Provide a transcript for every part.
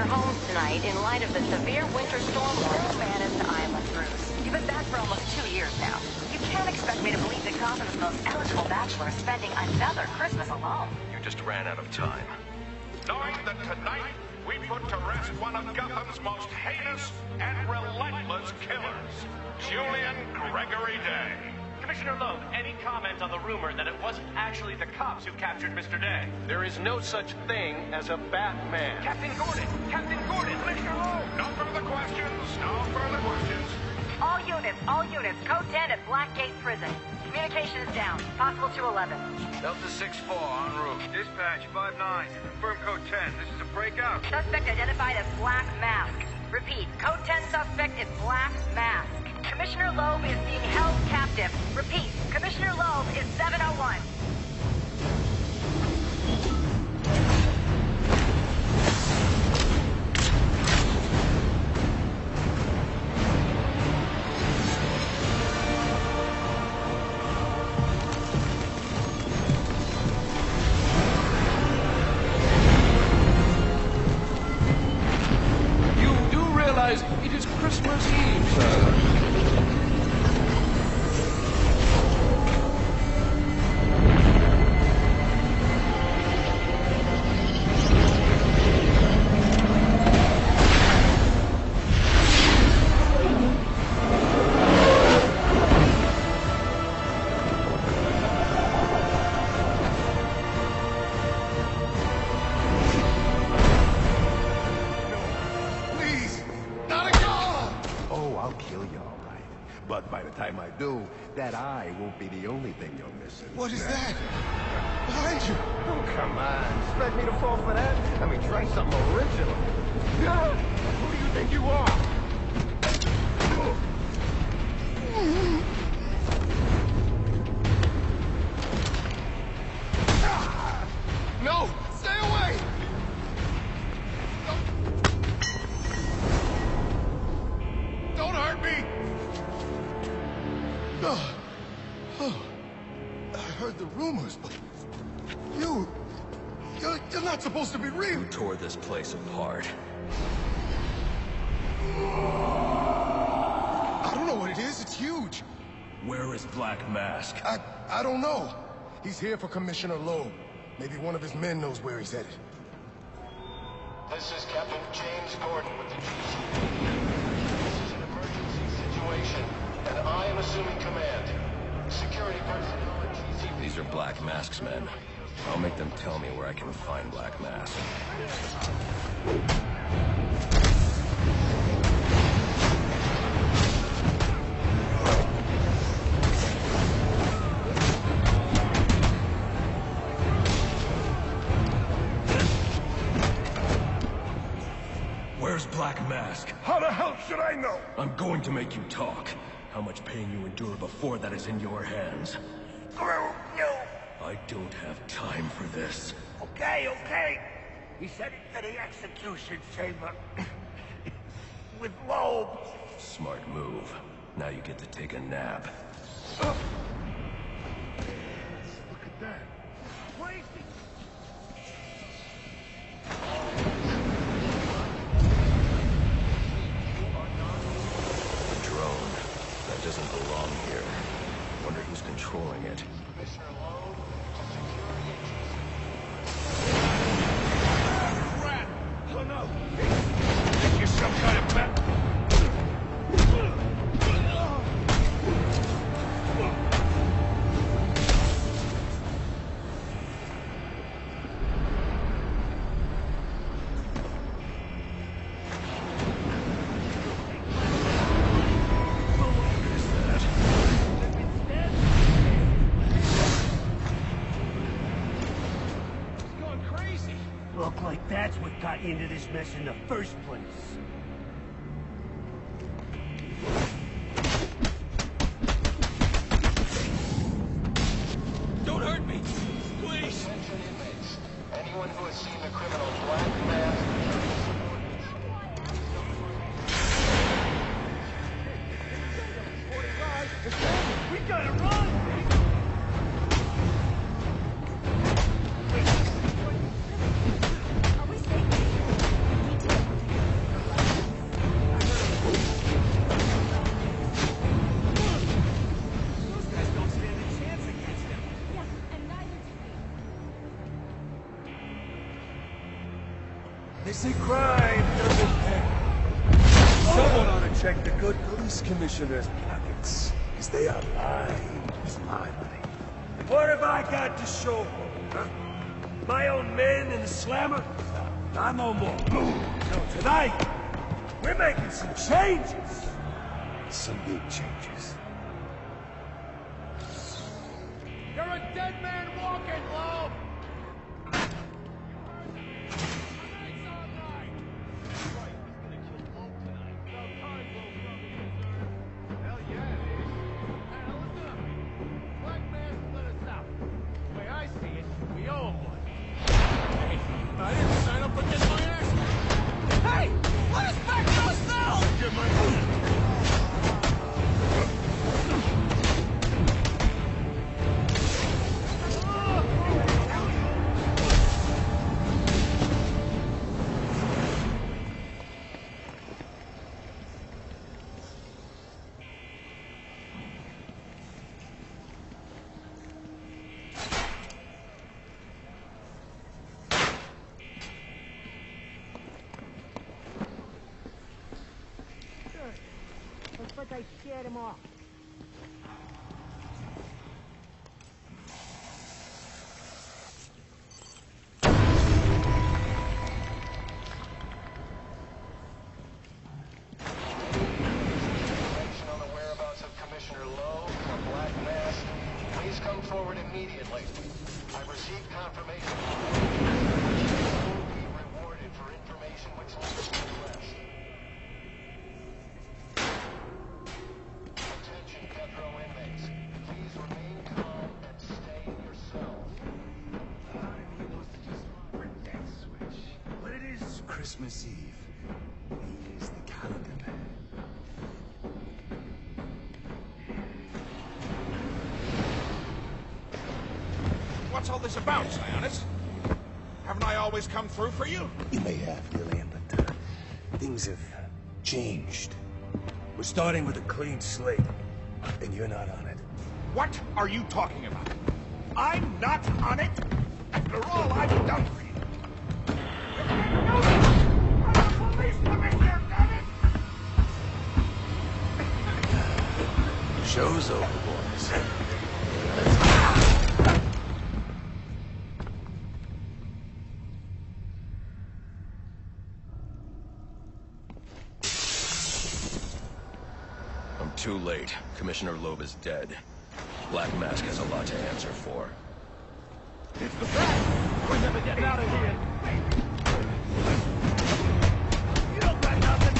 homes tonight in light of the severe winter storm all managed to island cruise. You've been back for almost 2 years now. You can't expect me to believe that Gotham's most eligible bachelor is spending another Christmas alone. You just ran out of time. Knowing that tonight we put to rest one of Gotham's most heinous and relentless killers, Julian Gregory Day. Commissioner Loeb, any comment on the rumor that it wasn't actually the cops who captured Mr. Day? There is no such thing as a Batman. Captain Gordon! Captain Gordon! Commissioner Loeb! No further questions. No further questions. All units, code 10 at Blackgate Prison. Communication is down. Possible 211. Delta 6-4 en route. Dispatch 5-9. Confirm code 10. This is a breakout. Suspect identified as Black Mask. Repeat, code 10 suspect is Black Mask. Commissioner Loeb is being held captive. Repeat, Commissioner Loeb is 701. You do realize it is Christmas Eve, sir. Please! Not a car! Oh, I'll kill you all right. But by the time I do, that eye won't be the only thing you're missing. What is that? Behind you! Oh, come on. Expect me to fall for that? I mean, try something original. Who do you think you are? No! Stay away! Don't hurt me! Oh, I heard the rumors, but you're not supposed to be real. You tore this place apart. I don't know what it is. It's huge. Where is Black Mask? I don't know. He's here for Commissioner Loeb. Maybe one of his men knows where he's headed. This is Captain James Gordon with the GCP. This is an emergency situation, and I am assuming command. Security personnel at GCP... These are Black Mask's men. I'll make them tell me where I can find Black Mask. Where's Black Mask? How the hell should I know? I'm going to make you talk. How much pain you endure before that is in your hands. Screw you! I don't have time for this. Okay. He said it to the execution chamber. With Loeb. Smart move. Now you get to take a nap. Look at that. Crazy! The drone. That doesn't belong here. Wonder who's controlling it. Commissioner Loeb to security at Rat! Oh no! Think you're some kind of bat? Look like that's what got you into this mess in the first place. Don't hurt me! Please! attention inmates. Anyone who has seen the criminal Black Mask... We gotta run! Are we safe? Me too. say crime doesn't pay. Someone ought to check the good police commissioner's pockets, because they are lined with my money. What have I got to show for it, huh? My own men in the slammer? Not no more. So tonight, we're making some changes. Some big changes. You're a dead man walking, Lo! Looks like I scared him off. Information on the whereabouts of Commissioner Lowe or Black Mass, please come forward immediately. I've received confirmation. You will be rewarded for information which leads to arrest. Attention, death row inmates. Please remain calm and stay in your cells. He wants to just flip that switch. But it is Christmas Eve. He is the calendar man. What's all this about, Sionis? Haven't I always come through for you? You may have, Gillian, but things have changed. We're starting with a clean slate, and you're not on it. What are you talking about? I'm not on it? After all I've done for you. I'm a police commissioner, damn it! Show's over, boys. I'm too late. Commissioner Loeb is dead. Black Mask has a lot to answer for. It's the press! We're never getting out of here! You don't got nothing!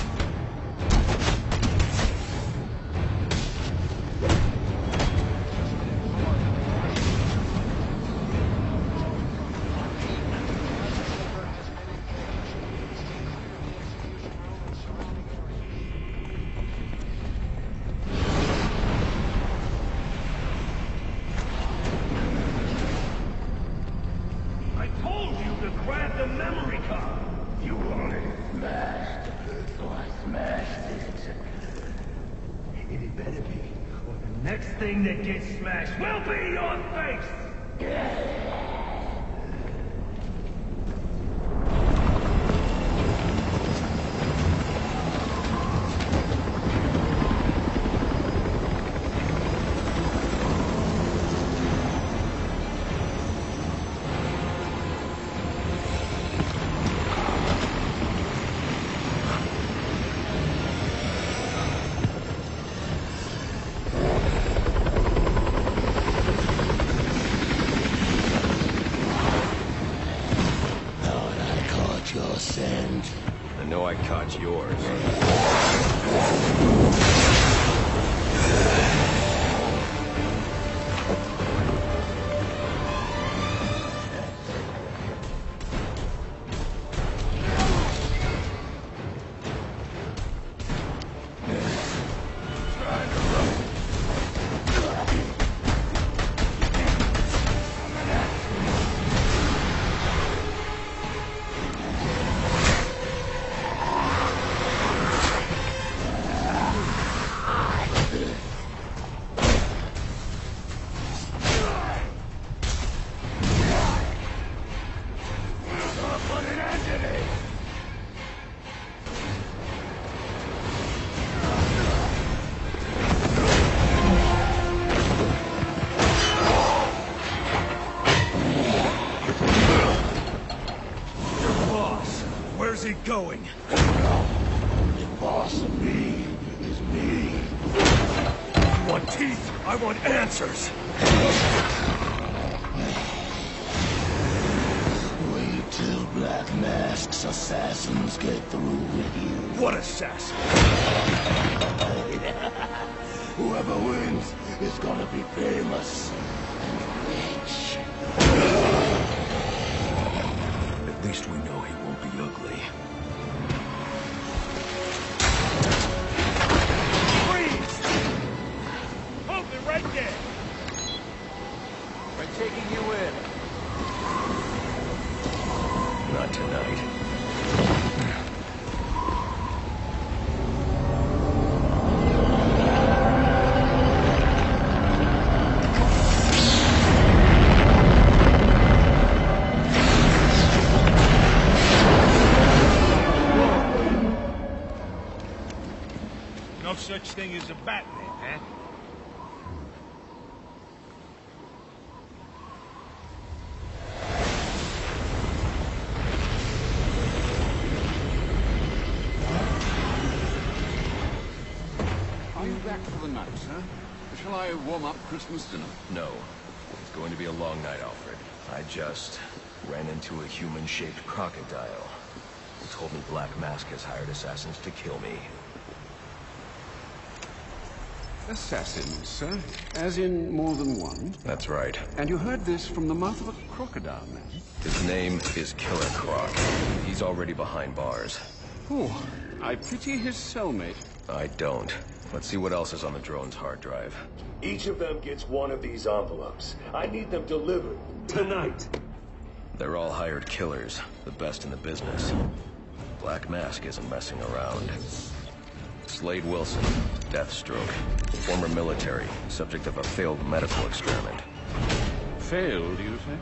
I told you to grab the memory card. You wanted it smashed, so I smashed it. And it better be. Or the next thing that gets smashed will be your face. Your sand. I know I caught yours. going? The boss of me is me. You want teeth? I want answers. Wait till Black Mask's assassins get through with you. What assassin? Whoever wins is gonna be famous and rich. At least we know he won't be ugly. Freeze! Hold it right there! We're taking you in. Not tonight. No such thing as a Batman, huh? Are you back for the night, sir? Shall I warm up Christmas dinner? No. It's going to be a long night, Alfred. I just ran into a human-shaped crocodile. He told me Black Mask has hired assassins to kill me. Assassins, sir? As in more than one? That's right. And you heard this from the mouth of a crocodile, man? His name is Killer Croc. He's already behind bars. Oh, I pity his cellmate. I don't. Let's see what else is on the drone's hard drive. Each of them gets one of these envelopes. I need them delivered tonight. They're all hired killers, the best in the business. Black Mask isn't messing around. Slade Wilson, Deathstroke, former military, subject of a failed medical experiment. Failed, you say?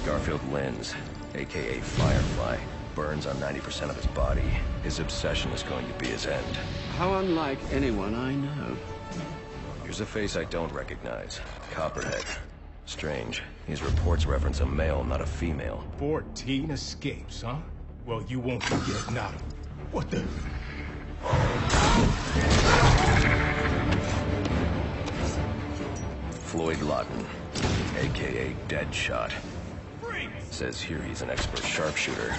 Garfield Linz, aka Firefly, burns on 90% of his body. His obsession is going to be his end. How unlike anyone I know. Here's a face I don't recognize. Copperhead. Strange. These reports reference a male, not a female. 14 escapes, huh? Well, you won't be getting out of them. What the... Floyd Lawton, aka Deadshot. Says here he's an expert sharpshooter.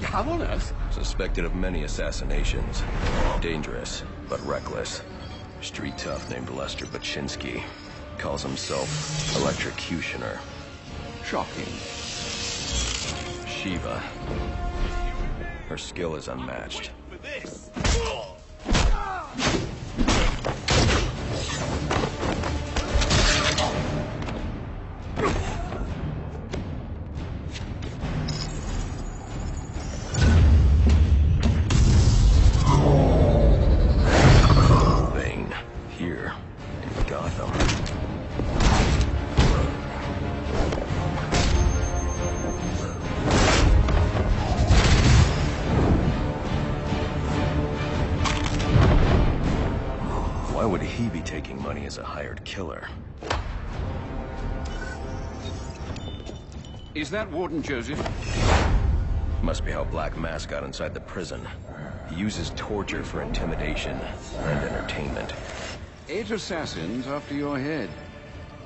How on earth? Suspected of many assassinations. Dangerous, but reckless. Street tough named Lester Baczynski. Calls himself Electrocutioner. Shocking. Shiva. Her skill is unmatched. For this. Bane, here in Gotham. Why would he be taking money as a hired killer? Is that Warden Joseph? Must be how Black Mask got inside the prison. He uses torture for intimidation and entertainment. 8 assassins after your head.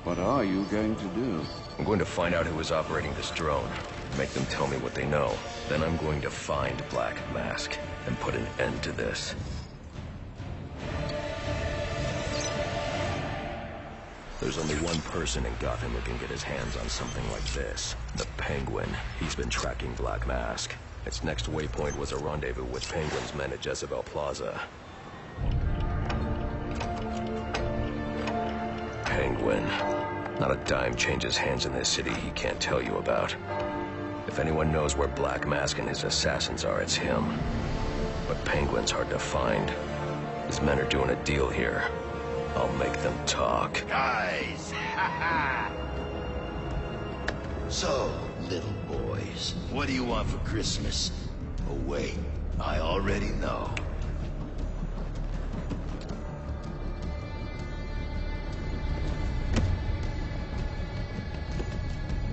What are you going to do? I'm going to find out who is operating this drone. Make them tell me what they know. Then I'm going to find Black Mask and put an end to this. There's only one person in Gotham who can get his hands on something like this. The Penguin. He's been tracking Black Mask. Its next waypoint was a rendezvous with Penguin's men at Jezebel Plaza. Penguin. Not a dime changes hands in this city he can't tell you about. If anyone knows where Black Mask and his assassins are, it's him. But Penguin's hard to find. His men are doing a deal here. I'll make them talk. Guys! So, little boys, what do you want for Christmas? Oh wait, I already know.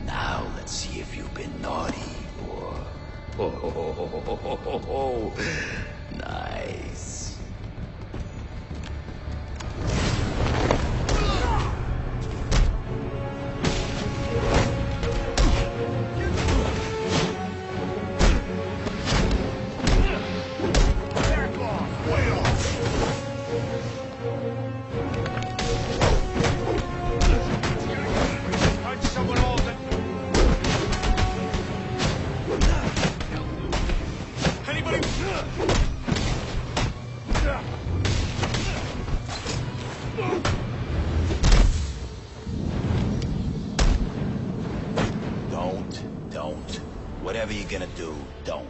Now let's see if you've been naughty or... Nice. Don't. Whatever you're gonna do, don't.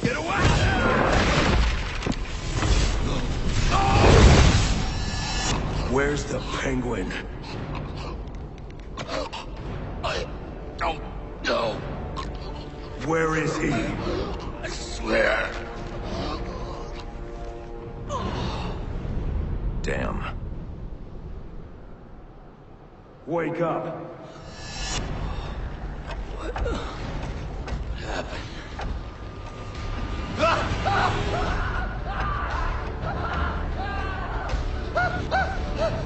Get away! Where's the Penguin? I don't know. Where is he? I swear. Damn. Wake up. What happened?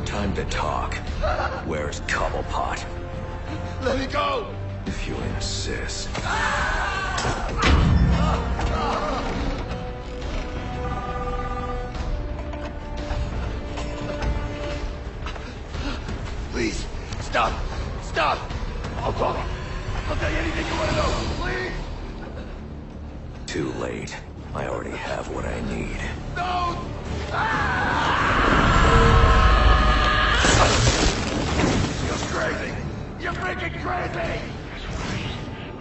Time to talk. Where's Cobblepot? Let me go! If you insist. Please, stop! Stop! I'll talk. I'll tell you anything you want to know, please! Too late. I already have what I need. Don't! You're crazy! You're freaking crazy!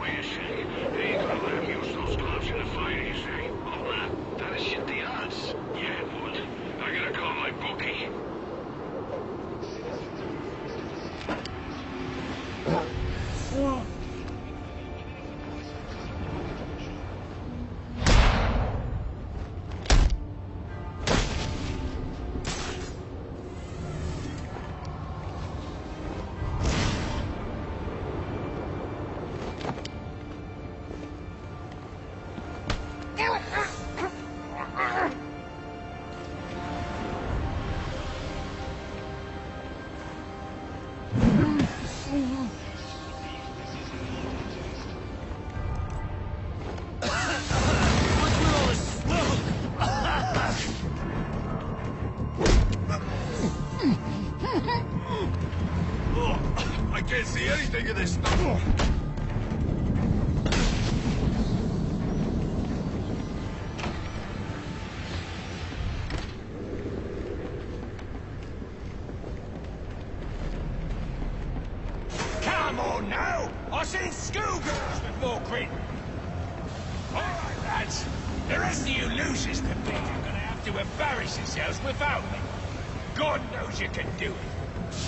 Wait a second. They ain't gonna let him use those gloves in the fight, you say? Oh, that'll shit the odds. Yeah, it would. I gotta call my bookie. I can't see anything of this stuff. Come on now! I seen schoolgirls with more grit. All right, lads. The rest of you losers to me are gonna have to embarrass yourselves without me. God knows you can do it.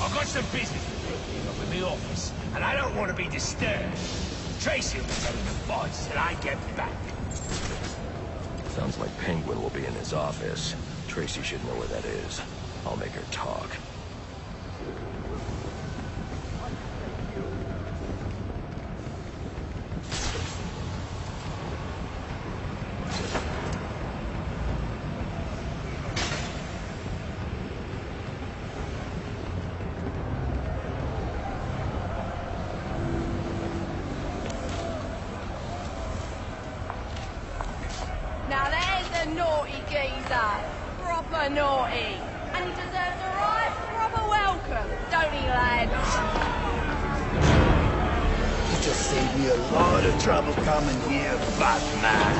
I've got some business to take care of in the office, and I don't want to be disturbed. Tracy will be telling the boys till I get back. Sounds like Penguin will be in his office. Tracy should know where that is. I'll make her talk. Now there's a naughty geezer. Proper naughty. And he deserves a right proper welcome, don't he, lad? You just saved me a lot of trouble coming here, Batman.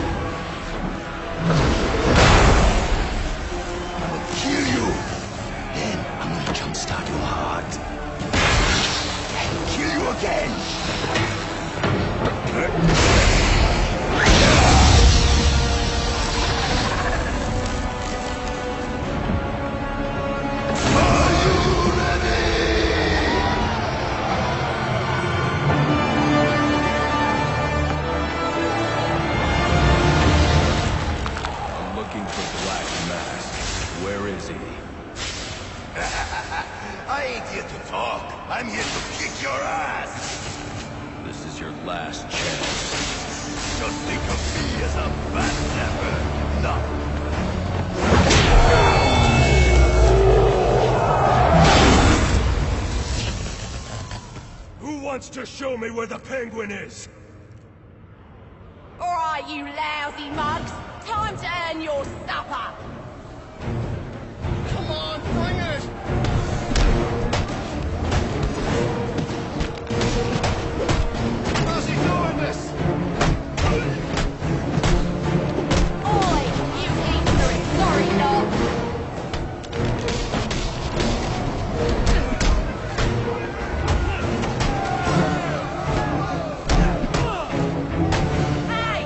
I'm gonna kill you. Then I'm gonna jumpstart your heart. And kill you again. I ain't here to talk. I'm here to kick your ass. is your last chance. Just think of me as a fat zapper, not... Who wants to show me where the Penguin is? All right, you lousy mugs. Time to earn your supper. Come on, bring it! How's he doing this? Oi, you ignorant sorry dog. Hey,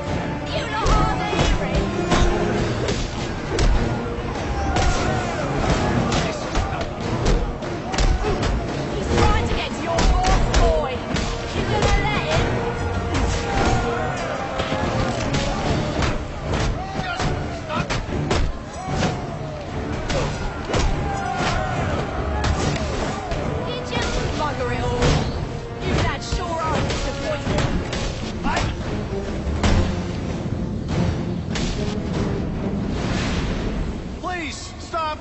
you lot hardly hearing. He's trying to get to your boss, boy. You gonna let him? Did you bugger it all? You lads sure are disappointed. Please, stop!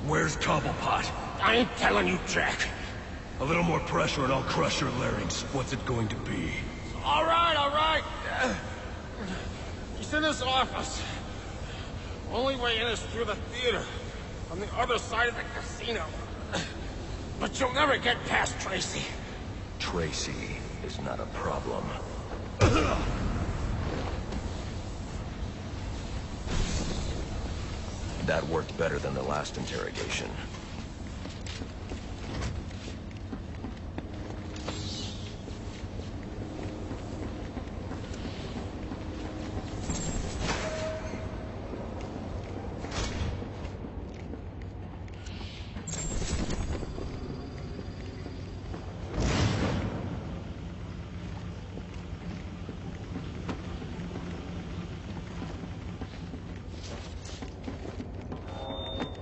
Where's Cobblepot? I ain't telling you, Jack. A little more pressure and I'll crush your larynx. What's it going to be? All right, all right. He's in his office. Only way in is through the theater, on the other side of the casino. But you'll never get past Tracy. Tracy is not a problem. That worked better than the last interrogation.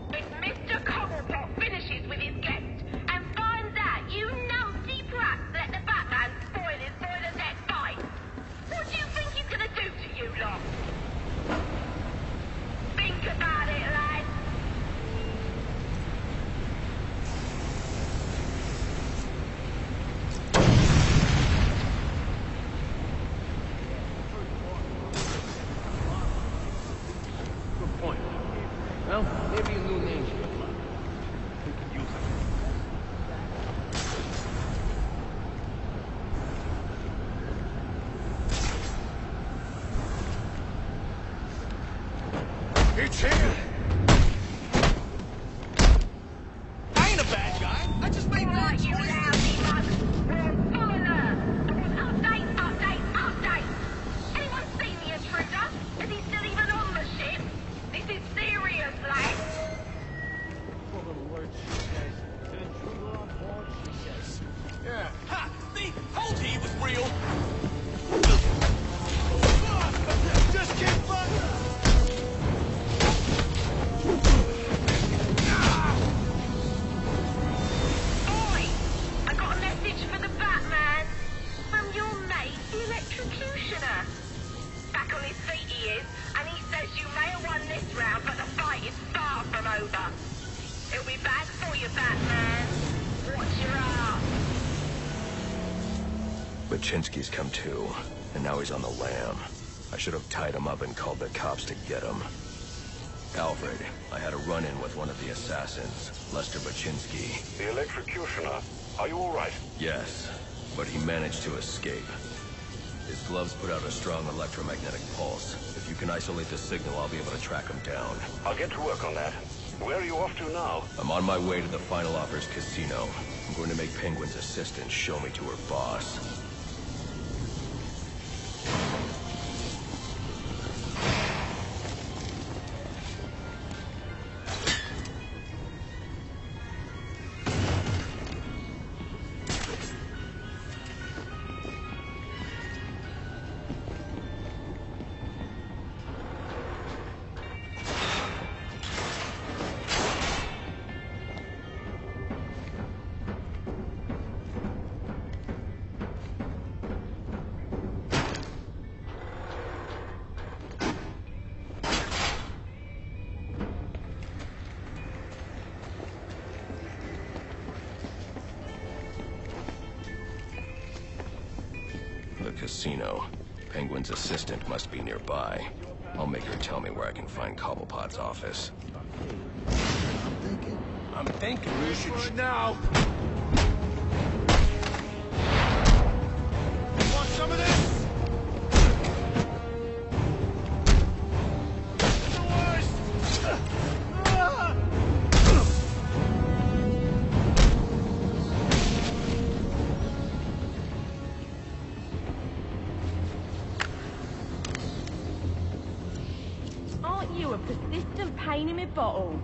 If Mr. Cobblepot finishes with his guest and finds out you numpty brats let the Batman spoil his boiler deck fight, what do you think he's gonna do to you lot? Think about it, lads. Good point. Well, maybe a new name should apply. We could use it. It's here! I ain't a bad guy. I just made bad You choices. lousy mugs. We're on full alert. Update, update, update. Anyone seen the intruder? Is he still even on the ship? This is serious, lads. Yeah. Ha! See? Told you he was real. Just keep fighting. Oi! I got a message for the Batman. From your mate, the Electrocutioner. Back on his feet he is, and he says you may have won this round, but the fight is far from over. It'll be back for you, Batman. Watch your ass. Baczynski's come to, and now he's on the lam. I should have tied him up and called the cops to get him. Alfred, I had a run-in with one of the assassins, Lester Baczynski. The Electrocutioner. Are you all right? Yes, but he managed to escape. His gloves put out a strong electromagnetic pulse. If you can isolate the signal, I'll be able to track him down. I'll get to work on that. Where are you off to now? I'm on my way to the Final Offers Casino. I'm going to make Penguin's assistant show me to her boss. casino. Penguin's assistant must be nearby. I'll make her tell me where I can find Cobblepot's office. I'm thinking we should now. Want some of this? Aren't you a persistent pain in my bottle?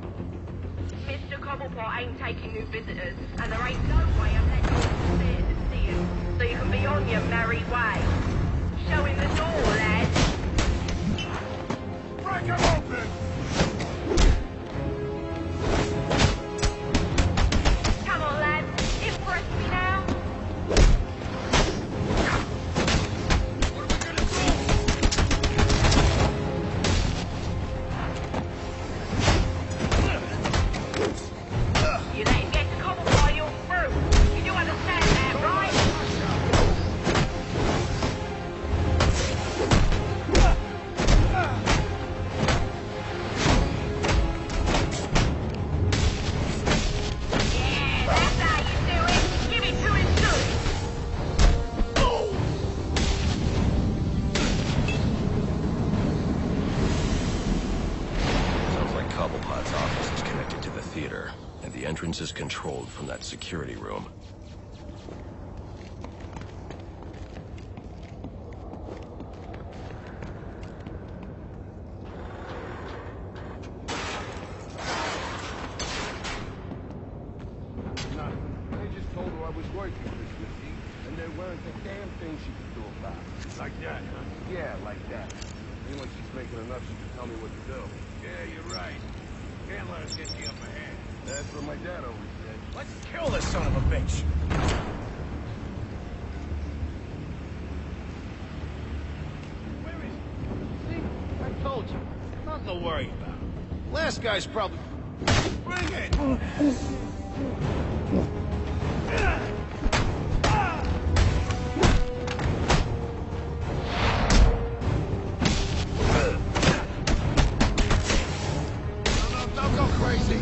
Mr. Cobblepot ain't taking new visitors, and there ain't no way I'm letting you stay to see you, so you can be on your merry way. Show him the door, lad. Break him open! Come on, lad. Impress me now. You let him get to Cobblepot, you're through. You do understand that, right? Yeah, that's how you do it. Give it to him good. Sounds like Cobblepot's office is connected to the theater, and the entrance is controlled from that security room. Nothing. They just told her I was working Christmas Eve, and there weren't a damn thing she could do about it. Like that, huh? Yeah, like that. Ain't like she's making enough she can tell me what to do. Yeah, you're right. Can't let us get the upper hand. That's what my dad always said. Let's kill this son of a bitch. Where is he? See? I told you. Nothing to worry about. Last guy's probably... Bring it! Don't go crazy!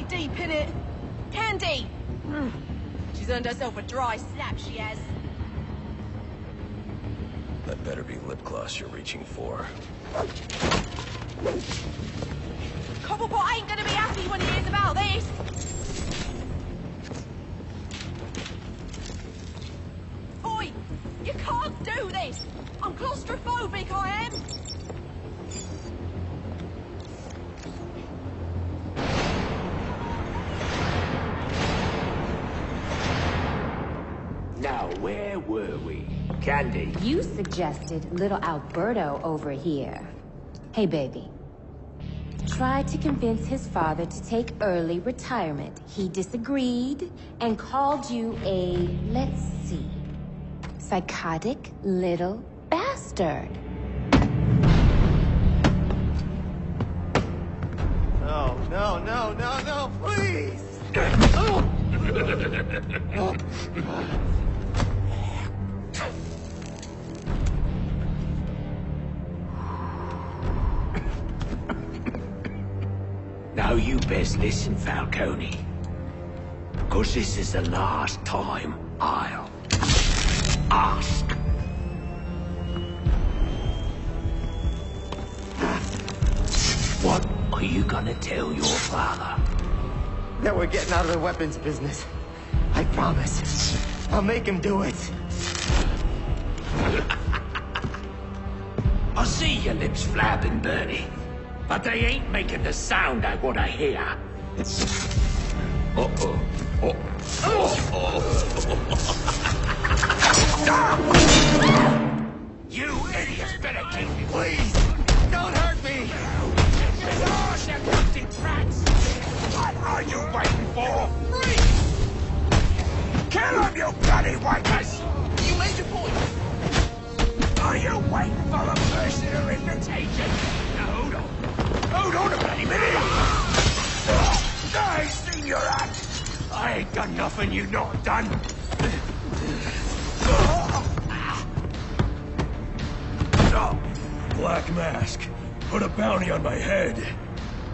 Deep in it. Candy! She's earned herself a dry slap, she has. That better be lip gloss you're reaching for. Cobblepot ain't gonna be happy when he hears about this! Oi! You can't do this! I'm claustrophobic, I am! Now, where were we? Candy. You suggested little Alberto over here. Hey, baby. Tried to convince his father to take early retirement. He disagreed and called you a, let's see, psychotic little bastard. No, please! Now you best listen, Falcone. Because this is the last time I'll ask. What are you gonna tell your father? That we're getting out of the weapons business. I promise. I'll make him do it. I see your lips flapping, Bernie. but they ain't making the sound I want to hear. Uh-oh. You idiots better keep me. Please, don't hurt me. You empty brats. What are you waiting for? Kill him, you bloody wipers! You made your point. Are you waiting for a personal invitation? Now, hold on a bloody minute. I seen your act. I ain't done nothing you not done. Black Mask, put a bounty on my head.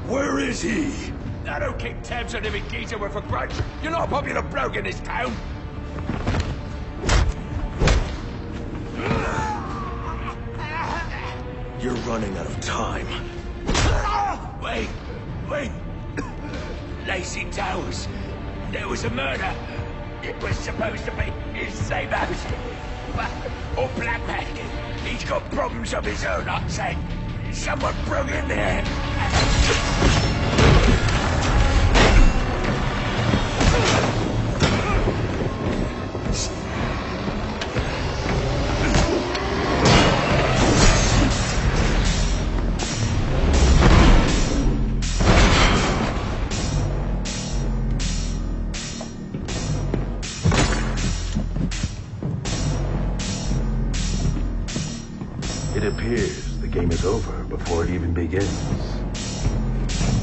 Where is he? I don't keep tabs on every geezer with a grudge. You're not a popular bloke in this town. You're running out of time. Wait. Lacey Towers. There was a murder. It was supposed to be his same house. Oh, Black Mask. He's got problems of his own, I'd say. Someone broke in there. It appears the game is over before it even begins.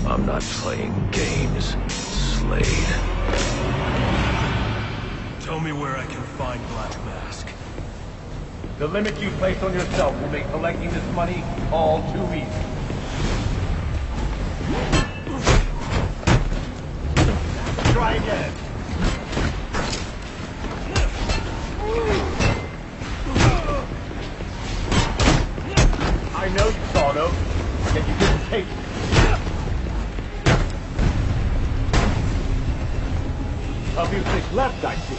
I'm not playing games, Slade. Tell me where I can find Black Mask. The limit you place on yourself will make collecting this money all too easy. Try again. I know you saw those, yet you didn't take it. A few six left, I see.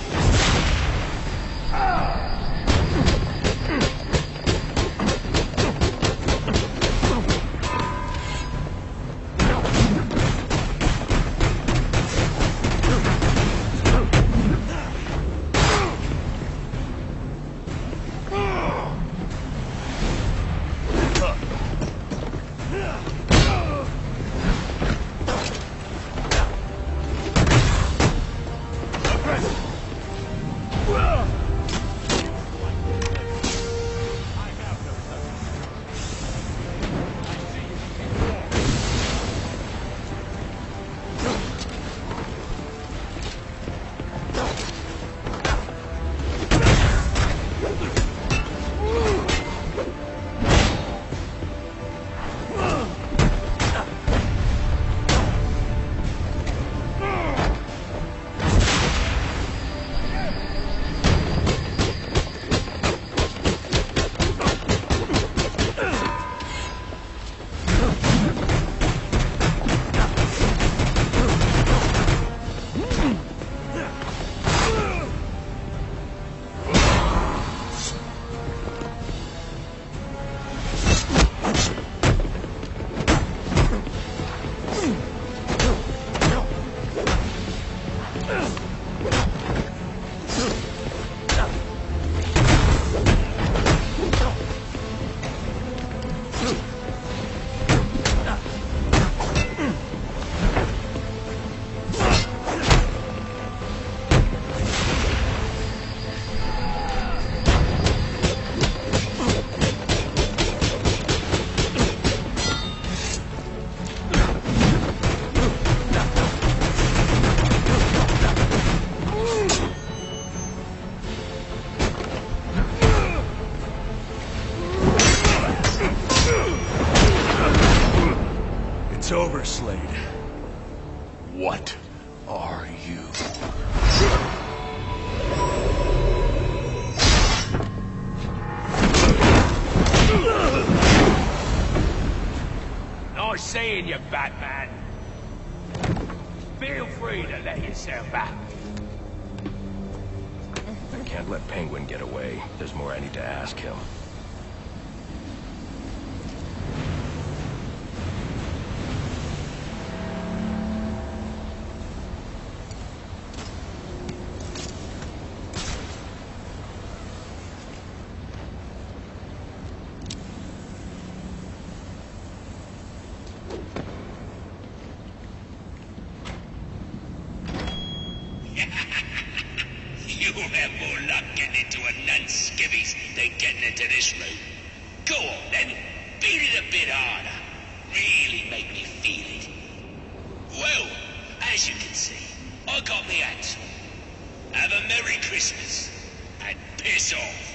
It's over, Slade. What are you? Nice seeing you, Batman. Feel free to let yourself out. I can't let Penguin get away. There's more I need to ask him. into this room. Go on then, beat it a bit harder. Really make me feel it. Well, as you can see, I got me answer. Have a Merry Christmas, and piss off.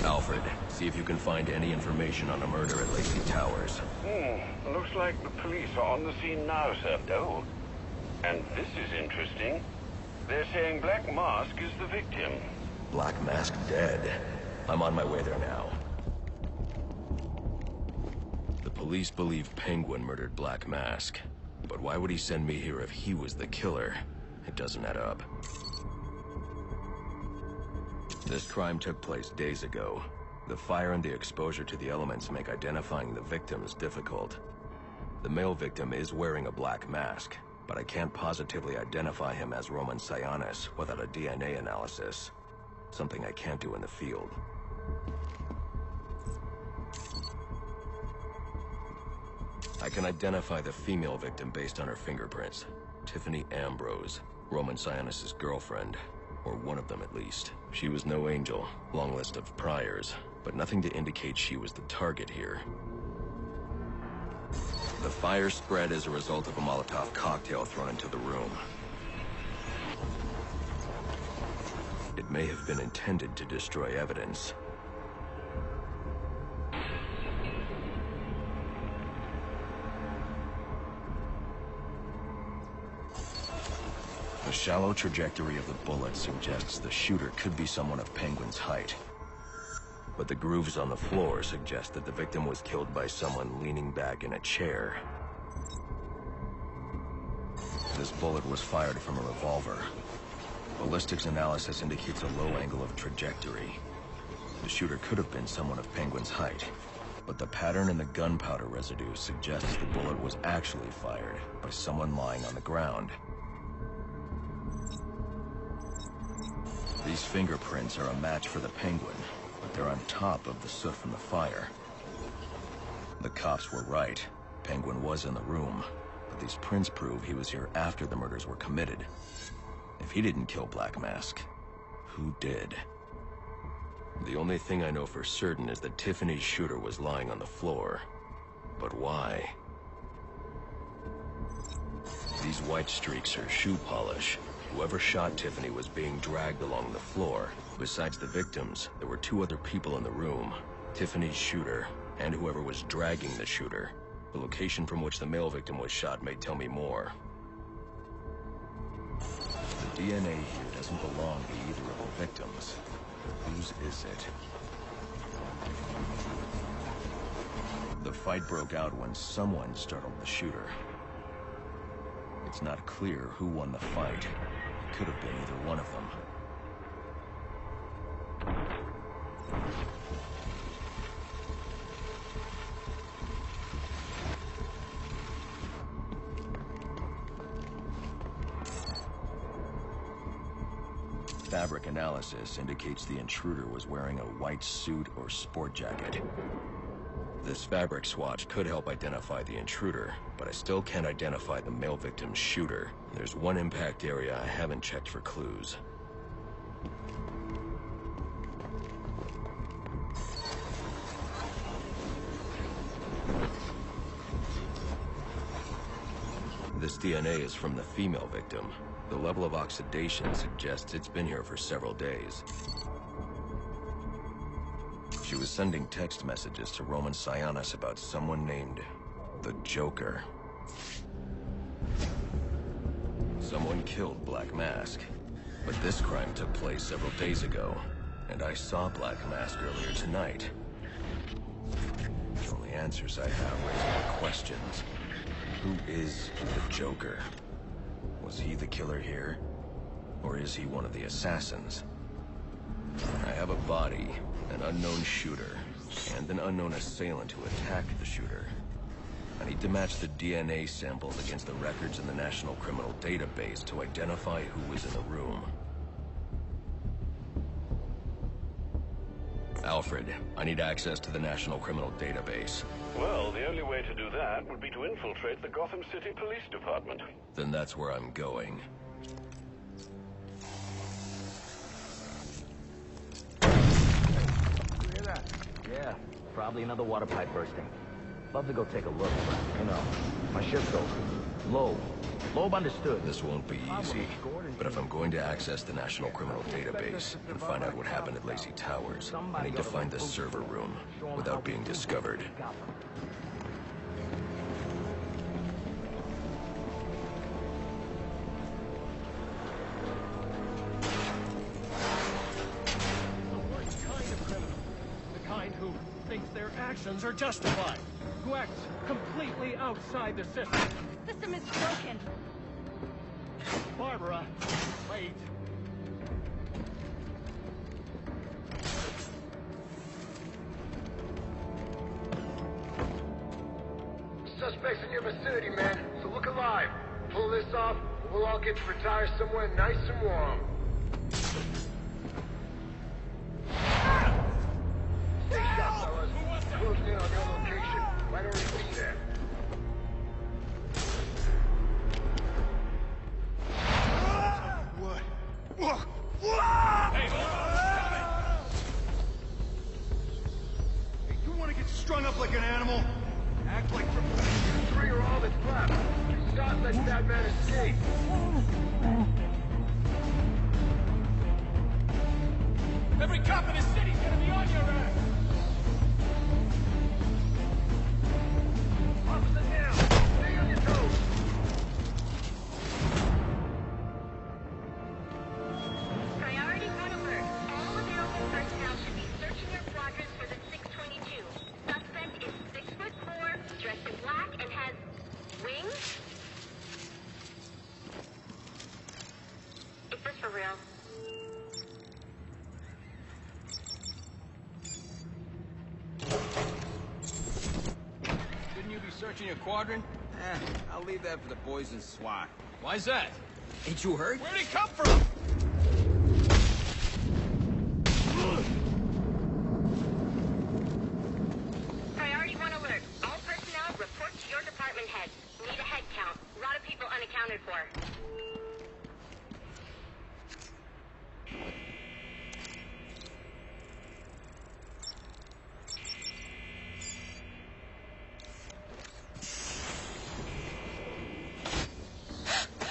Alfred, see if you can find any information on a murder at Lacey Towers. Looks like the police are on the scene now, sir. Oh, and this is interesting. They're saying Black Mask is the victim. Black Mask dead. I'm on my way there now. The police believe Penguin murdered Black Mask. But why would he send me here if he was the killer? It doesn't add up. This crime took place days ago. The fire and the exposure to the elements make identifying the victims difficult. The male victim is wearing a black mask, but I can't positively identify him as Roman Sionis without a DNA analysis. Something I can't do in the field. I can identify the female victim based on her fingerprints. Tiffany Ambrose, Roman Sionis' girlfriend. Or one of them at least. She was no angel, long list of priors, but nothing to indicate she was the target here. The fire spread as a result of a Molotov cocktail thrown into the room. It may have been intended to destroy evidence. The shallow trajectory of the bullet suggests the shooter could be someone of Penguin's height. But the grooves on the floor suggest that the victim was killed by someone leaning back in a chair. This bullet was fired from a revolver. Ballistics analysis indicates a low angle of trajectory. The shooter could have been someone of Penguin's height, but the pattern in the gunpowder residue suggests the bullet was actually fired by someone lying on the ground. These fingerprints are a match for the Penguin, but they're on top of the soot from the fire. The cops were right. Penguin was in the room, but these prints prove he was here after the murders were committed. If he didn't kill Black Mask, who did? The only thing I know for certain is that Tiffany's shooter was lying on the floor. But why? These white streaks are shoe polish. Whoever shot Tiffany was being dragged along the floor. Besides the victims, there were two other people in the room. Tiffany's shooter, and whoever was dragging the shooter. The location from which the male victim was shot may tell me more. The DNA here doesn't belong to either of the victims. Whose is it? The fight broke out when someone startled the shooter. It's not clear who won the fight. It could have been either one of them. Fabric analysis indicates the intruder was wearing a white suit or sport jacket. This fabric swatch could help identify the intruder, but I still can't identify the male victim's shooter. There's one impact area I haven't checked for clues. This DNA is from the female victim. The level of oxidation suggests it's been here for several days. She was sending text messages to Roman Sionis about someone named the Joker. Someone killed Black Mask, but this crime took place several days ago, and I saw Black Mask earlier tonight. The only answers I have raise more questions. Who is the Joker? Was he the killer here? Or is he one of the assassins? I have a body, an unknown shooter, and an unknown assailant who attacked the shooter. I need to match the DNA samples against the records in the National Criminal Database to identify who was in the room. Alfred, I need access to the National Criminal Database. Well, the only way to do that would be to infiltrate the Gotham City Police Department. Then that's where I'm going. Yeah, probably another water pipe bursting. Love to go take a look, but, you know, my shift's over. Loeb understood. This won't be easy, but if I'm going to access the National Criminal Database and find out what happened at Lacey Towers, I need to find the server room without being discovered. Who thinks their actions are justified, who acts completely outside the system. The system is broken. Barbara, wait. Suspects in your vicinity, man, so look alive. Pull this off, and we'll all get to retire somewhere nice and warm. Stay sharp, fellas. Closing in on your location. Might already be there. What? Hey, Hey, you want to get strung up like an animal? Act like You three are all that's left. Do not let that man escape. every cop in the city's gonna be on your ass! Officer down. Stay on your toes. Priority one alert. All available personnel should be searching your quadrants for the 622. Suspect is 6'4", dressed in black, and has wings? Is this for real? Shouldn't you be searching your quadrant? I'll leave that for the boys in SWAT. Why's that? Ain't you hurt? Where'd he come from? Priority one alert. All personnel report to your department head. Need a head count. A lot of people unaccounted for.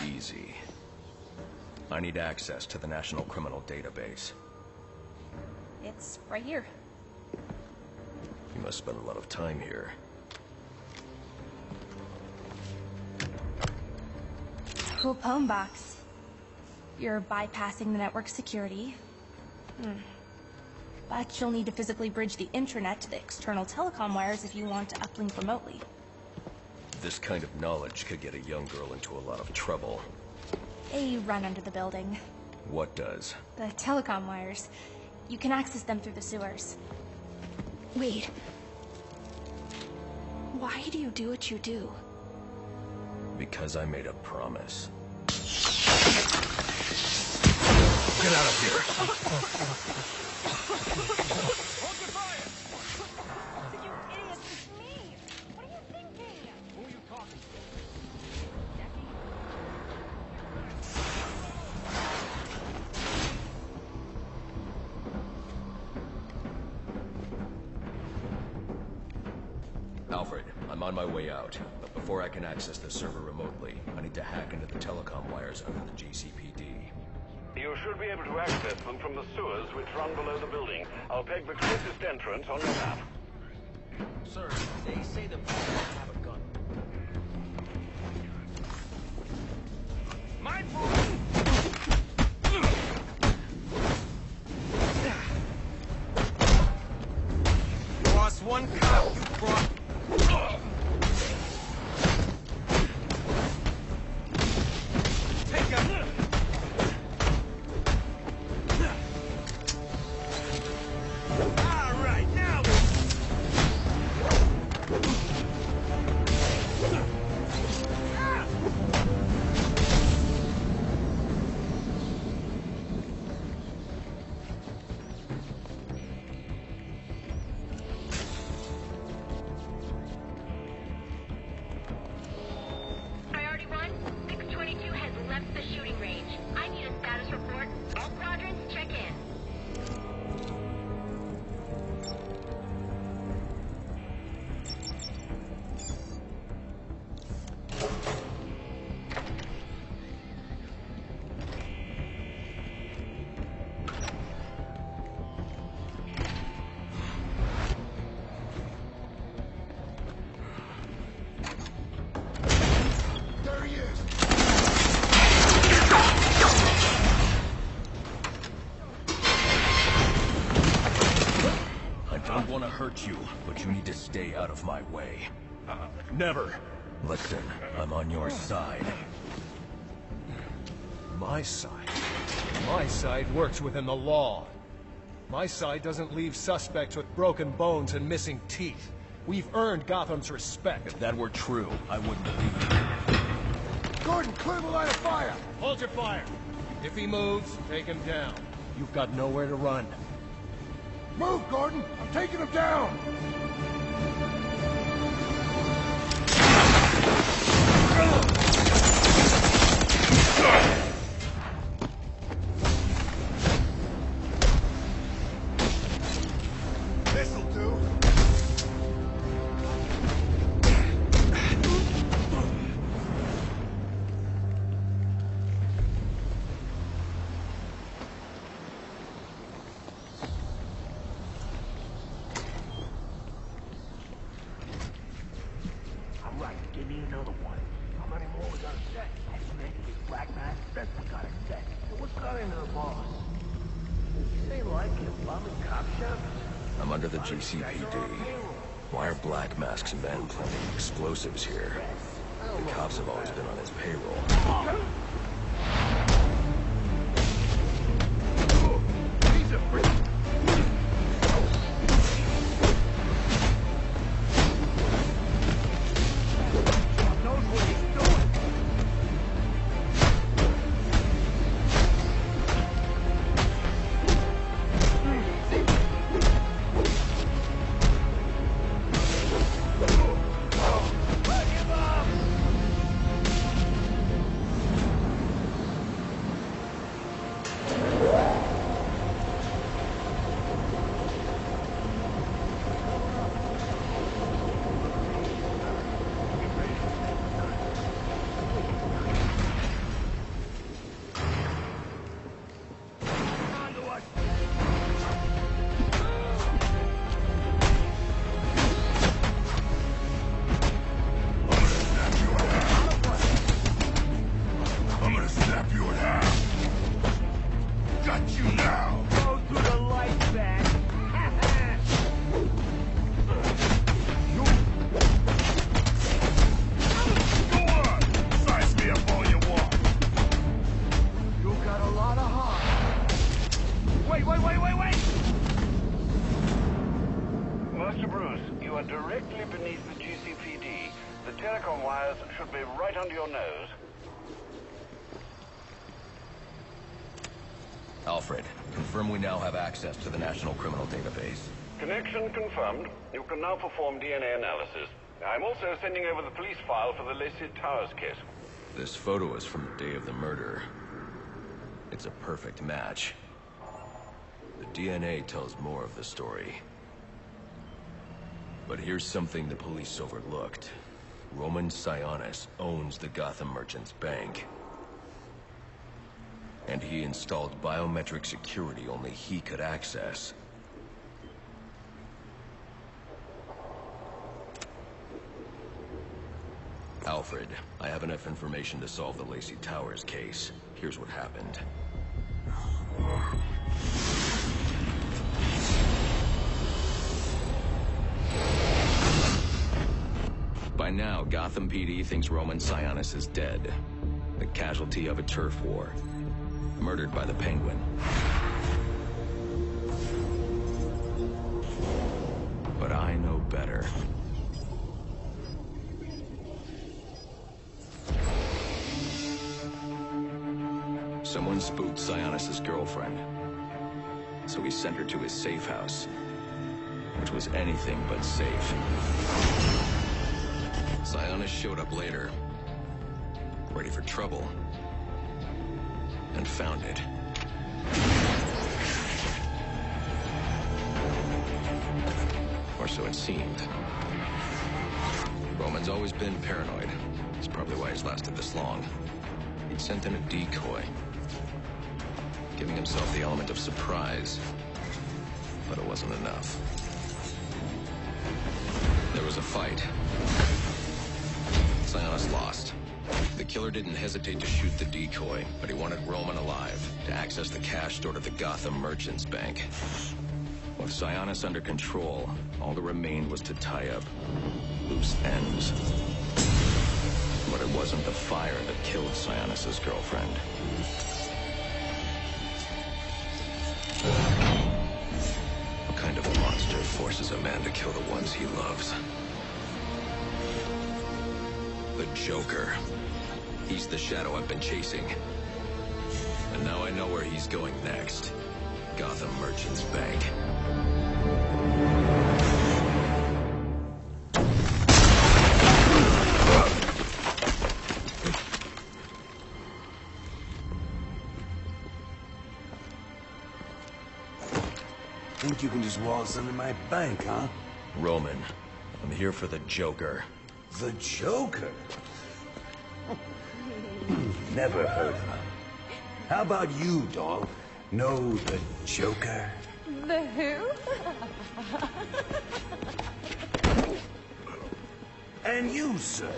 Easy. I need access to the National Criminal Database. It's right here. You must spend a lot of time here. Cool poem box. You're bypassing the network security. But you'll need to physically bridge the intranet to the external telecom wires if you want to uplink remotely. This kind of knowledge could get a young girl into a lot of trouble. They run under the building. What does? The telecom wires. You can access them through the sewers. Wait. Why do you do what you do? Because I made a promise. Get out of here! Hold your fire! You idiots, it's me! What are you thinking? Who are you talking to? Alfred, I'm on my way out. But before I can access the server remotely, I need to hack into the telecom wires under the GCPD. You should be able to access them from the sewers which run below the building. I'll peg the closest entrance on your map. Sir, they say the police have a gun. Mindful! You lost one cop, you brought... Take him! All right, now don't want to hurt you, but you need to stay out of my way. Never. Listen, I'm on your side. My side? My side works within the law. My side doesn't leave suspects with broken bones and missing teeth. We've earned Gotham's respect. If that were true, I wouldn't believe you. Gordon, clear the line of fire! Hold your fire. If he moves, take him down. You've got nowhere to run. Move, Gordon! I'm taking him down! This'll do. All right, give me another one. How many more we gotta set? This Black Man says we gotta set. So what's got into the boss? They like him bombing cop shops? I'm under the GCPD. Why are Black Mask's men planting explosives here? The cops have always been on his payroll. He's a freak! Knows what he's doing. I'm gonna snap you in half. Got you now. Go through the light, man. Go on. Size me up all you want. You got a lot of heart. Wait! Master Bruce, you are directly beneath the GCPD. The telecom wires should be right under your nose. Alfred, confirm we now have access to the National Criminal Database. Connection confirmed. You can now perform DNA analysis. I'm also sending over the police file for the Lacey Towers case. This photo is from the day of the murder. It's a perfect match. The DNA tells more of the story. But here's something the police overlooked. Roman Sionis owns the Gotham Merchants Bank. And he installed biometric security only he could access. Alfred, I have enough information to solve the Lacey Towers case. Here's what happened. By now, Gotham PD thinks Roman Sionis is dead. The casualty of a turf war. Murdered by the Penguin. But I know better. Someone spooked Sionis' girlfriend. So he sent her to his safe house. Which was anything but safe. Sionis showed up later. Ready for trouble. And found it. Or so it seemed. Roman's always been paranoid. That's probably why he's lasted this long. He'd sent in a decoy. Giving himself the element of surprise. But it wasn't enough. There was a fight. Sionis lost. The killer didn't hesitate to shoot the decoy, but he wanted Roman alive to access the cash stored at the Gotham Merchants Bank. With Sionis under control, all that remained was to tie up loose ends. But it wasn't the fire that killed Sionis' girlfriend. What kind of monster forces a man to kill the ones he loves? The Joker. He's the shadow I've been chasing. And now I know where he's going next. Gotham Merchants Bank. Think you can just waltz into my bank, huh? Roman, I'm here for the Joker. The Joker? Never heard of him. How about you, dog? Know the Joker? The who? And you, sir?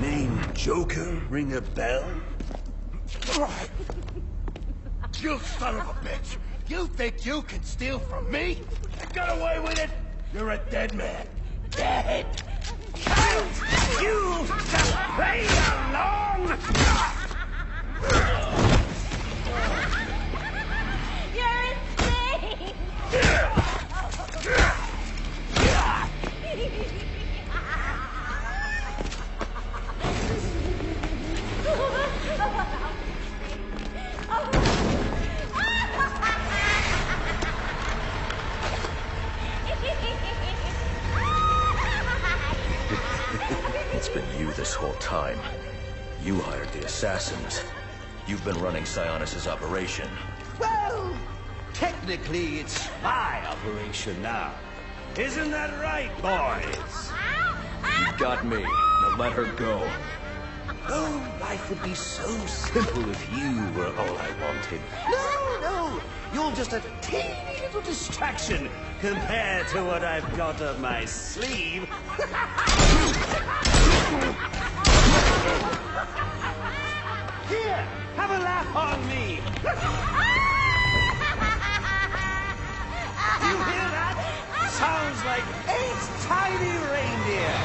Name Joker ring a bell? You son of a bitch! You think you can steal from me? You got away with it? You're a dead man. Dead! You play along! You're insane! It's been you this whole time. You hired the assassins. You've been running Sionis' operation. Well, technically it's my operation now. Isn't that right, boys? You got me. Now let her go. Oh, life would be so simple if you were all I wanted. No, you're just a teeny little distraction compared to what I've got up my sleeve. Here, have a laugh on me. You hear that? Sounds like 8 tiny reindeer.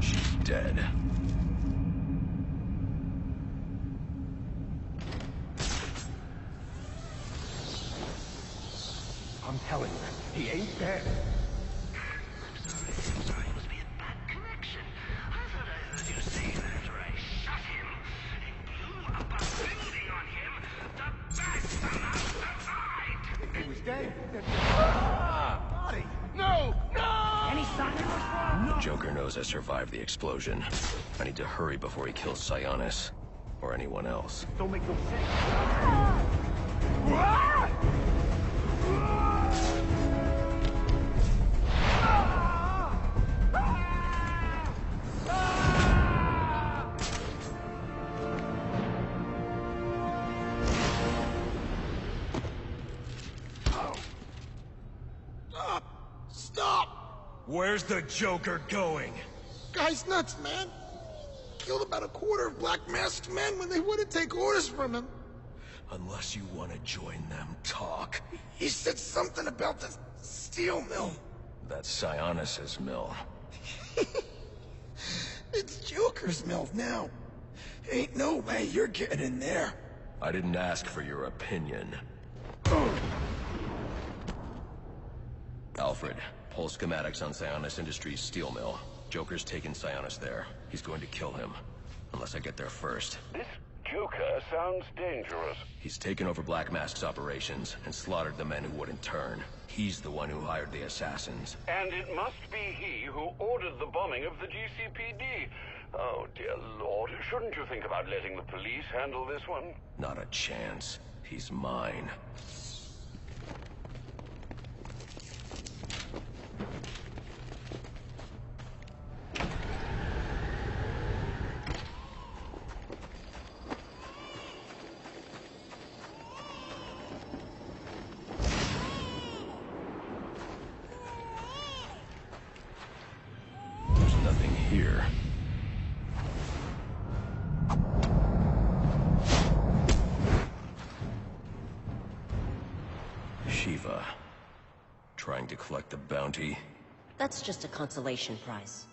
She's dead. I'm telling you, he ain't dead. He was dead. Body. No! No! Any sign of Joker knows I survived the explosion. I need to hurry before he kills Sionis. Or anyone else. Don't make no sense. Stop! Where's the Joker going? Guy's nuts, man. Killed about a quarter of Black Mask's men when they wouldn't take orders from him. Unless you want to join them, talk. He said something about the steel mill. That's Sionis' mill. It's Joker's mill now. Ain't no way you're getting in there. I didn't ask for your opinion. Alfred, pull schematics on Sionis Industries steel mill. Joker's taken Sionis there. He's going to kill him. Unless I get there first. This Joker sounds dangerous. He's taken over Black Mask's operations and slaughtered the men who wouldn't turn. He's the one who hired the assassins. And it must be he who ordered the bombing of the GCPD. Oh, dear Lord. Shouldn't you think about letting the police handle this one? Not a chance. He's mine. Shiva. Trying to collect the bounty? That's just a consolation prize,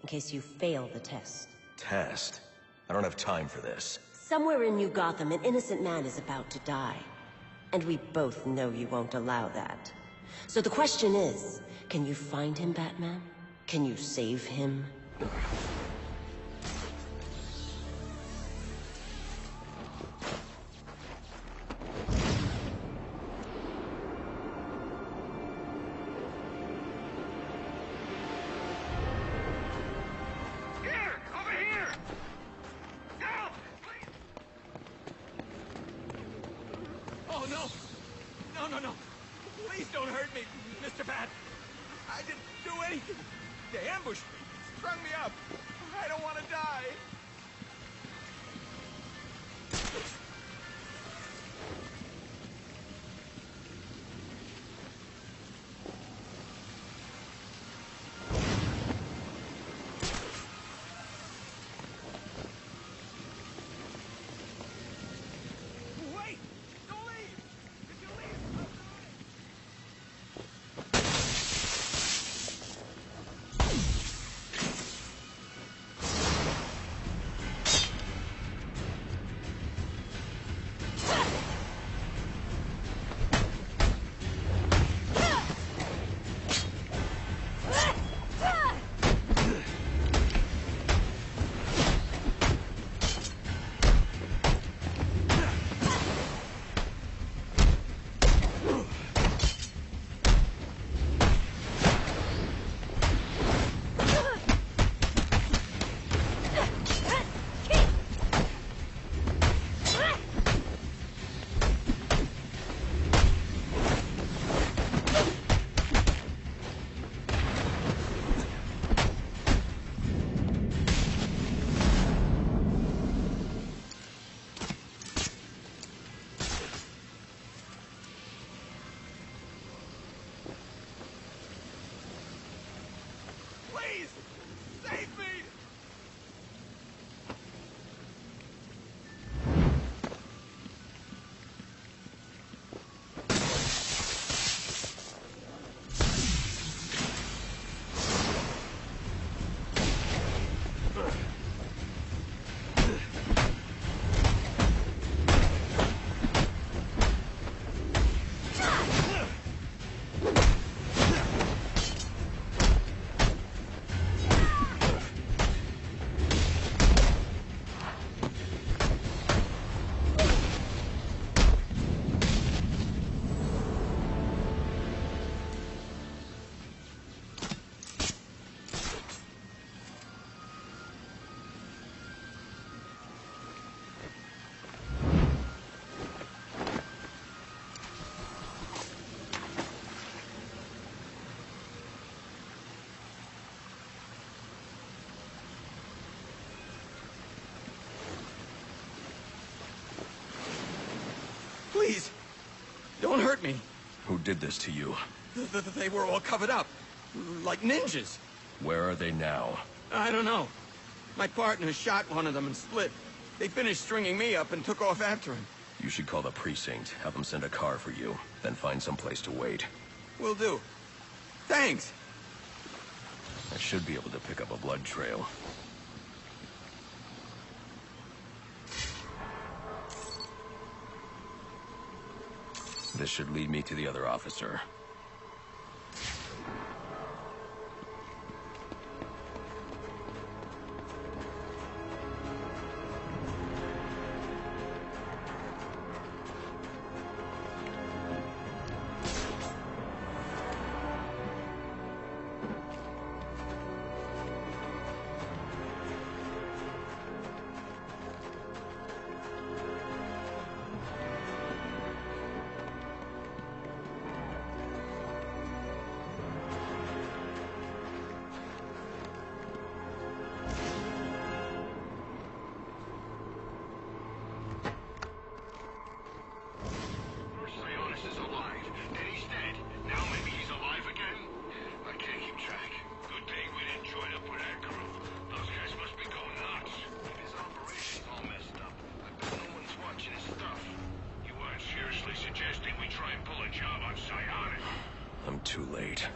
in case you fail the test. Test? I don't have time for this. Somewhere in New Gotham, an innocent man is about to die. And we both know you won't allow that. So the question is, can you find him, Batman? Can you save him? No. Please don't hurt me, Mr. Bat. I didn't do anything. They ambushed me, strung me up. I don't want to die. Please, don't hurt me. Who did this to you? They were all covered up, like ninjas. Where are they now? I don't know. My partner shot one of them and split. They finished stringing me up and took off after him. You should call the precinct, have them send a car for you, then find some place to wait. Will do. Thanks. I should be able to pick up a blood trail. This should lead me to the other officer. too late.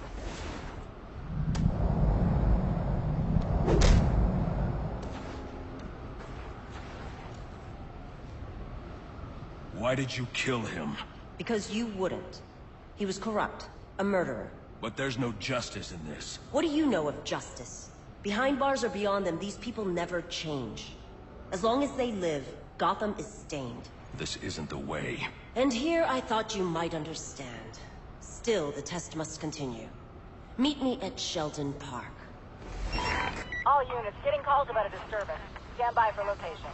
Why did you kill him? Because you wouldn't. He was corrupt. A murderer. But there's no justice in this. What do you know of justice? Behind bars or beyond them, these people never change. As long as they live, Gotham is stained. This isn't the way. And here I thought you might understand. Still, the test must continue. Meet me at Sheldon Park. All units, getting calls about a disturbance. Stand by for location.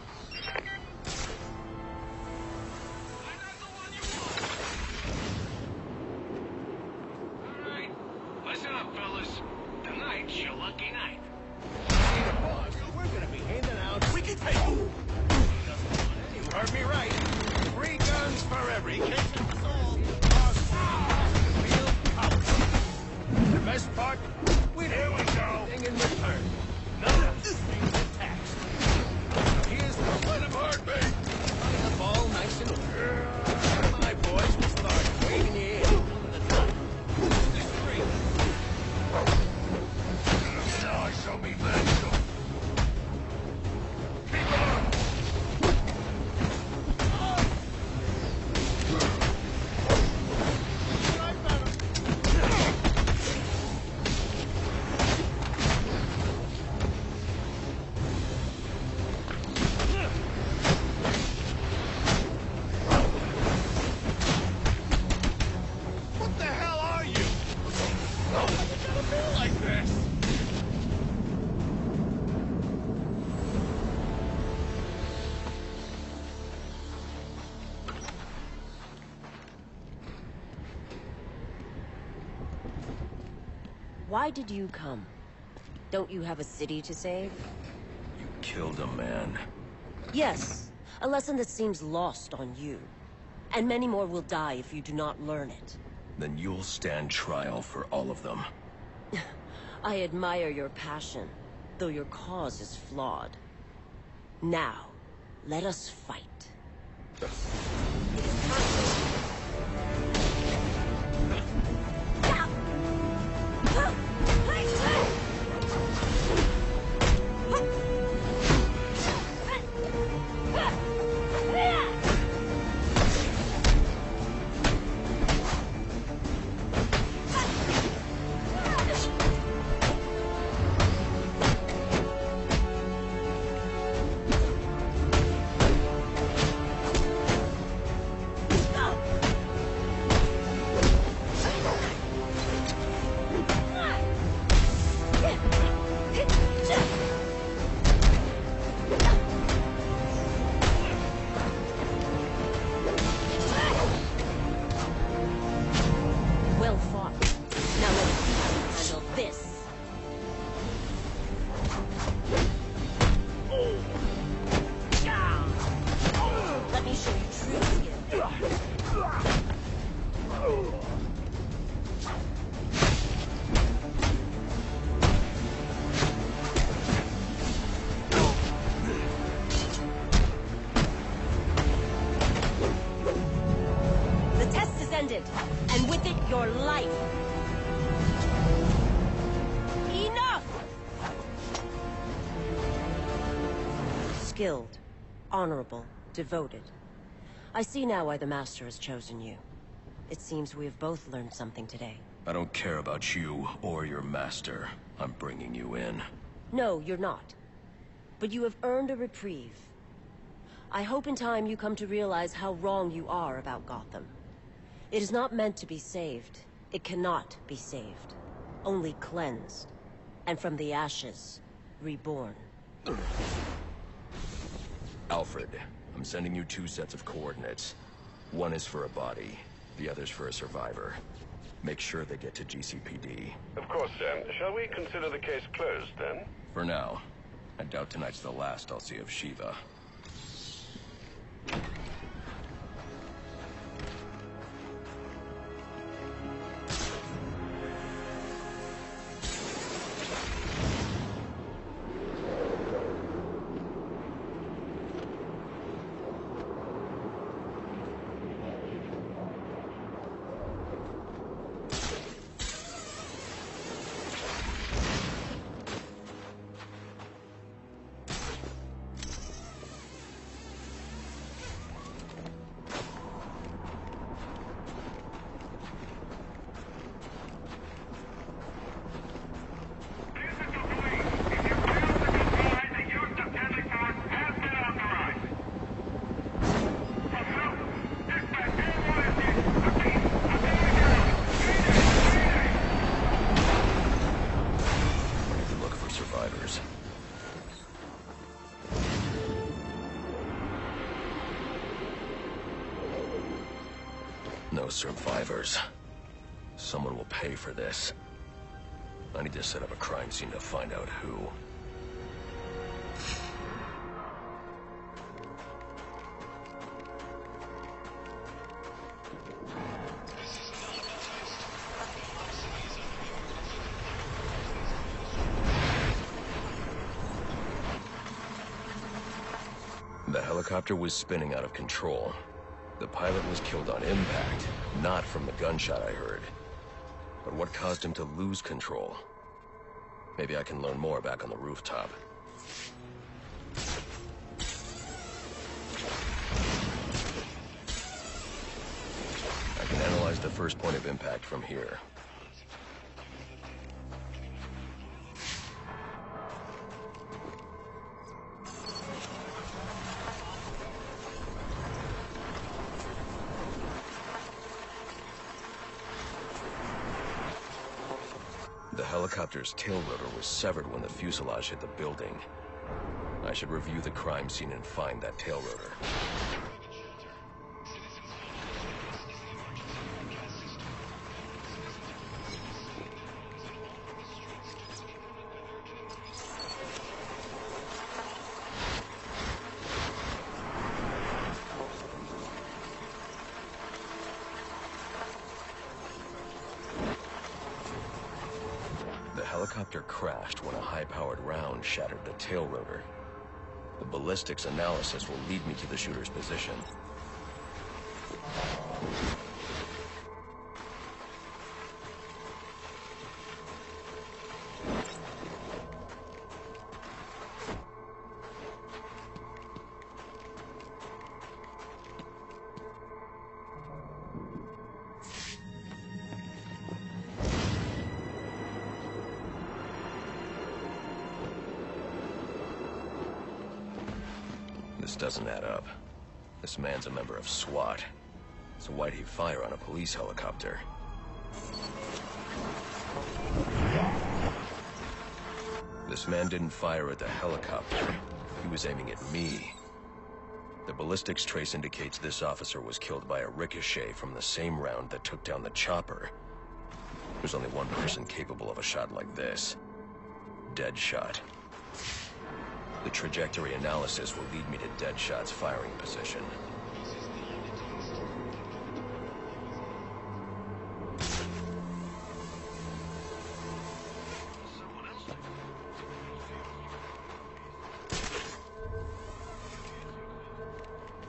Alright, listen up, fellas. Tonight's your lucky night. Hey, boss, we're gonna be handing out... We can take... You heard me right. 3 guns for every case of assault. Real power. The best part? Here we go. Thing in return. None of this thing's attached. So here's the plan of heartbeat. Line up all nice and order. My boys will start waving you in one at a time. This is 3. Now show me that. What the hell are you? Why you gotta be like this? Why did you come? Don't you have a city to save? You killed a man. Yes, a lesson that seems lost on you. And many more will die if you do not learn it. Then you'll stand trial for all of them. I admire your passion, though your cause is flawed. Now, let us fight. Well fought. Now let's see how you handle this. Let me show you true skill. The test is ended, and with it, your life. Enough! Skilled, honorable, devoted. I see now why the Master has chosen you. It seems we have both learned something today. I don't care about you or your master. I'm bringing you in. No, you're not. But you have earned a reprieve. I hope in time you come to realize how wrong you are about Gotham. It is not meant to be saved. It cannot be saved. Only cleansed. And from the ashes, reborn. Alfred, I'm sending you 2 sets of coordinates. One is for a body, the other's for a survivor. Make sure they get to GCPD. Of course, Sam. Shall we consider the case closed, then? For now. I doubt tonight's the last I'll see of Shiva. No survivors. Someone will pay for this. I need to set up a crime scene to find out who. The helicopter was spinning out of control. The pilot was killed on impact, not from the gunshot I heard. But what caused him to lose control? Maybe I can learn more back on the rooftop. I can analyze the first point of impact from here. The helicopter's tail rotor was severed when the fuselage hit the building. I should review the crime scene and find that tail rotor. The helicopter crashed when a high-powered round shattered the tail rotor. The ballistics analysis will lead me to the shooter's position. This doesn't add up. This man's a member of SWAT. So why'd he fire on a police helicopter? This man didn't fire at the helicopter. He was aiming at me. The ballistics trace indicates this officer was killed by a ricochet from the same round that took down the chopper. There's only one person capable of a shot like this. Deadshot. The trajectory analysis will lead me to Deadshot's firing position.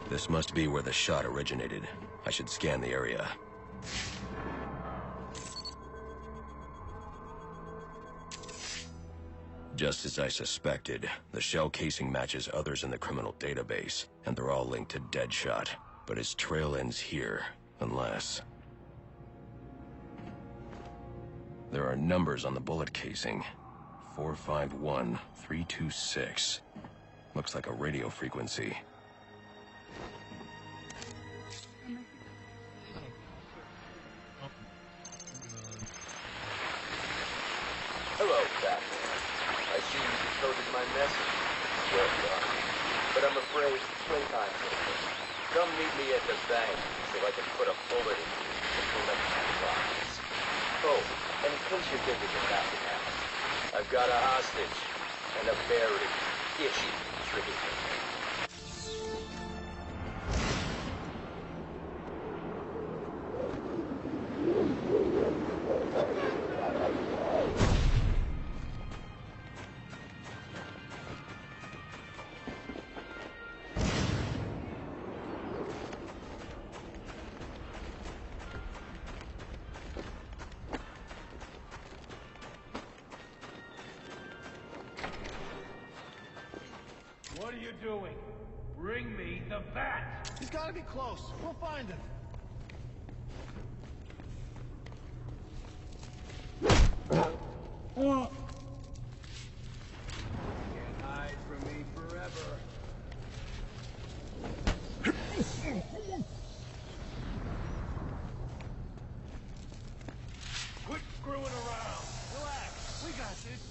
This must be where the shot originated. I should scan the area. Just as I suspected, the shell casing matches others in the criminal database, and they're all linked to Deadshot. But his trail ends here, unless... There are numbers on the bullet casing. 451326. Looks like a radio frequency. Hello, Batman. I see you decoded my message. Well done. But I'm afraid playtime's over. Come meet me at the bank so I can put a bullet in you and collect my prize. Oh, and in case you're thinking of backing out, I've got a hostage and a very itchy trigger finger. What are you doing? Bring me the bat! He's gotta be close. We'll find him. Can't hide from me forever. Quit screwing around. Relax. We got this.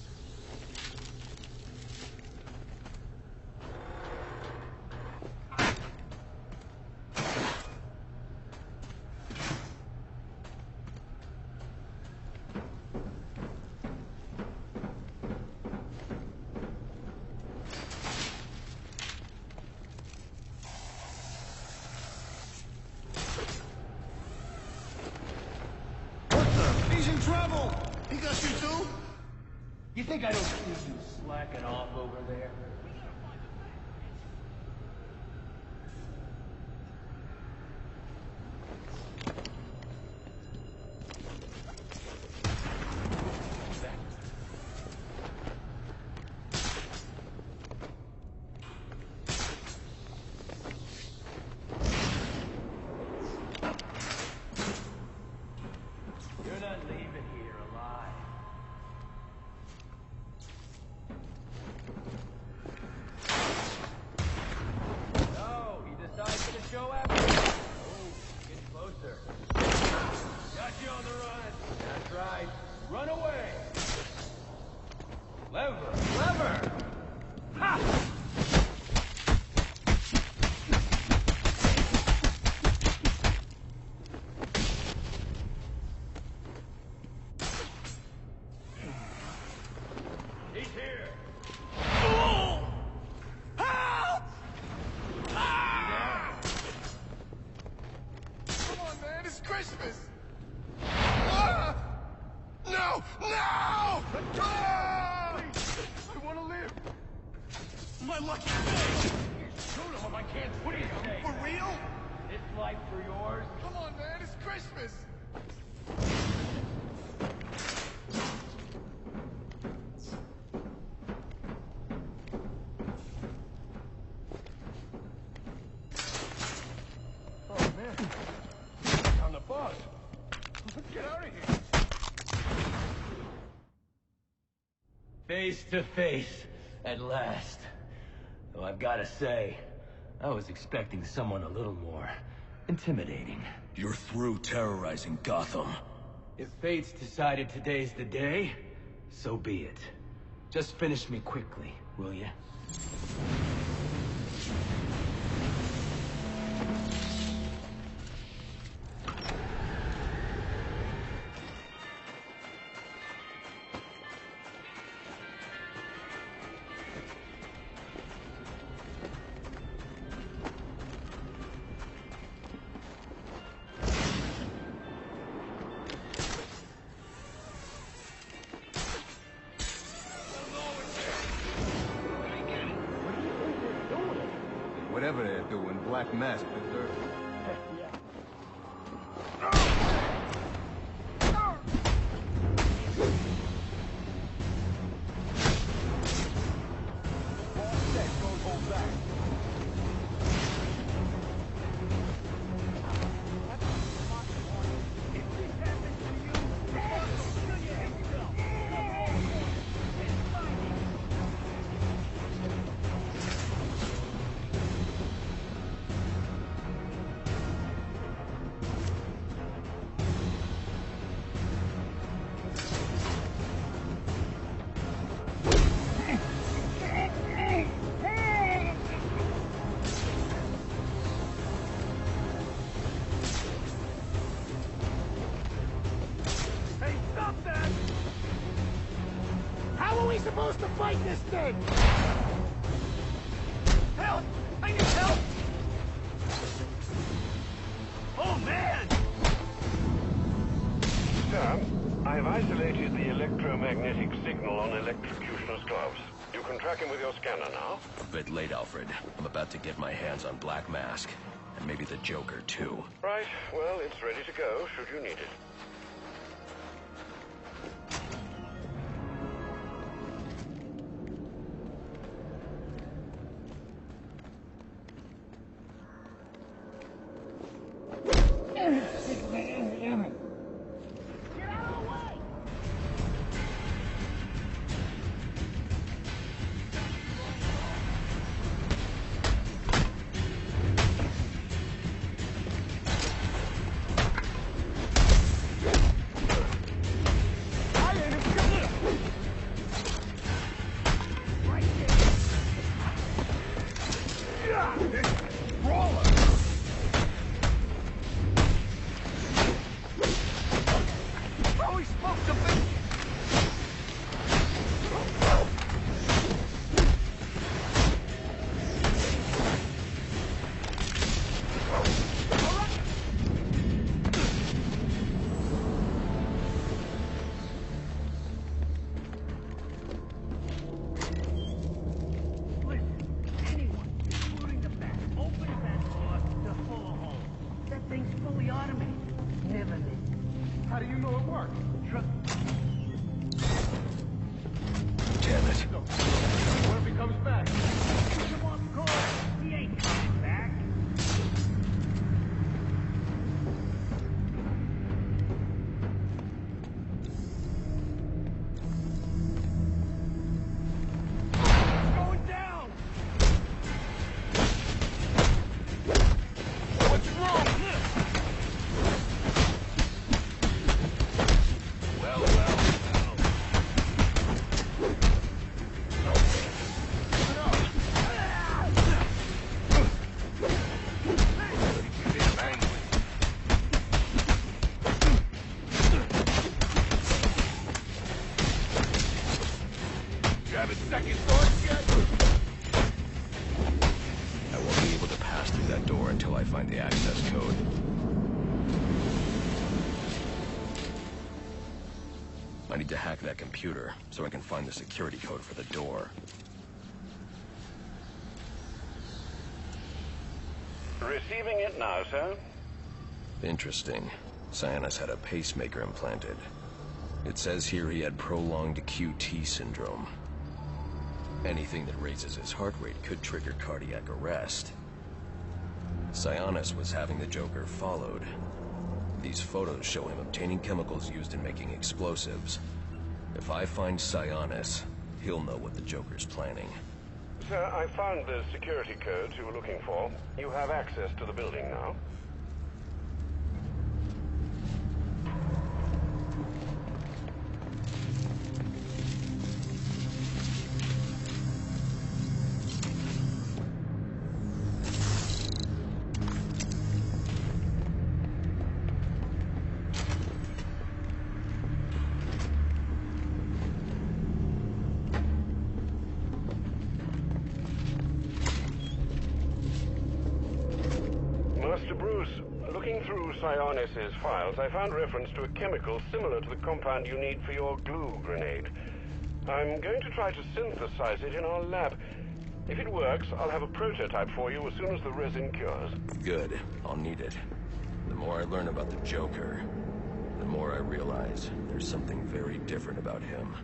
He's in trouble! He got you too? You think I don't see you slacking off over there? You're not leaving here alive. No, he decides to show after. Oh, get closer. Got you on the run. That's right. Run away. Lever. Ha! He's here. Oh! Help! Come on, man, it's Christmas! Ah! No! No! Ah! I want to live! My lucky day! Shoot him if I can't put it in. For real? This life for yours. Come on, man, it's Christmas! Oh, man. On the bus. Let's get out of here. Face to face, at last. Though I've got to say, I was expecting someone a little more intimidating. You're through terrorizing Gotham. If fate's decided today's the day, so be it. Just finish me quickly, will ya? Whatever they're doing, Black Mask deserves it. Supposed to fight this thing! Help! I need help! Oh, man! Sir, I've isolated the electromagnetic signal on electrocutioner's gloves. You can track him with your scanner now. A bit late, Alfred. I'm about to get my hands on Black Mask. And maybe the Joker, too. Right, well, it's ready to go, should you need it. so it worked. Damn it. What if he comes back? Come on, go. He ain't coming back. It's going down. What's wrong? Well, well. Grab his second sword yet? I won't be able to pass through that door until I find the access code. I need to hack that computer so I can find the security code for the door. Receiving it now, sir. Interesting. Sionis had a pacemaker implanted. It says here he had prolonged QT syndrome. Anything that raises his heart rate could trigger cardiac arrest. Sionis was having the Joker followed. These photos show him obtaining chemicals used in making explosives. If I find Sionis, he'll know what the Joker's planning. Sir, I found the security codes you were looking for. You have access to the building now. Master Bruce, looking through Sionis' files, I found reference to a chemical similar to the compound you need for your glue grenade. I'm going to try to synthesize it in our lab. If it works, I'll have a prototype for you as soon as the resin cures. Good. I'll need it. The more I learn about the Joker, the more I realize there's something very different about him.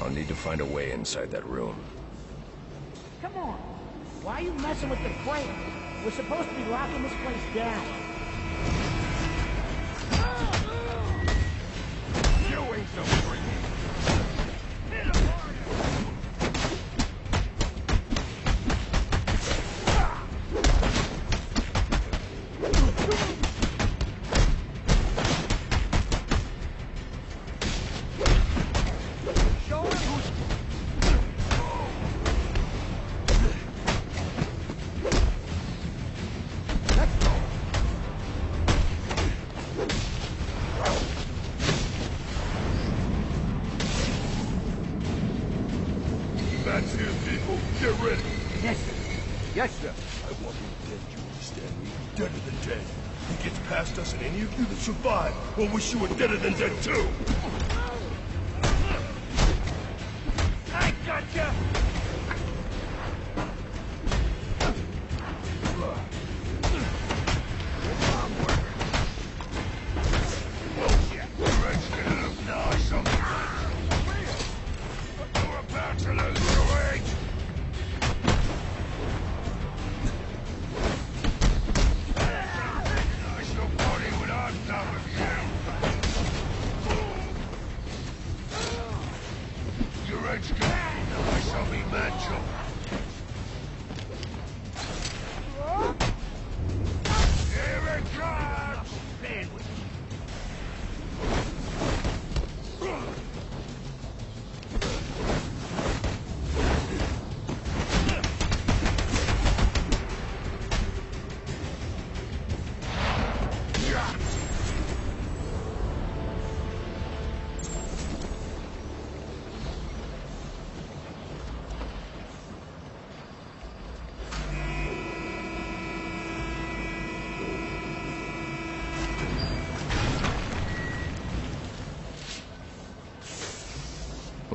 I'll need to find a way inside that room. Come on. Why are you messing with the crate? We're supposed to be locking this place down. You ain't so free. Hit him harder. That's him, people. Get ready. Yes, sir. Yes, sir. I want him dead, you understand me? Deader than dead. He gets past us, and any of you that survive will wish you were deader than dead, too. I gotcha!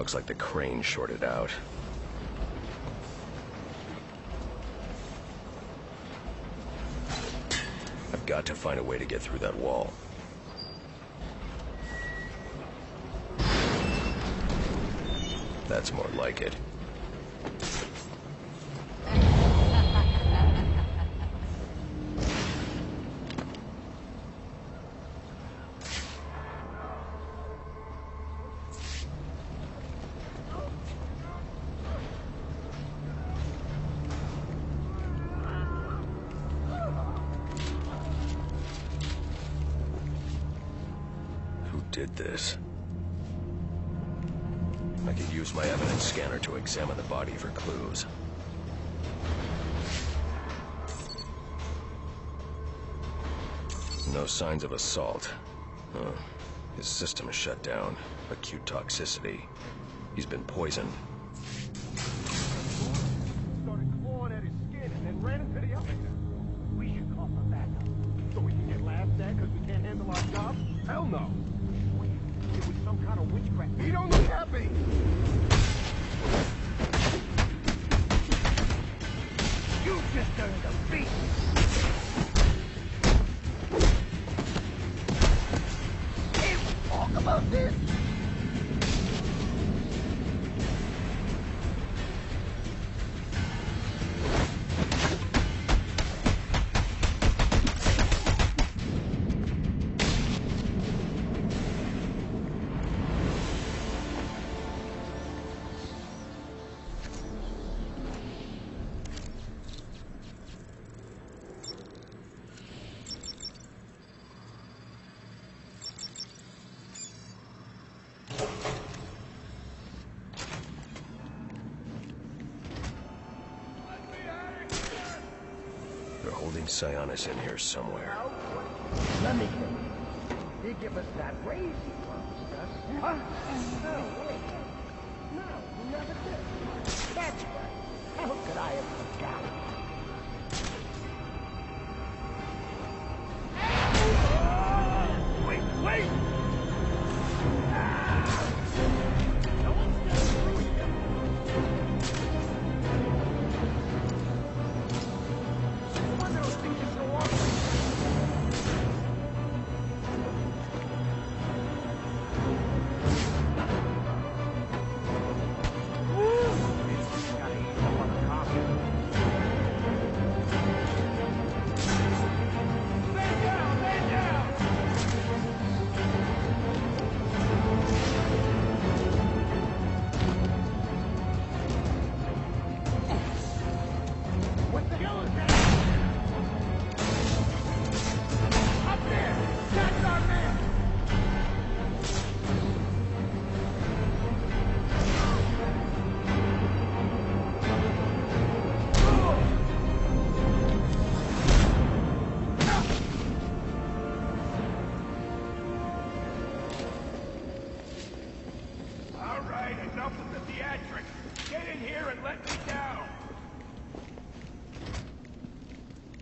Looks like the crane shorted out. I've got to find a way to get through that wall. That's more like it. Who did this? I could use my evidence scanner to examine the body for clues. No signs of assault. Huh. His system is shut down. Acute toxicity. He's been poisoned. Started clawing at his skin and then ran into the elevator. We should call for backup. So we can get laughed at because we can't handle our job? Hell no. It was some kind of witchcraft. He don't look happy. You just earned a beat. Hey, we talk about this. They're holding Sionis in here somewhere. Let me guess. He give us that raise he promised us. Huh? No, wait. No, he never did. That's right. How could I have forgotten? Wait, wait!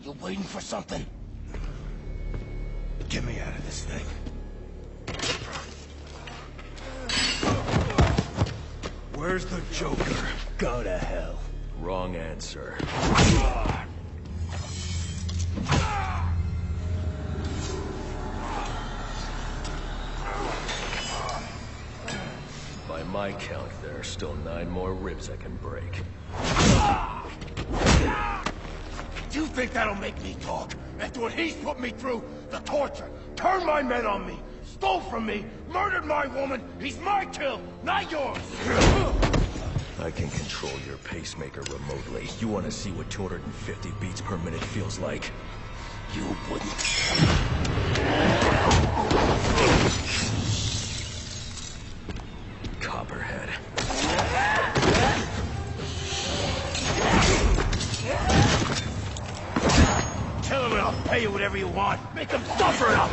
You waiting for something? Get me out of this thing. Where's the Joker? Go to hell. Wrong answer. By my count, there are still 9 more ribs I can break. Do you think that'll make me talk? After what he's put me through, the torture, turned my men on me, stole from me, murdered my woman, he's my kill, not yours! I can control your pacemaker remotely. You want to see what 250 beats per minute feels like? You wouldn't. Copperhead. Tell him and I'll pay you whatever you want. Make him suffer enough.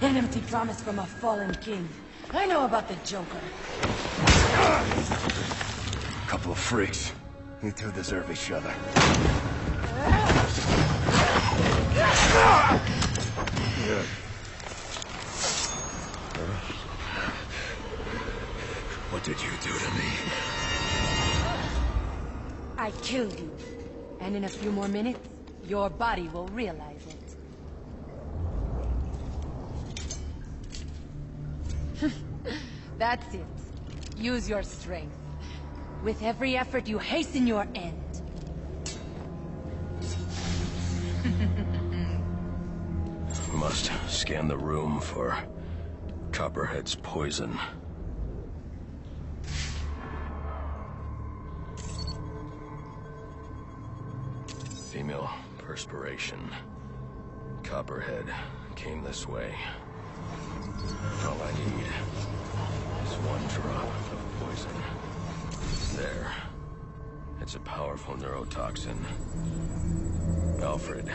An empty promise from a fallen king. I know about the Joker. Couple of freaks. You two deserve each other. What did you do to me? I killed you. And in a few more minutes, your body will realize it. That's it. Use your strength. With every effort, you hasten your end. Must scan the room for Copperhead's poison. Female perspiration. Copperhead came this way. All I need is one drop of poison. There. It's a powerful neurotoxin. Alfred.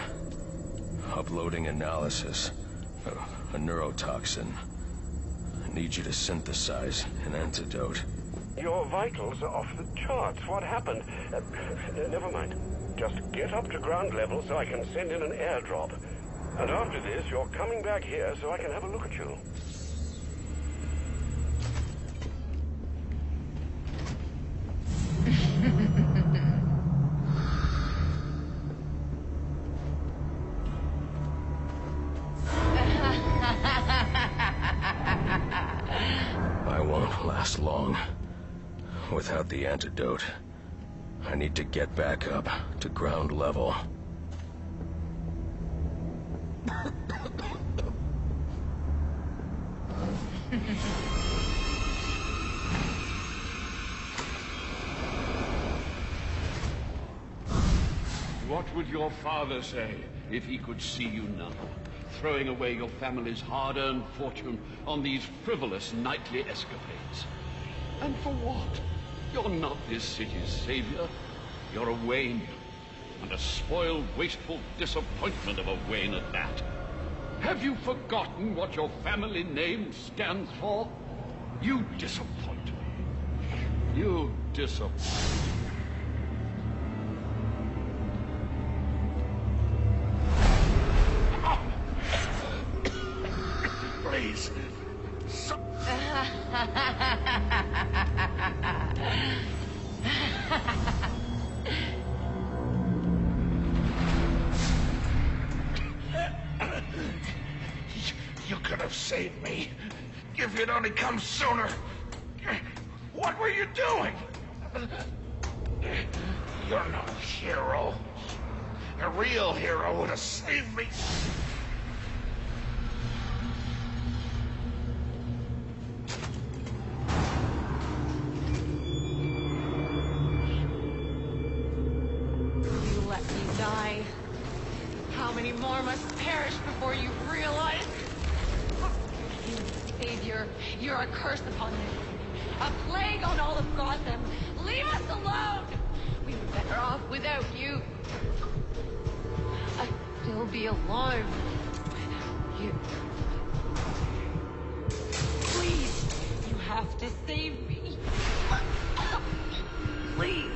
Uploading analysis. A neurotoxin. I need you to synthesize an antidote. Your vitals are off the charts. What happened? Never mind. Just get up to ground level so I can send in an airdrop. And after this, you're coming back here so I can have a look at you. I won't last long. Without the antidote, I need to get back up to ground level. What would your father say if he could see you now, throwing away your family's hard-earned fortune on these frivolous nightly escapades? And for what? You're not this city's savior. You're a Wayne, and a spoiled, wasteful disappointment of a Wayne at that. Have you forgotten what your family name stands for? You disappoint me. You disappoint me. Please. You could have saved me. If you'd only come sooner. What were you doing? You're no hero. A real hero would have saved me. You let me die. How many more must perish before you realize? You savior, you're a curse upon this city. A plague on all of Gotham. Leave us alone! We were better off without you. I'd still be alive without you. Please, you have to save me. Please.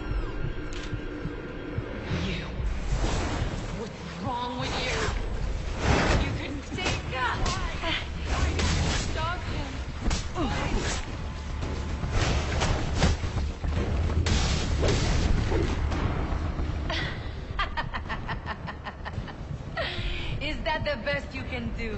You. What's wrong with you? You can take us. I can stop him. Is that the best you can do?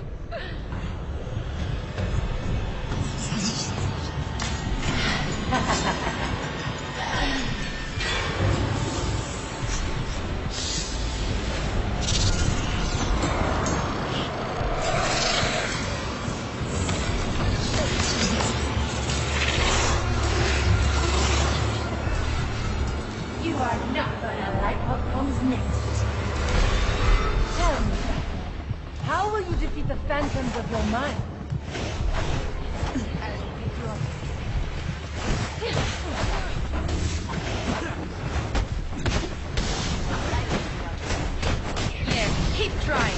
You are not gonna like what comes next. Tell me, how will you defeat the phantoms of your mind? Yes, keep trying.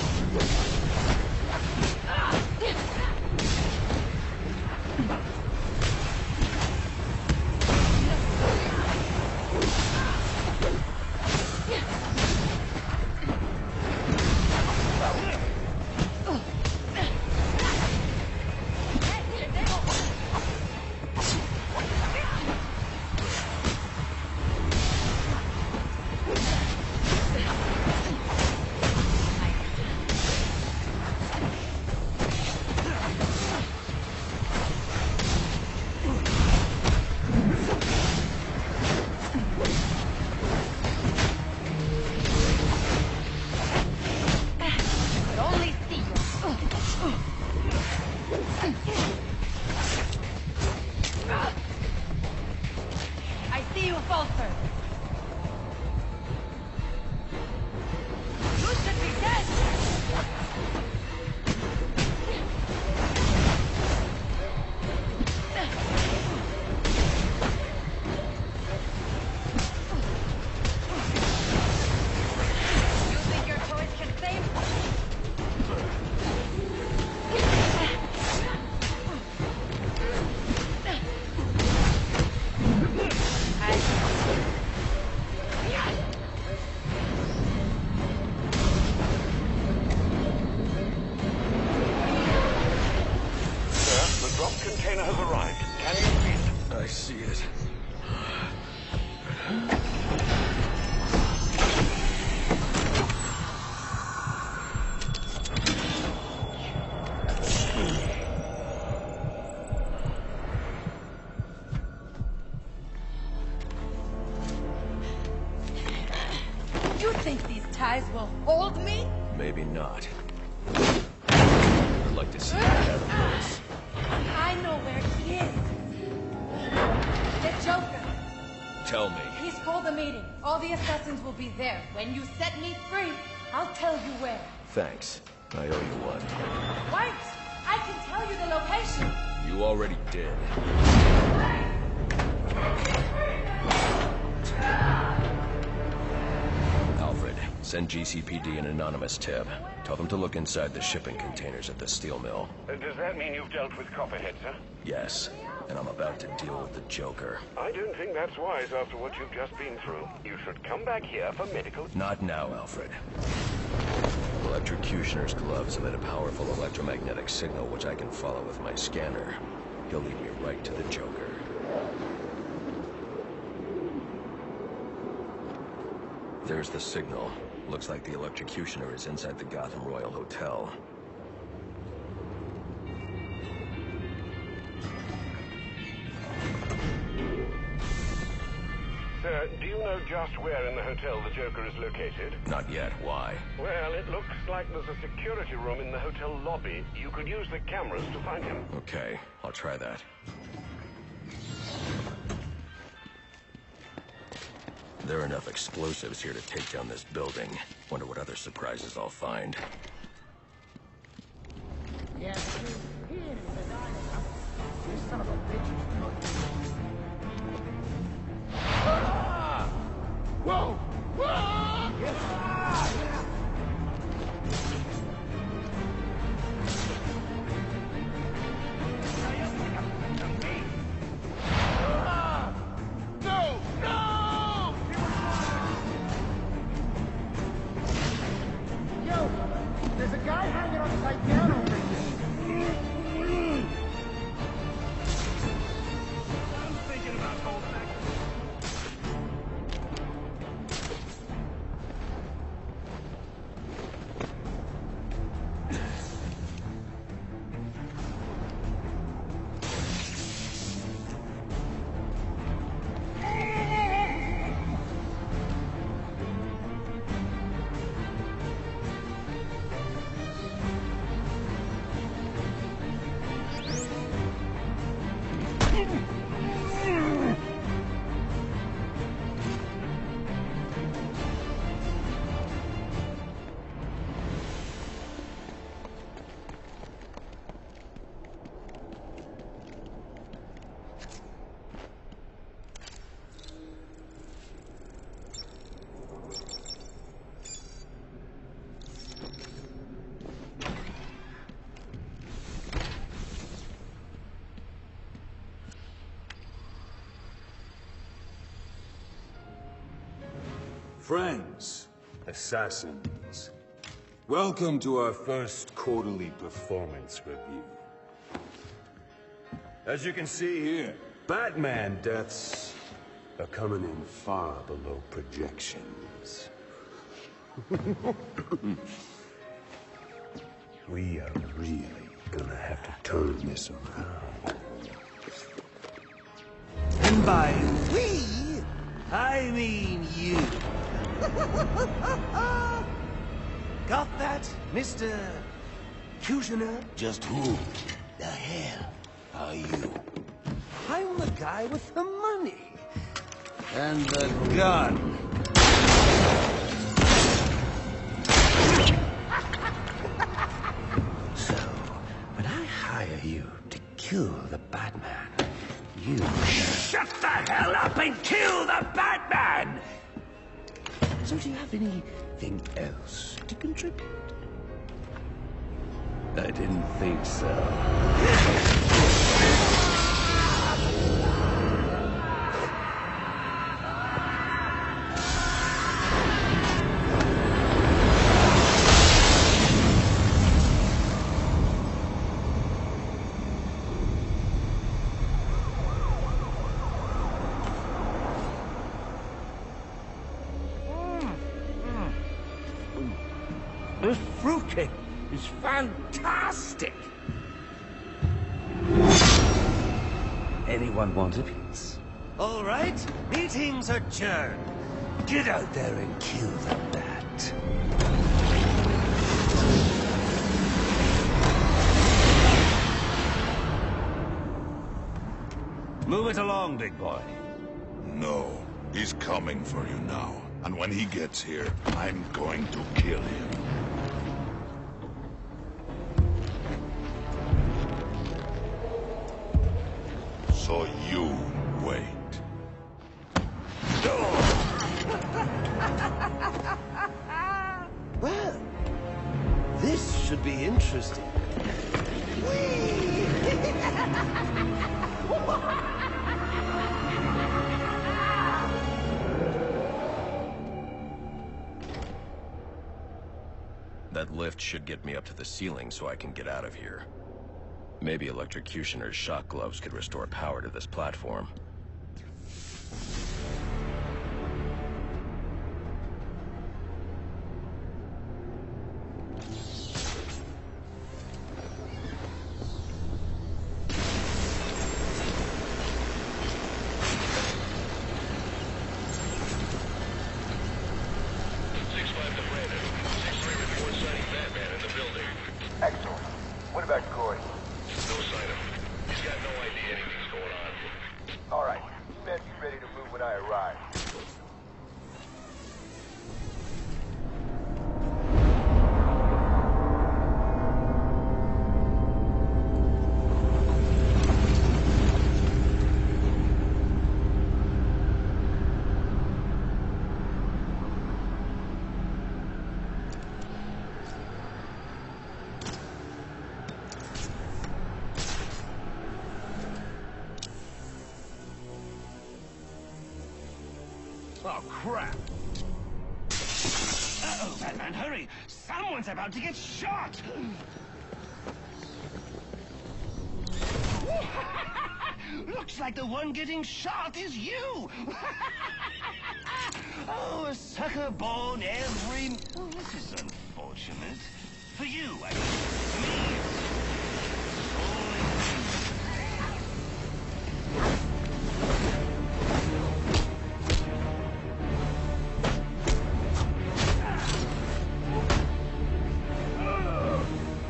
see you falter! You should be dead! You think your toys can save? Container has arrived. Can you see it? I see it. You think these ties will hold me? Maybe not. I'd like to see that out of place. I know where he is. The Joker. Tell me. He's called a meeting. All the assassins will be there. When you set me free, I'll tell you where. Thanks. I owe you one. Wait! I can tell you the location. You already did. Alfred, send GCPD an anonymous tip. Tell them to look inside the shipping containers at the steel mill. Does that mean you've dealt with Copperhead, sir? Yes, and I'm about to deal with the Joker. I don't think that's wise after what you've just been through. You should come back here for medical... Not now, Alfred. Electrocutioner's gloves emit a powerful electromagnetic signal which I can follow with my scanner. He'll lead me right to the Joker. There's the signal. Looks like the electrocutioner is inside the Gotham Royal Hotel. Sir, do you know just where in the hotel the Joker is located? Not yet. Why? Well, it looks like there's a security room in the hotel lobby. You could use the cameras to find him. Okay, I'll try that. There are enough explosives here to take down this building. Wonder what other surprises I'll find. Yes, he is the guy. This son of a bitch is good. Ah! Whoa! Whoa! Yes. No! No! Yo, there's a guy hanging upside down over here. I'm thinking about holding back. Friends, assassins, welcome to our first quarterly performance review. As you can see here, Batman deaths are coming in far below projections. We are really gonna have to turn this around. And by we, I mean you. Got that, Mr. Kushner? Just who the hell are you? I'm the guy with the money. And the gun. So, when I hire you to kill the Batman, you... Shut the hell up and kill the Batman! So do you have anything else to contribute? I didn't think so. This fruitcake is fantastic! Anyone want a piece? All right, meeting's adjourned. Get out there and kill the bat. Move it along, big boy. No, he's coming for you now. And when he gets here, I'm going to kill him. So you wait. Well, this should be interesting. That lift should get me up to the ceiling so I can get out of here. Maybe Electrocutioner's shock gloves could restore power to this platform. Excellent. What about Corey? No sign of him. He's got no idea anything's going on. All right. Men be ready to move when I arrive. Oh, crap! Uh-oh, Batman, hurry! Someone's about to get shot! Looks like the one getting shot is you! Oh, a sucker born every... Oh, this is unfortunate. For you, I mean. For me, it's all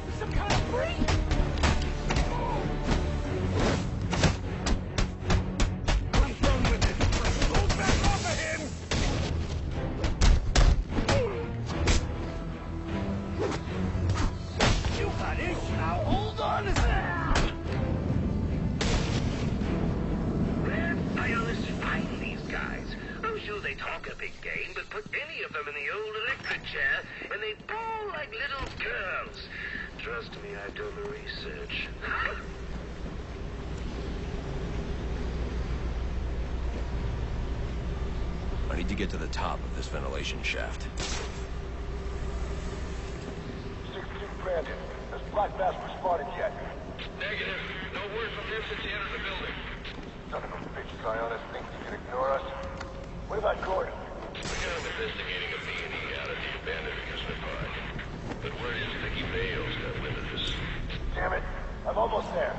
in some kind of freak! What's wrong with it? Move back off of him! You got it! Now hold on to that! I honestly find these guys. I'm sure they talk a big game, but put any of them in the old electric chair, and they bawl like little girls. Trust me, I've done the research. I need to get to the top of this ventilation shaft. 62 Brandon. Has Black Mask responded yet? Negative. No word from him since he entered the building. Son of a bitch, Zionis thinks he can ignore us. What about Gordon? We got him investigating a B&E out at the abandoned amusement park. But word is Vicky Bale's got wind of this. Damn it. I'm almost there.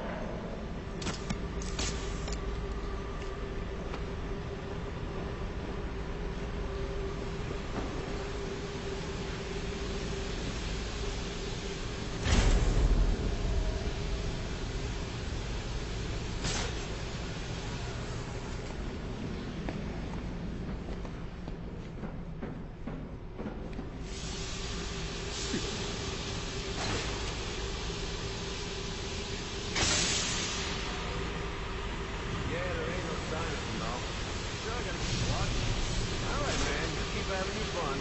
have any fun.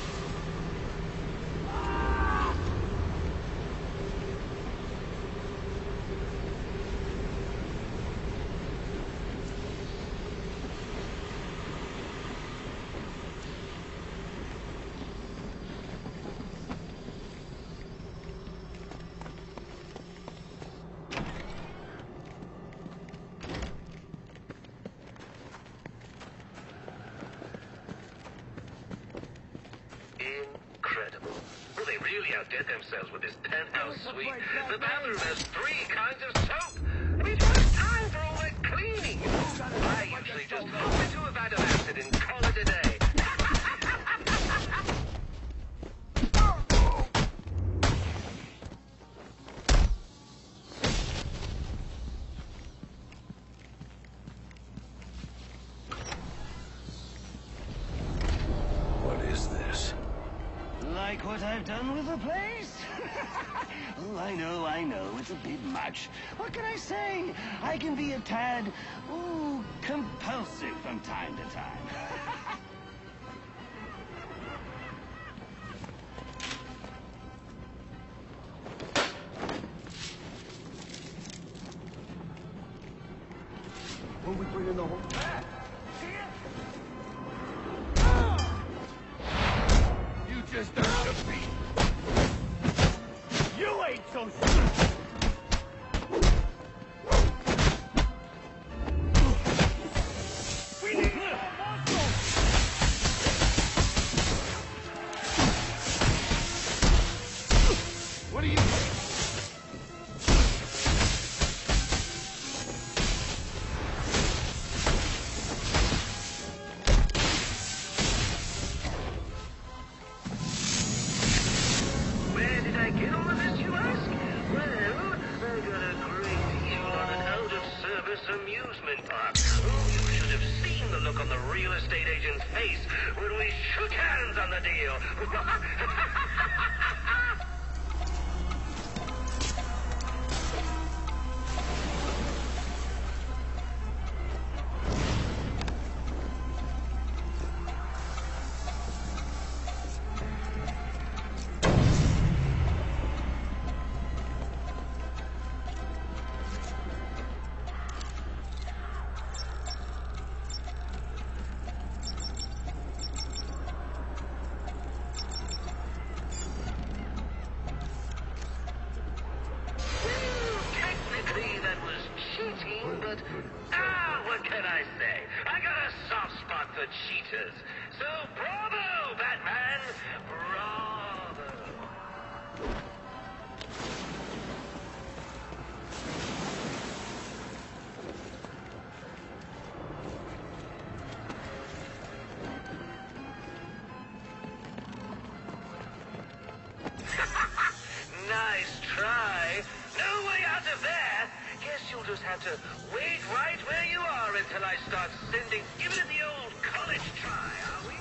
Incredible. Well, they really outdid themselves with this penthouse suite. The bathroom has 3 kinds of soap. I mean, what time for all that cleaning? I usually just hop into a vat of acid and call it a day. What is this? Like what I've done with the place? Oh, I know, it's a bit much. What can I say? I can be a tad, compulsive from time to time. When we bring in the whole... You just earned a beat. You ain't so stupid. We need more muscle. What are you... Where did I get all of this, you ask? Well, I got a great deal on an out-of-service amusement park. Oh, you should have seen the look on the real estate agent's face when we shook hands on the deal. Technically, that was cheating, but what can I say? I got a soft spot for cheaters. So bravo, Batman! Bravo! Nice try. No way out of there. Guess you'll just have to wait right where you are until I start sending... Give it the old college try, are we?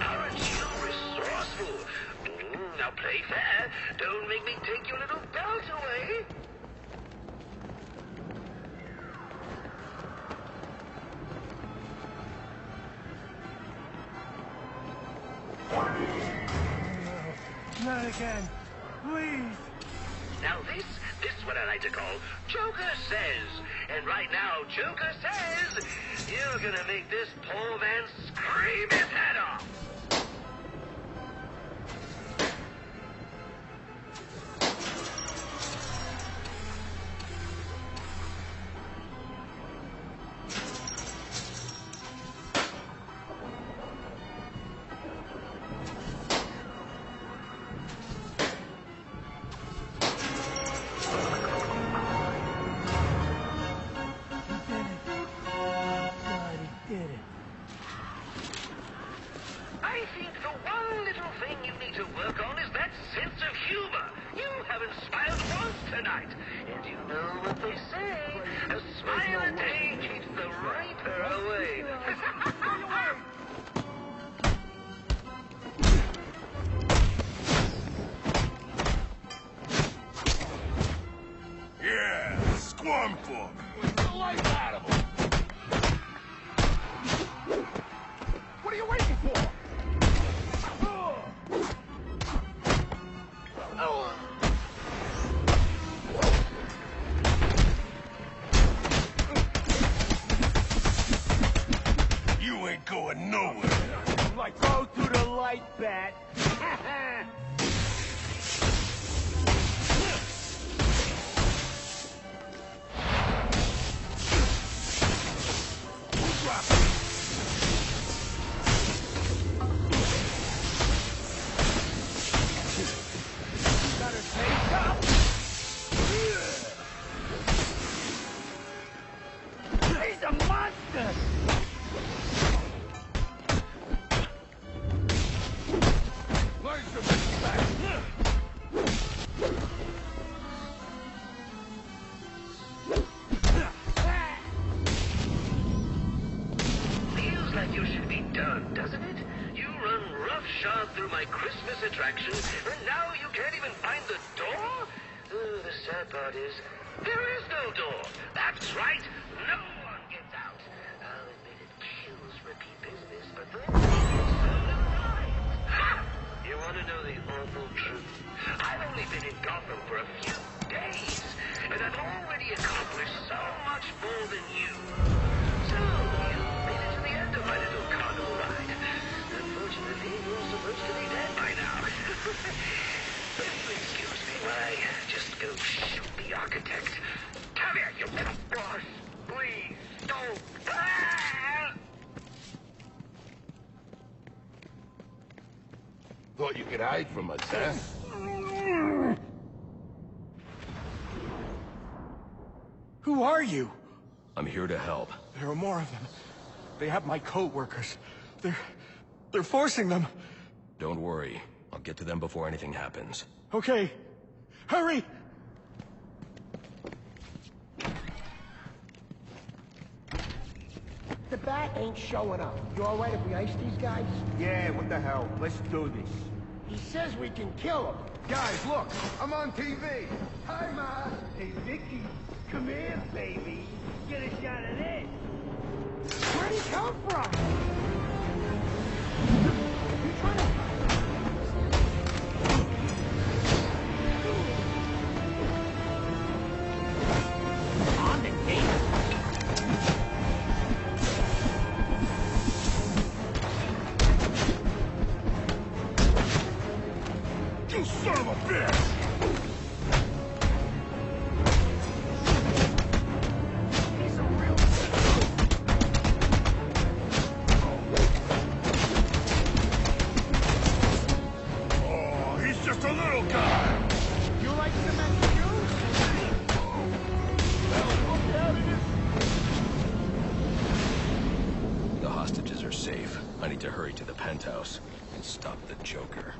Aren't you resourceful? Now play fair. Don't make me take your little belt away. Not again. Please. Now this what I like to call Joker Says. And right now, Joker says, you're gonna make this poor man scream his head off. I think the one little thing you need to work on is that sense of humor. You haven't smiled once tonight. And you know what they say, a smile a day keeps the Reaper away. right, Bat. Better take up. He's a monster. Learn some respect. Feels like you should be done, doesn't it? You run roughshod through my Christmas attraction, and now you can't even find the door? The sad part is, there is no door. That's right, no one gets out. I'll admit it kills repeat business, but then so do I. Ha! You want to know the awful truth? I've only been in Gotham for a few days, and I've already accomplished so much more than you. So, you made it to the end of my little carnival ride. Unfortunately, you're supposed to be dead by now. If you excuse me while I just go shoot the architect. Come here, you little boss. Please, don't. Ah! Thought you could hide from us, huh? Who are you? I'm here to help. There are more of them. They have my co-workers. They're forcing them. Don't worry. I'll get to them before anything happens. Okay. Hurry! The Bat ain't showing up. You all right if we ice these guys? Yeah, what the hell? Let's do this. He says we can kill him. Guys, look! I'm on TV! Hi, Ma. Hey, Vicky. Come here, baby. Get a shot of this. Where'd he come from? You trying to... On the game. You son of a bitch! He's a real... Oh, he's just a little guy! You like cement shoes? The hostages are safe. I need to hurry to the penthouse and stop the Joker.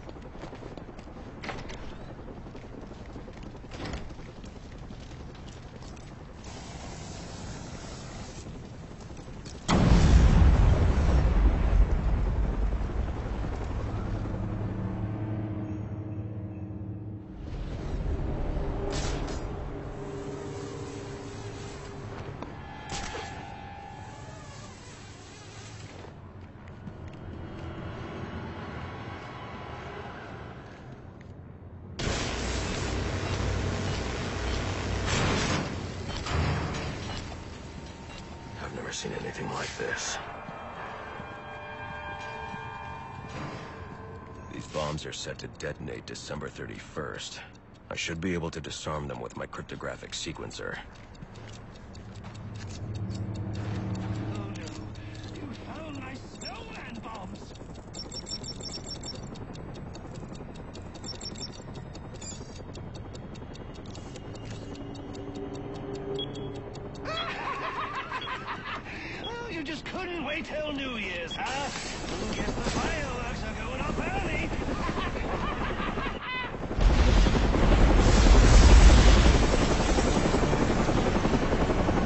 Never seen anything like this. These bombs are set to detonate December 31st. I should be able to disarm them with my cryptographic sequencer. Oh no, you found my snowman bombs! Oh, you just couldn't wait till New Year's, huh? Guess the fireworks are going up early.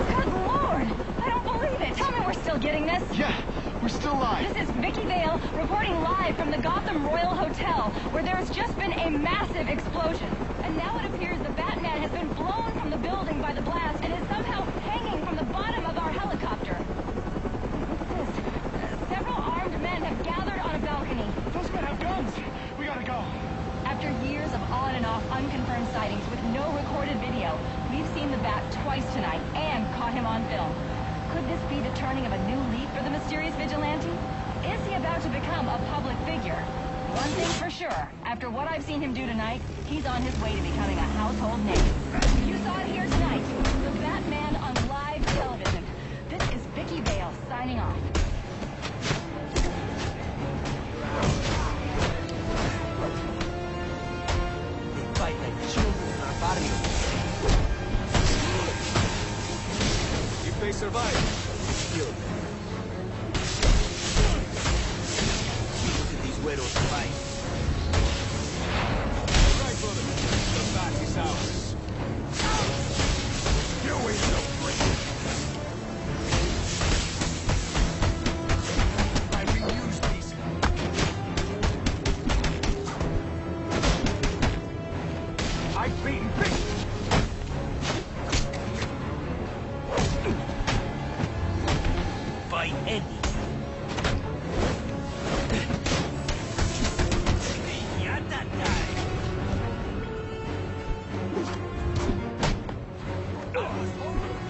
Good Lord! I don't believe it! Tell me we're still getting this! Yeah, we're still live. This is Vicky Vale reporting live from the Gotham Royal Hotel, where there has just been a massive explosion. And now it appears the Batman has been blown from the building by the blast and is somehow hanging from the bottom of our helicopter. What's this? Several armed men have gathered on a balcony. Those men have guns. We gotta go. After years of on and off unconfirmed sightings with no recorded video, we've seen the Bat twice tonight and caught him on film. Could this be the turning of a new leaf for the mysterious vigilante? Is he about to become a public figure? sure, after what I've seen him do tonight, he's on his way to becoming a household name. You saw it here tonight. The Batman on live television. This is Vicky Vale signing off. They fight like children in our barrio. If they survive, kill them. Look at these güeros fight. All right, brother. The bat is ours. You ain't no great. I reuse these. I've been beat. Fight anything. You're that guy.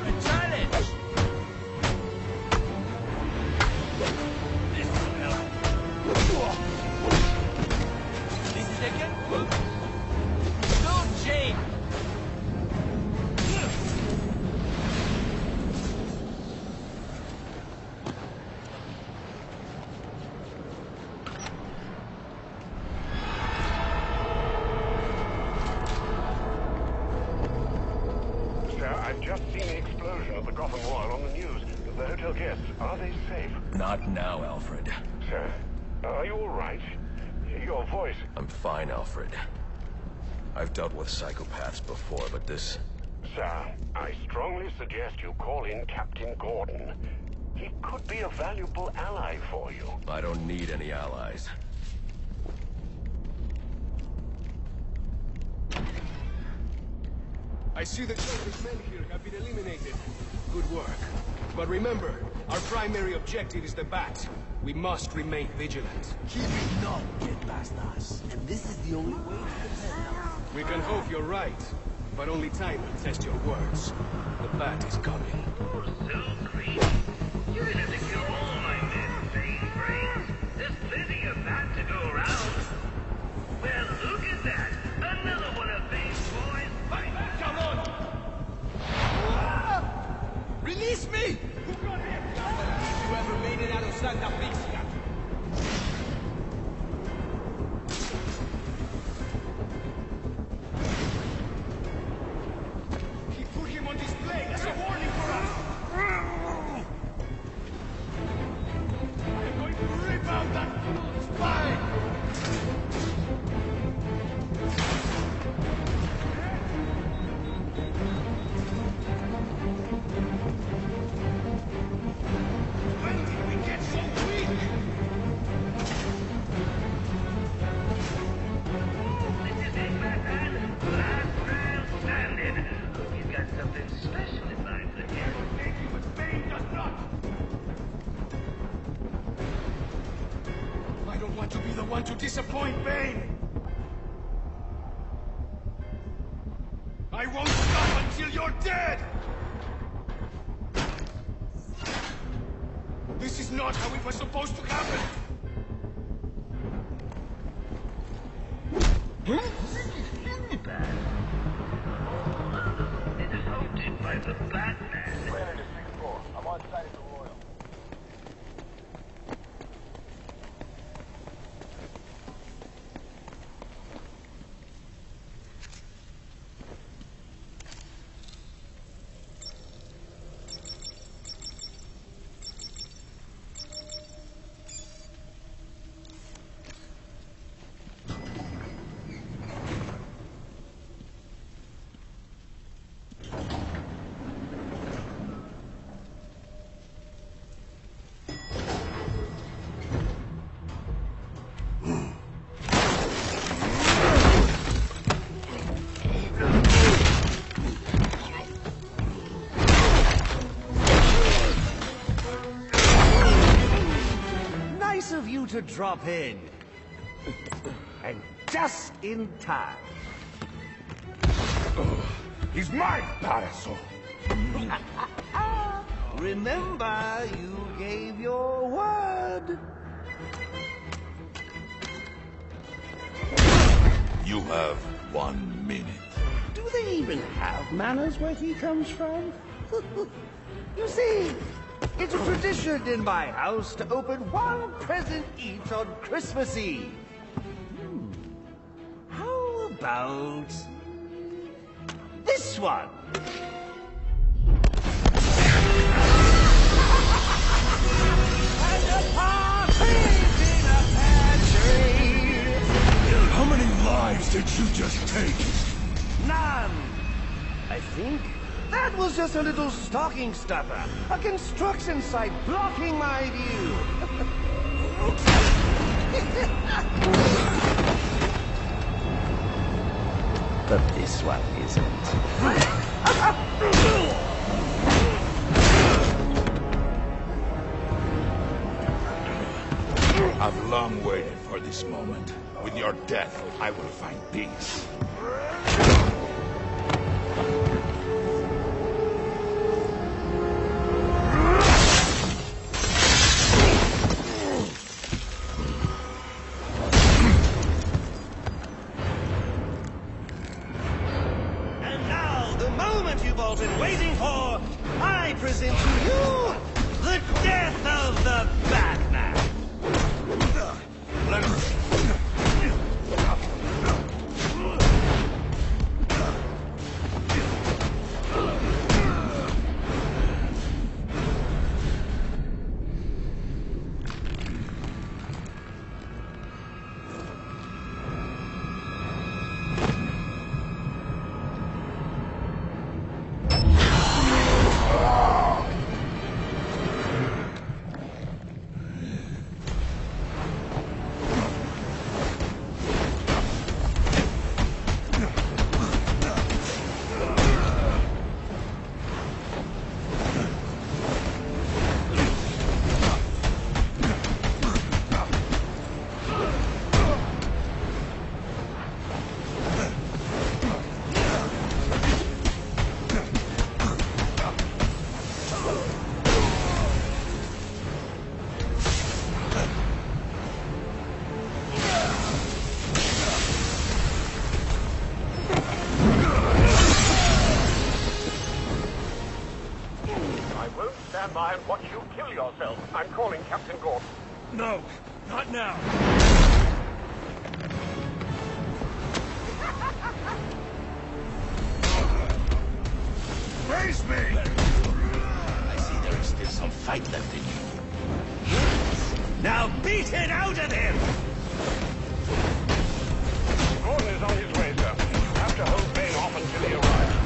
A challenge. This will help. This is again. No chain. Sir, I've just seen the explosion of the Gotham Royal on the news. The hotel guests, are they safe? Not now, Alfred. Sir, are you all right? Your voice... I'm fine, Alfred. I've dealt with psychopaths before, but this... Sir, I strongly suggest you call in Captain Gordon. He could be a valuable ally for you. I don't need any allies. I see the Joker's men here have been eliminated. Good work. But remember, our primary objective is the Bat. We must remain vigilant. He will not get past us, and this is the only way to defend us. We can hope you're right, but only time will test your words. The Bat is coming. Oh, so greedy. You didn't have to kill all my men, Bane brains. There's plenty of that to go around. Well, look at that. Another one of Bane's boys. Come on! Release me! Whoever made it out of Santa Prisca. He put him on display as a warning for us! I'm going to rip out that spine! When did we get so weak? This is it, Batman. Last man standing. Hope you've got something special in mind for him. Thank you, but Bane does not! I don't want to be the one to disappoint Bane! I won't stop until you're dead! This is not how it was supposed to happen! Bad. All alone and haunted by the Batman. Brandon to 6-4. I'm on site at the Royal. Nice of you to drop in. And just in time. He's mine, Paraso. Remember, you gave your word. You have 1 minute. Do they even have manners where he comes from? You see, it's a tradition in my house to open one present each on Christmas Eve. How about this one? And a partridge in a pear tree. How many lives did you just take? None. I think that was just a little stocking stuffer. A construction site blocking my view. But this one isn't. I've long waited for this moment. With your death, I will find peace. And now, the moment you've all been waiting for, I present to you the death of the Batman. Stand by and watch you kill yourself. I'm calling Captain Gordon. No, not now. Face me! I see there is still some fight left in you. Yes. Now beat it out of him! Gordon is on his way, sir. You have to hold Bane off until he arrives.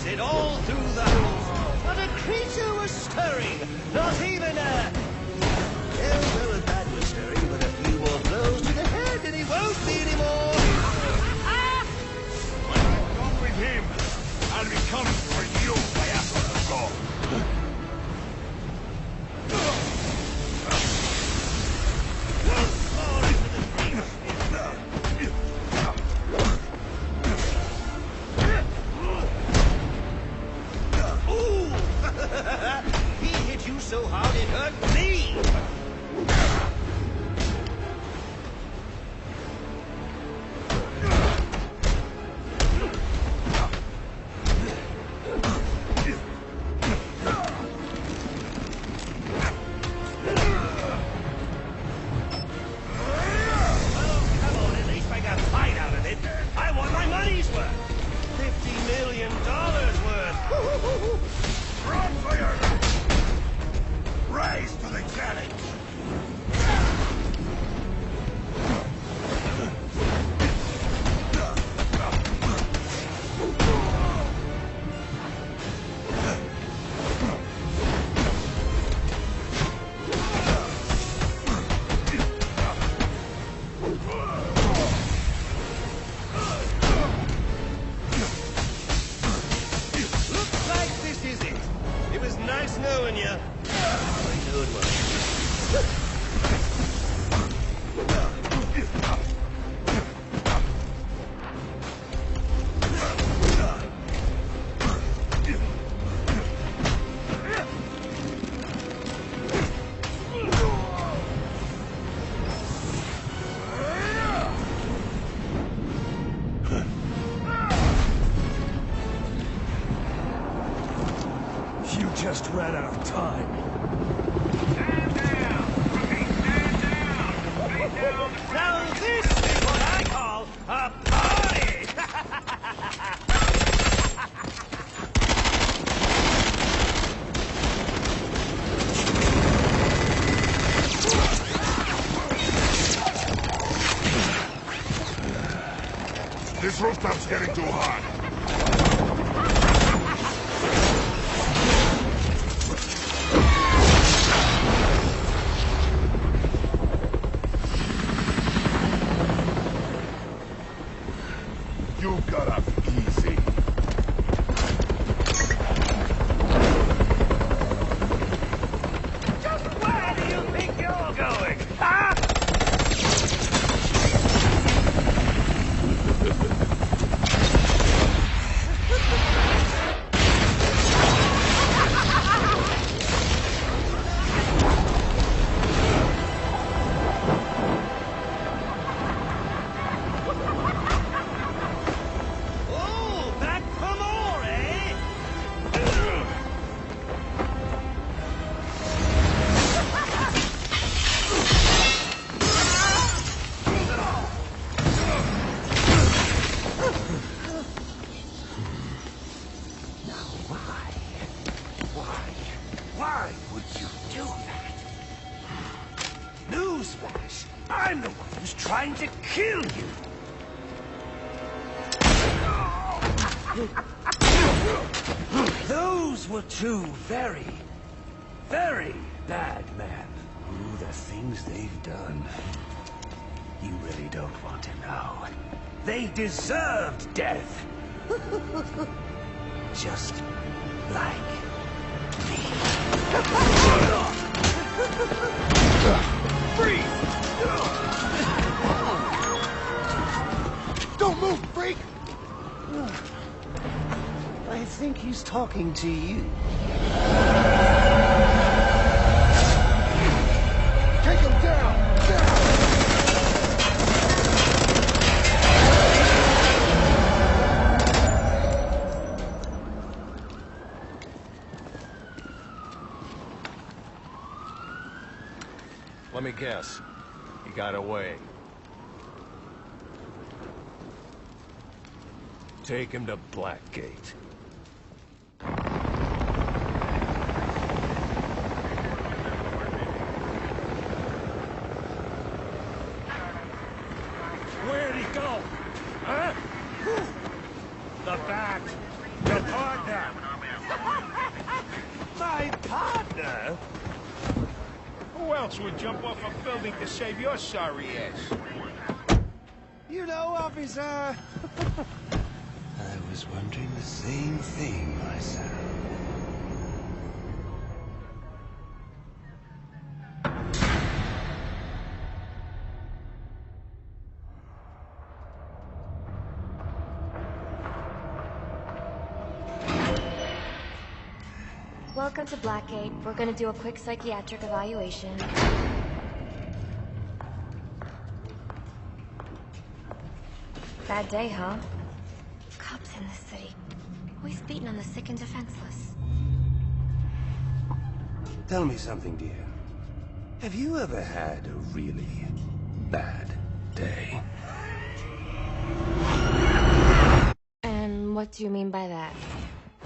It all through the house. Not a creature was stirring. Not even a... well, a bat was stirring, but a few more blows to the head and he won't be anymore. When I'm done with him, I'll be coming for you, pedazo of gold. He hit you so hard it hurt me! You just ran out of time. Stand down! Rookie, stand down! Lay down! Now this is what I call a party! This rooftop's getting too hot. You got off easy. Just where do you think you're going, huh? Oh, back for more, eh? Why would you do that? Newsflash! I'm the one who's trying to kill you! Those were two very, very bad men. Ooh, the things they've done. You really don't want to know. They deserved death. Just like me. Freeze! Don't move, freak! I think he's talking to you. Take him down! Let me guess. He got away. Take him to Blackgate. Where'd he go? Huh? The Bat. Your partner. My partner? Who else would jump off a building to save your sorry ass? You know, officer. I was wondering the same thing myself. Welcome to Blackgate. We're gonna do a quick psychiatric evaluation. Bad day, huh? Cops in this city. Always beating on the sick and defenseless. Tell me something, dear. Have you ever had a really bad day? And what do you mean by that?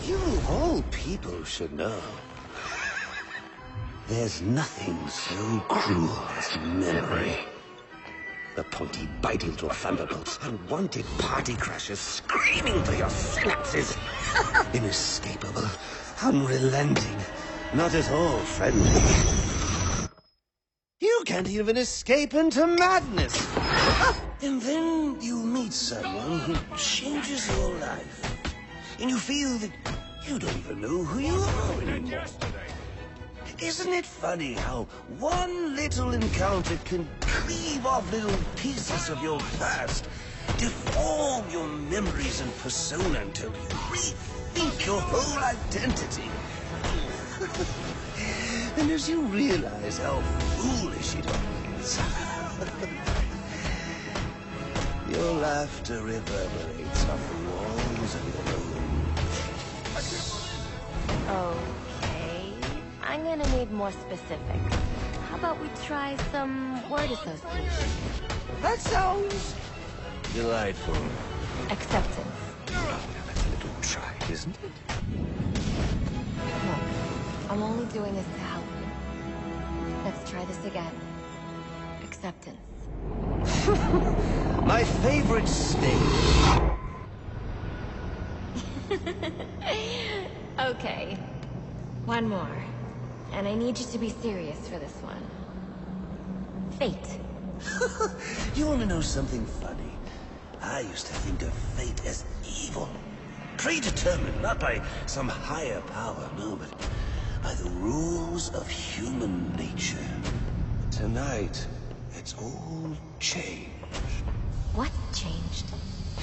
You of all people should know. There's nothing so cruel as memory. The pointy, biting little thunderbolts, unwanted party crashers screaming for your synapses. Inescapable, unrelenting, not at all friendly. You can't even escape into madness. And then you meet someone who changes your life. And you feel that you don't even know who you are anymore. Isn't it funny how one little encounter can cleave off little pieces of your past, deform your memories and persona until you rethink your whole identity? And as you realize how foolish it all is, your laughter reverberates off the walls of your room. I'm gonna need more specifics. How about we try some word association? That sounds delightful. Acceptance. That's a little trite, isn't it? Look, I'm only doing this to help you. Let's try this again. Acceptance. My favorite stage. Okay. One more. And I need you to be serious for this one. Fate. You want to know something funny? I used to think of fate as evil. Predetermined, not by some higher power, no, but by the rules of human nature. Tonight, it's all changed. What changed?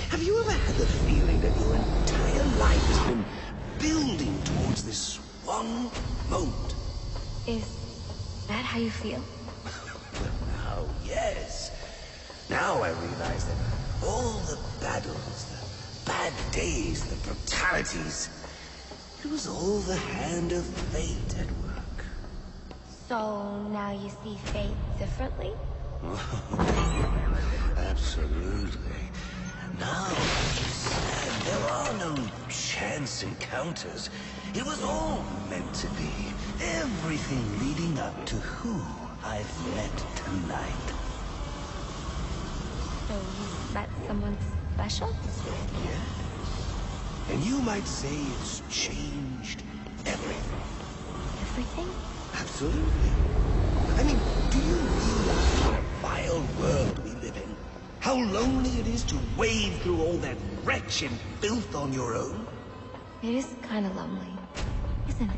Have you ever had the feeling that your entire life has been building towards this one moment? Is that how you feel? Now, yes. Now I realize that all the battles, the bad days, the brutalities, it was all the hand of fate at work. So now you see fate differently? Absolutely. Now, there are no chance encounters. It was all meant to be. Everything leading up to who I've met tonight. So you met someone special? Yeah. And you might say it's changed everything. Everything? Absolutely. I mean, do you realize what a vile world we live in? How lonely it is to wade through all that wretch and filth on your own? It is kind of lonely, isn't it?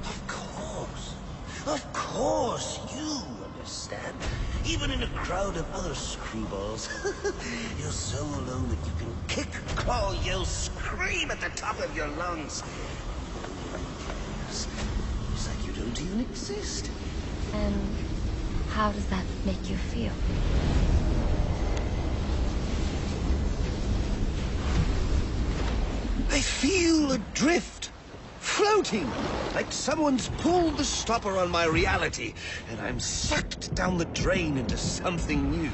Of course. Of course, you understand. Even in a crowd of other screwballs, you're so alone that you can kick, claw, yell, scream at the top of your lungs. It's like you don't even exist. And how does that make you feel? I feel adrift, floating, like someone's pulled the stopper on my reality, and I'm sucked down the drain into something new.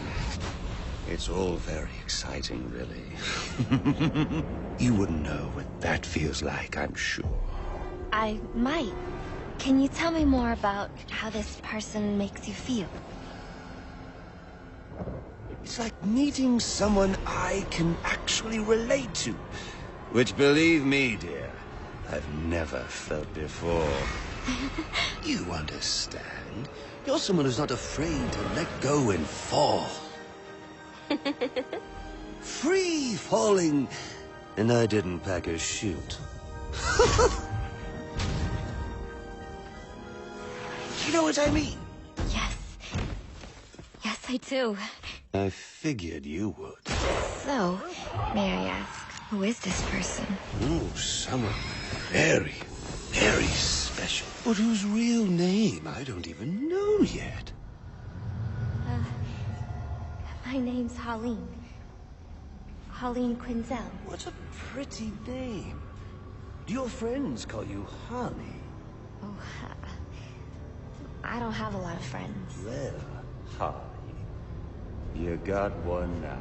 It's all very exciting, really. You wouldn't know what that feels like, I'm sure. I might. Can you tell me more about how this person makes you feel? It's like meeting someone I can actually relate to. Which, believe me, dear, I've never felt before. You understand. You're someone who's not afraid to let go and fall. Free falling, and I didn't pack a chute. You know what I mean? Yes. Yes, I do. I figured you would. So, may I ask, who is this person? Oh, someone very, very special. But whose real name I don't even know yet. My name's Harleen. Harleen Quinzel. What a pretty name. Do your friends call you Harley? Oh, I don't have a lot of friends. Well, Harley, you got one now.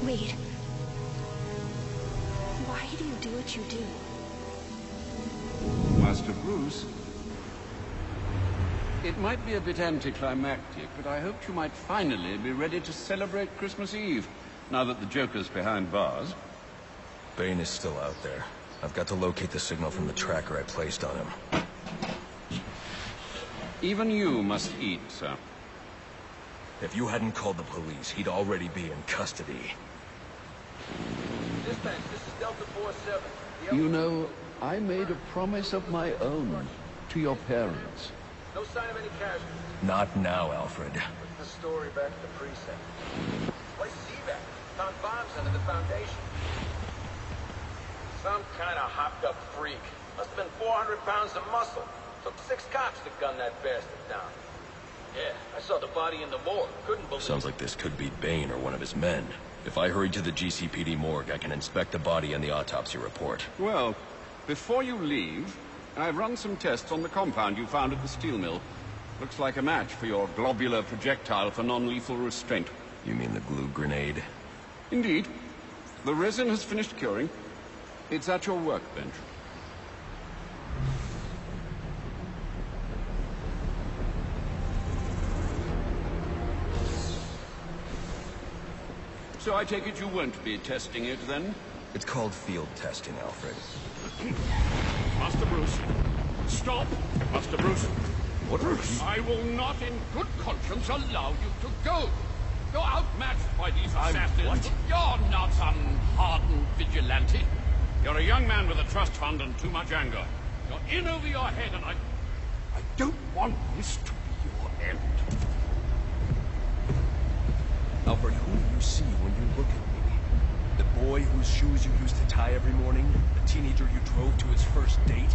Wait. Why do you do what you do? Master Bruce, It might be a bit anticlimactic, but I hoped you might finally be ready to celebrate Christmas Eve, now that the Joker's behind bars. Bane is still out there. I've got to locate the signal from the tracker I placed on him. Even you must eat, sir. If you hadn't called the police, he'd already be in custody. Dispatch, this is Delta 47. You know, I made a promise of my own to your parents. No sign of any casualties. Not now, Alfred. What's the story back at the precinct? Place is evac. Found bombs under the foundation. Some kind of hopped-up freak. Must have been 400 pounds of muscle. Took 6 cops to gun that bastard down. Yeah, I saw the body in the morgue. Couldn't believe it. Sounds like this could be Bane or one of his men. If I hurry to the GCPD morgue, I can inspect the body and the autopsy report. Well, before you leave, I've run some tests on the compound you found at the steel mill. Looks like a match for your globular projectile for non-lethal restraint. You mean the glue grenade? Indeed. The resin has finished curing. It's at your workbench. So I take it you won't be testing it, then? It's called field testing, Alfred. Master Bruce. Stop! Master Bruce. What are you... I will not in good conscience allow you to go. You're outmatched by these assassins. What? You're not some hardened vigilante. You're a young man with a trust fund and too much anger. You're in over your head, and I don't want this to be your end. Alfred, who do you see when you look at me? The boy whose shoes you used to tie every morning? The teenager you drove to his first date?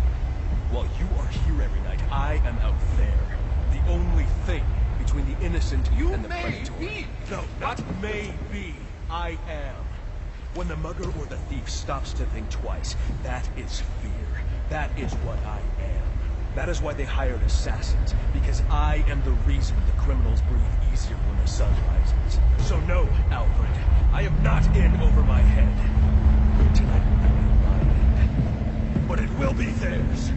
While you are here every night, I am out there. The only thing between the innocent and the predator. Be. No, not may be. I am. When the mugger or the thief stops to think twice, that is fear. That is what I am. That is why they hired assassins, because I am the reason the criminals breathe easier when the sun rises. So no, Alfred, I am not in over my head. Tonight will be my end, but it will be theirs.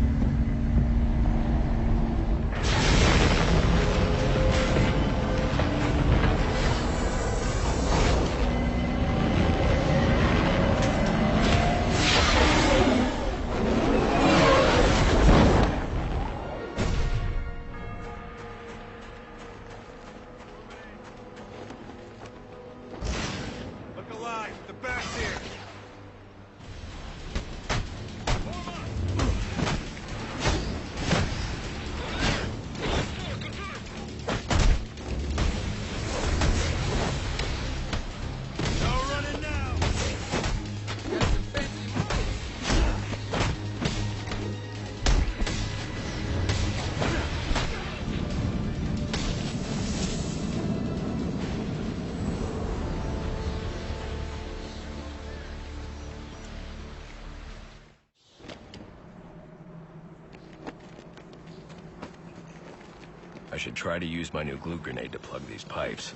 I should try to use my new glue grenade to plug these pipes.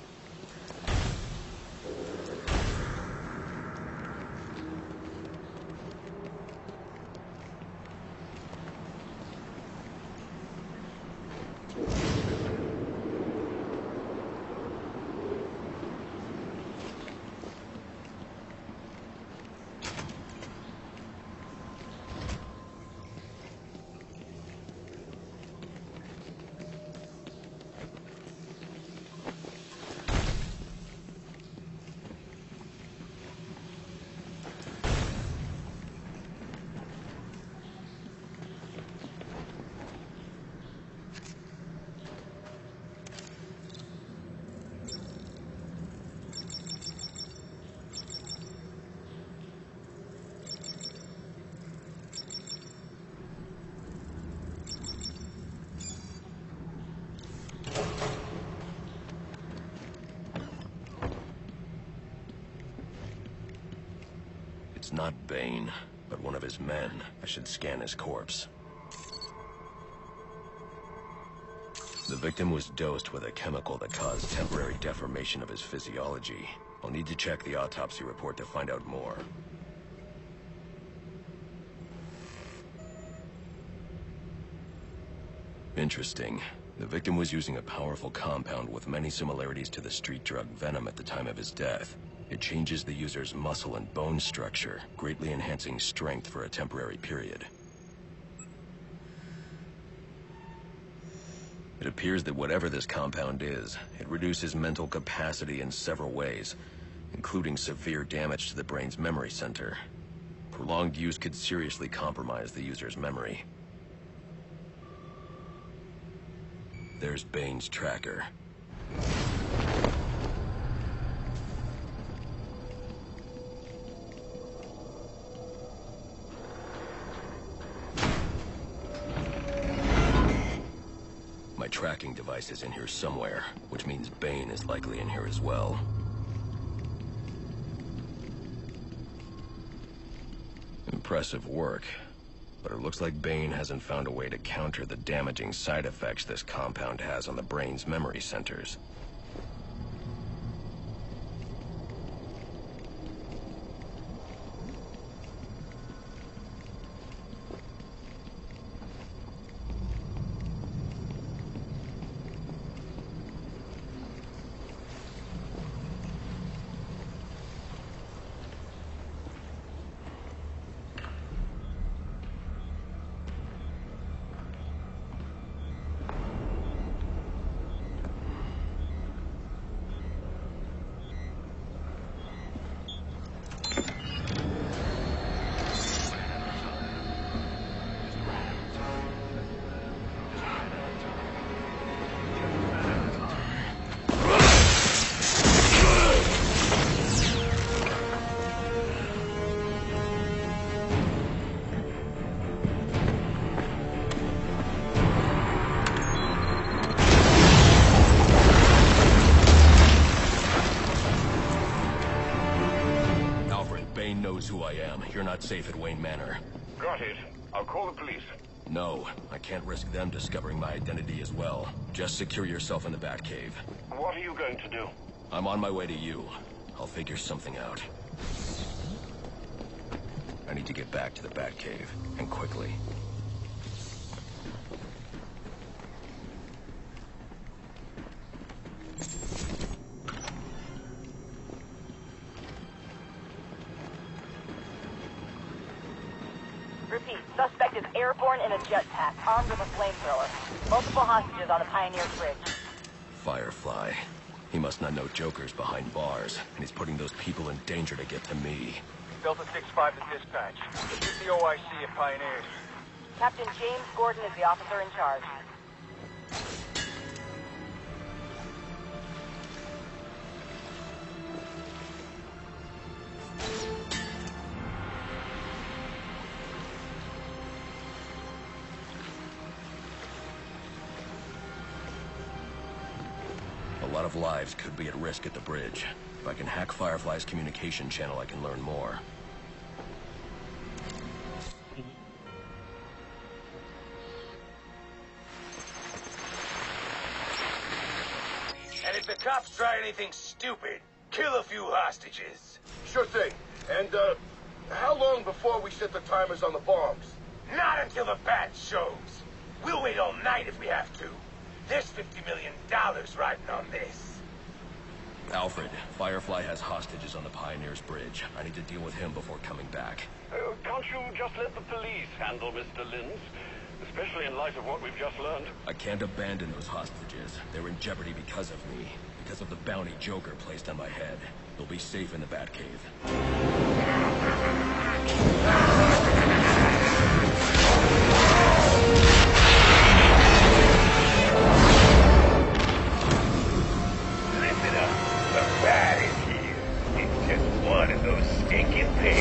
It's not Bane, but one of his men. I should scan his corpse. The victim was dosed with a chemical that caused temporary deformation of his physiology. I'll need to check the autopsy report to find out more. Interesting. The victim was using a powerful compound with many similarities to the street drug Venom at the time of his death. It changes the user's muscle and bone structure, greatly enhancing strength for a temporary period. It appears that whatever this compound is, it reduces mental capacity in several ways, including severe damage to the brain's memory center. Prolonged use could seriously compromise the user's memory. There's Bane's tracker. My tracking device is in here somewhere, which means Bane is likely in here as well. Impressive work. But it looks like Bane hasn't found a way to counter the damaging side effects this compound has on the brain's memory centers. Who I am. You're not safe at Wayne Manor. Got it. I'll call the police. No, I can't risk them discovering my identity as well. Just secure yourself in the Batcave. What are you going to do? I'm on my way to you. I'll figure something out. I need to get back to the Batcave, and quickly. Repeat, suspect is airborne in a jetpack, armed with a flamethrower. Multiple hostages on the Pioneer Bridge. Firefly. He must not know Joker's behind bars, and he's putting those people in danger to get to me. Delta 6-5 to dispatch. This is the OIC at Pioneers. Captain James Gordon is the officer in charge. A lot of lives could be at risk at the bridge. If I can hack Firefly's communication channel, I can learn more. And if the cops try anything stupid, kill a few hostages. Sure thing. And, how long before we set the timers on the bombs? Not until the bat shows. We'll wait all night if we have to. There's $50 million riding on this. Alfred, Firefly has hostages on the Pioneers Bridge. I need to deal with him before coming back. Can't you just let the police handle Mr. Linz? Especially in light of what we've just learned. I can't abandon those hostages. They're in jeopardy because of me. Because of the bounty Joker placed on my head. They'll be safe in the Batcave. Listen up. The bat is here. It's just one of those stinking pigs.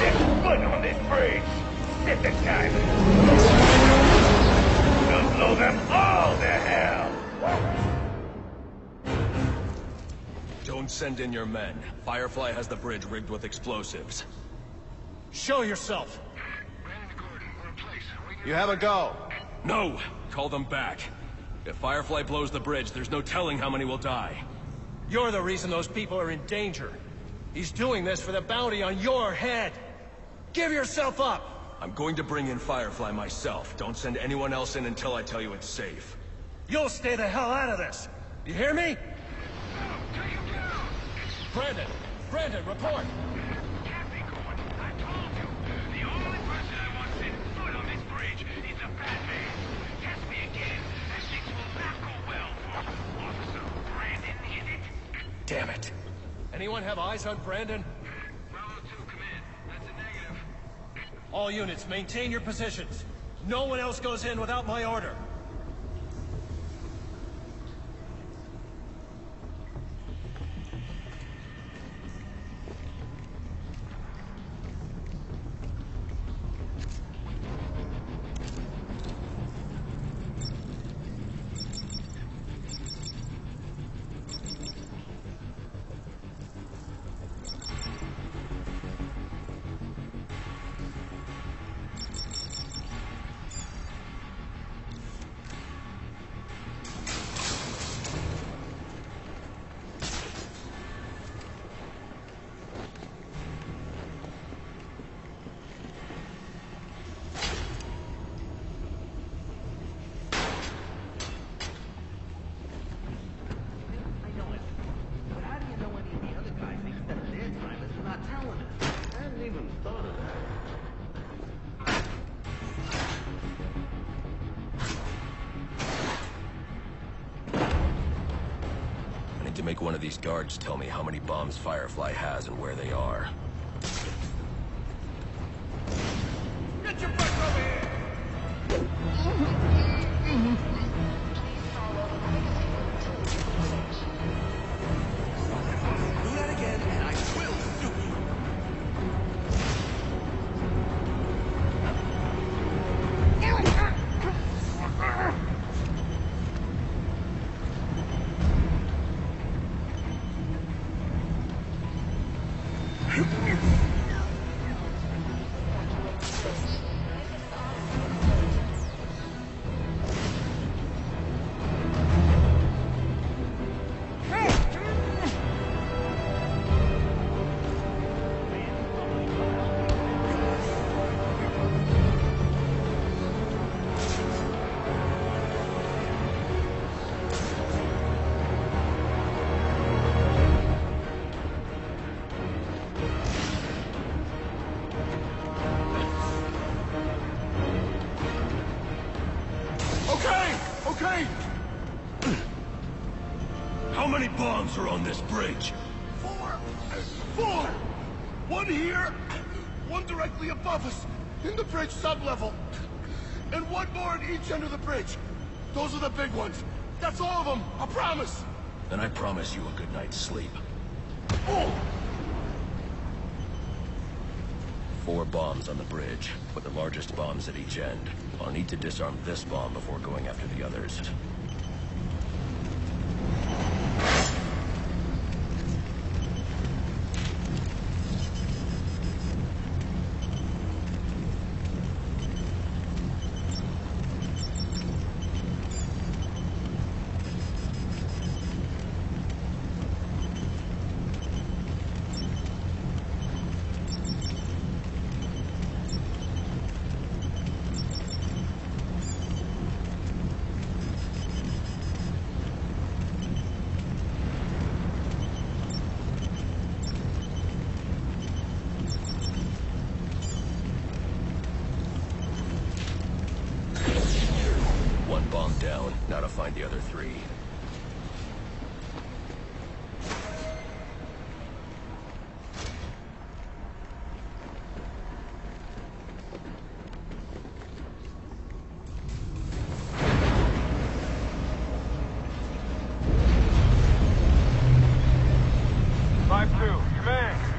There's one on this bridge. Set the timer. We'll blow them all to hell. Don't send in your men. Firefly has the bridge rigged with explosives. Show yourself! You have a go. No! Call them back. If Firefly blows the bridge, there's no telling how many will die. You're the reason those people are in danger. He's doing this for the bounty on your head. Give yourself up! I'm going to bring in Firefly myself. Don't send anyone else in until I tell you it's safe. You'll stay the hell out of this. You hear me? Brandon! Brandon, report! Captain Gordon, I told you. The only person I want setting foot on this bridge is the Batman. Test me again, and things will not go well for Officer Brandon, is it? Damn it. Anyone have eyes on Brandon? Bravo 2, command. That's a negative. All units, maintain your positions. No one else goes in without my order. To make one of these guards tell me how many bombs Firefly has and where they are. Get your butt over here! Do that again, and I will shoot you. Okay! How many bombs are on this bridge? Four! One here, one directly above us, in the bridge sublevel, and one more at each end of the bridge. Those are the big ones. That's all of them, I promise. Then I promise you a good night's sleep. Oh! 4 bombs on the bridge, with the largest bombs at each end. I'll need to disarm this bomb before going after the others. Bomb down. Now to find the other 3.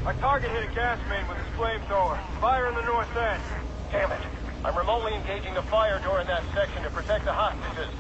Our target hit a gas main with his flamethrower. Fire in the north end. Damn it. I'm remotely engaging the fire door in that section to protect the hostages.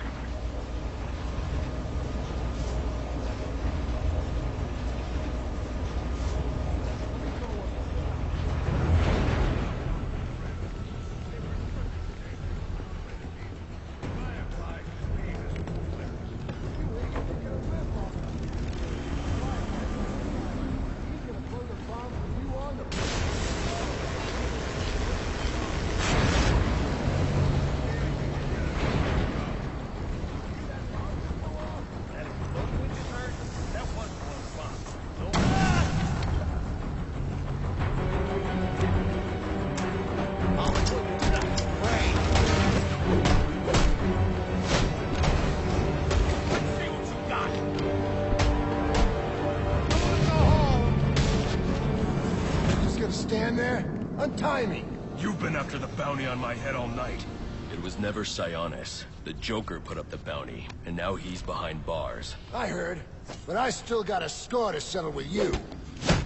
man there? Untie me. You've been after the bounty on my head all night. It was never Sionis. The Joker put up the bounty, and now he's behind bars. I heard, but I still got a score to settle with you.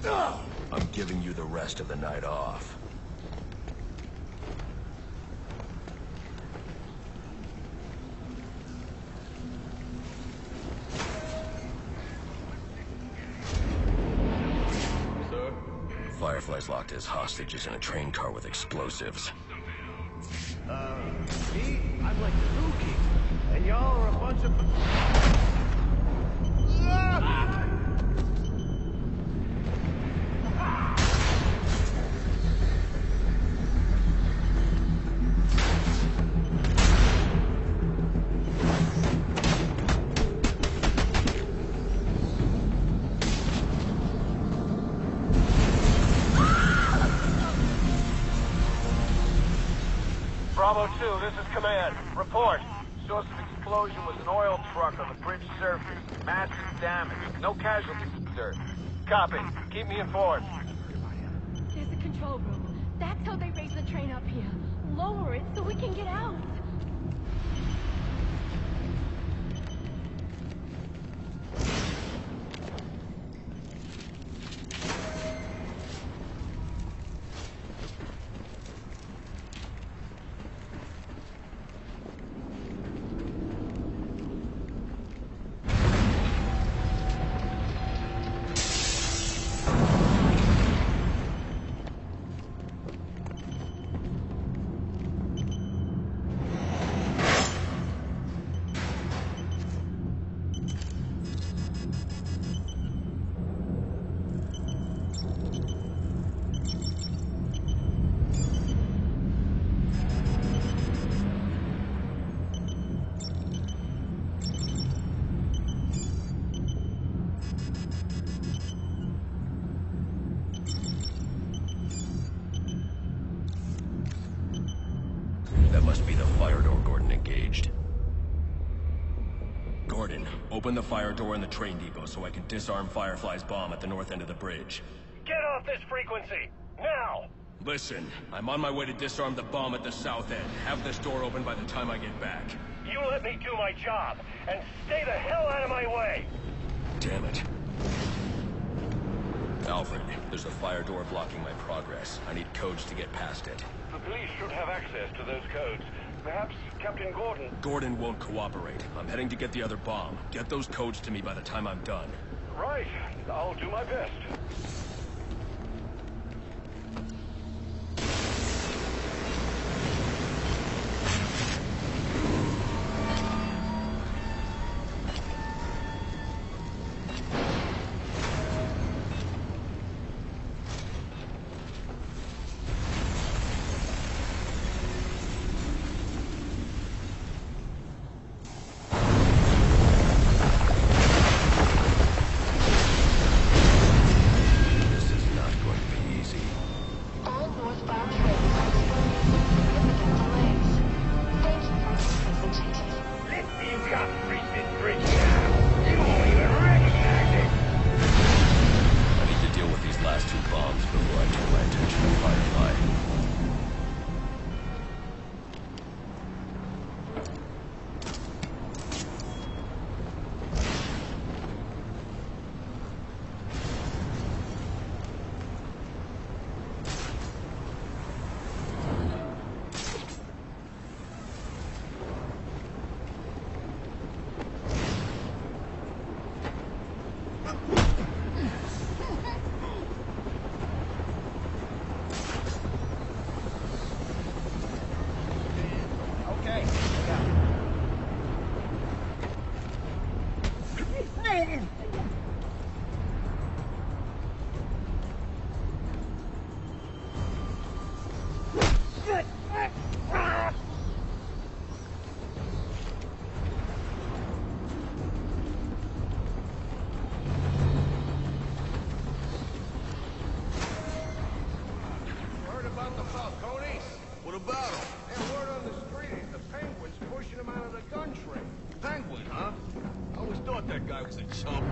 I'm giving you the rest of the night off. Firefly's locked his hostages in a train car with explosives. Me? I'm like the Zoo King. And y'all are a bunch of... Bravo 2, this is Command. Report. Source of explosion was an oil truck on the bridge surface. Massive damage. No casualties observed. Copy. Keep me informed. There's a control room. That's how they raise the train up here. Lower it so we can get out. Must be the fire door Gordon engaged. Gordon, open the fire door in the train depot so I can disarm Firefly's bomb at the north end of the bridge. Get off this frequency! Now! Listen, I'm on my way to disarm the bomb at the south end. Have this door open by the time I get back. You let me do my job, and stay the hell out of my way! Damn it. Alfred, there's a fire door blocking my progress. I need codes to get past it. The police should have access to those codes. Perhaps Captain Gordon... Gordon won't cooperate. I'm heading to get the other bomb. Get those codes to me by the time I'm done. Right. I'll do my best.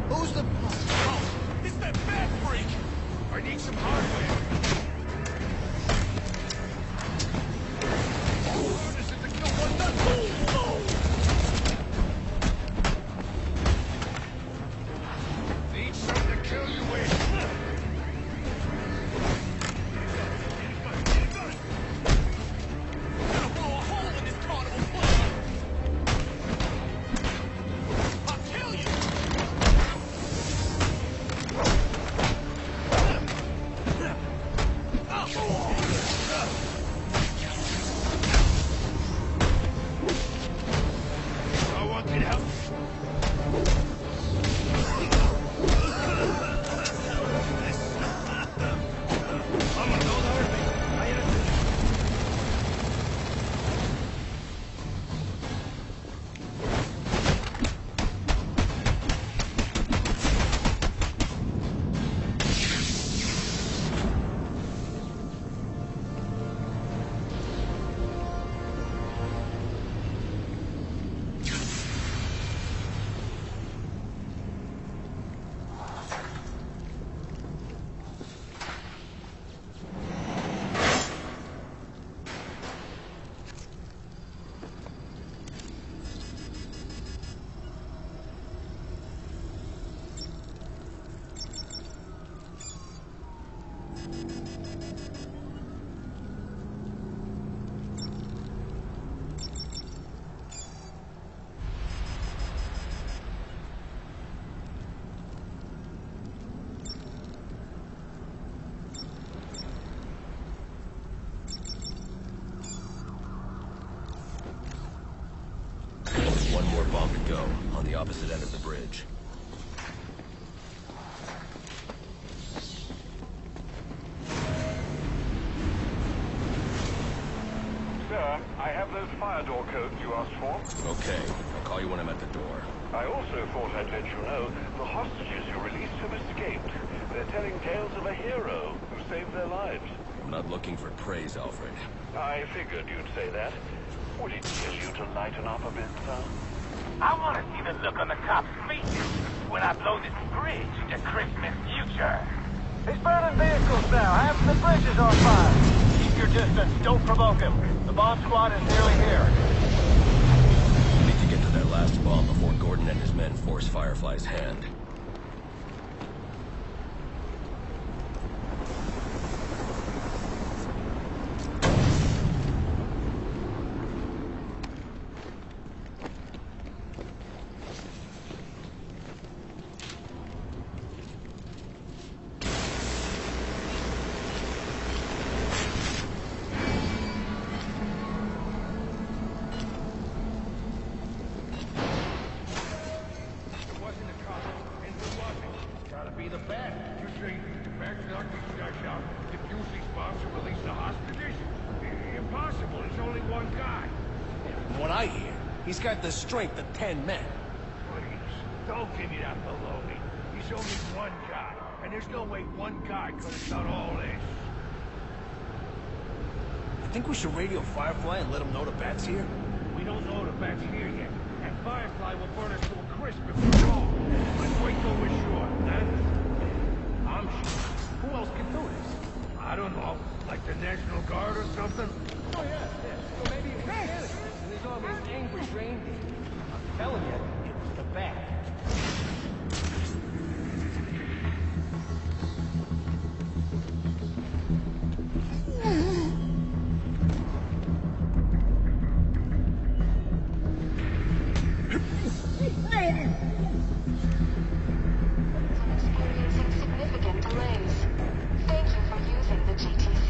Who's the... Oh, it's that bad freak! I need some hardware. One more bomb to go, on the opposite end of the bridge. Sir, I have those fire door codes you asked for. Okay, I'll call you when I'm at the door. I also thought I'd let you know the hostages you released have escaped. They're telling tales of a hero who saved their lives. I'm not looking for praise, Alfred. I figured you'd say that. Would it kill you to lighten up a bit, sir? I want to see the look on the cops' faces when I blow this bridge into Christmas future. He's burning vehicles now. Half of the bridge is on fire. Keep your distance. Don't provoke him. The bomb squad is nearly here. We need to get to that last bomb before Gordon and his men force Firefly's hand. He's got the strength of 10 men. Please, don't give me that baloney. He's only one guy, and there's no way one guy could have done all this. I think we should radio Firefly and let him know the bat's here. We don't know the bat's here yet, and Firefly will burn us to a crisp if we're wrong. Let's wait till we're sure, then. I'm sure. Who else can do this? I don't know, like the National Guard or something? Oh, yeah. So maybe a mechanic. And there's all these angry reindeer. I'm telling you, it was the bat. Experiencing significant delays. Thank you for using the GTC.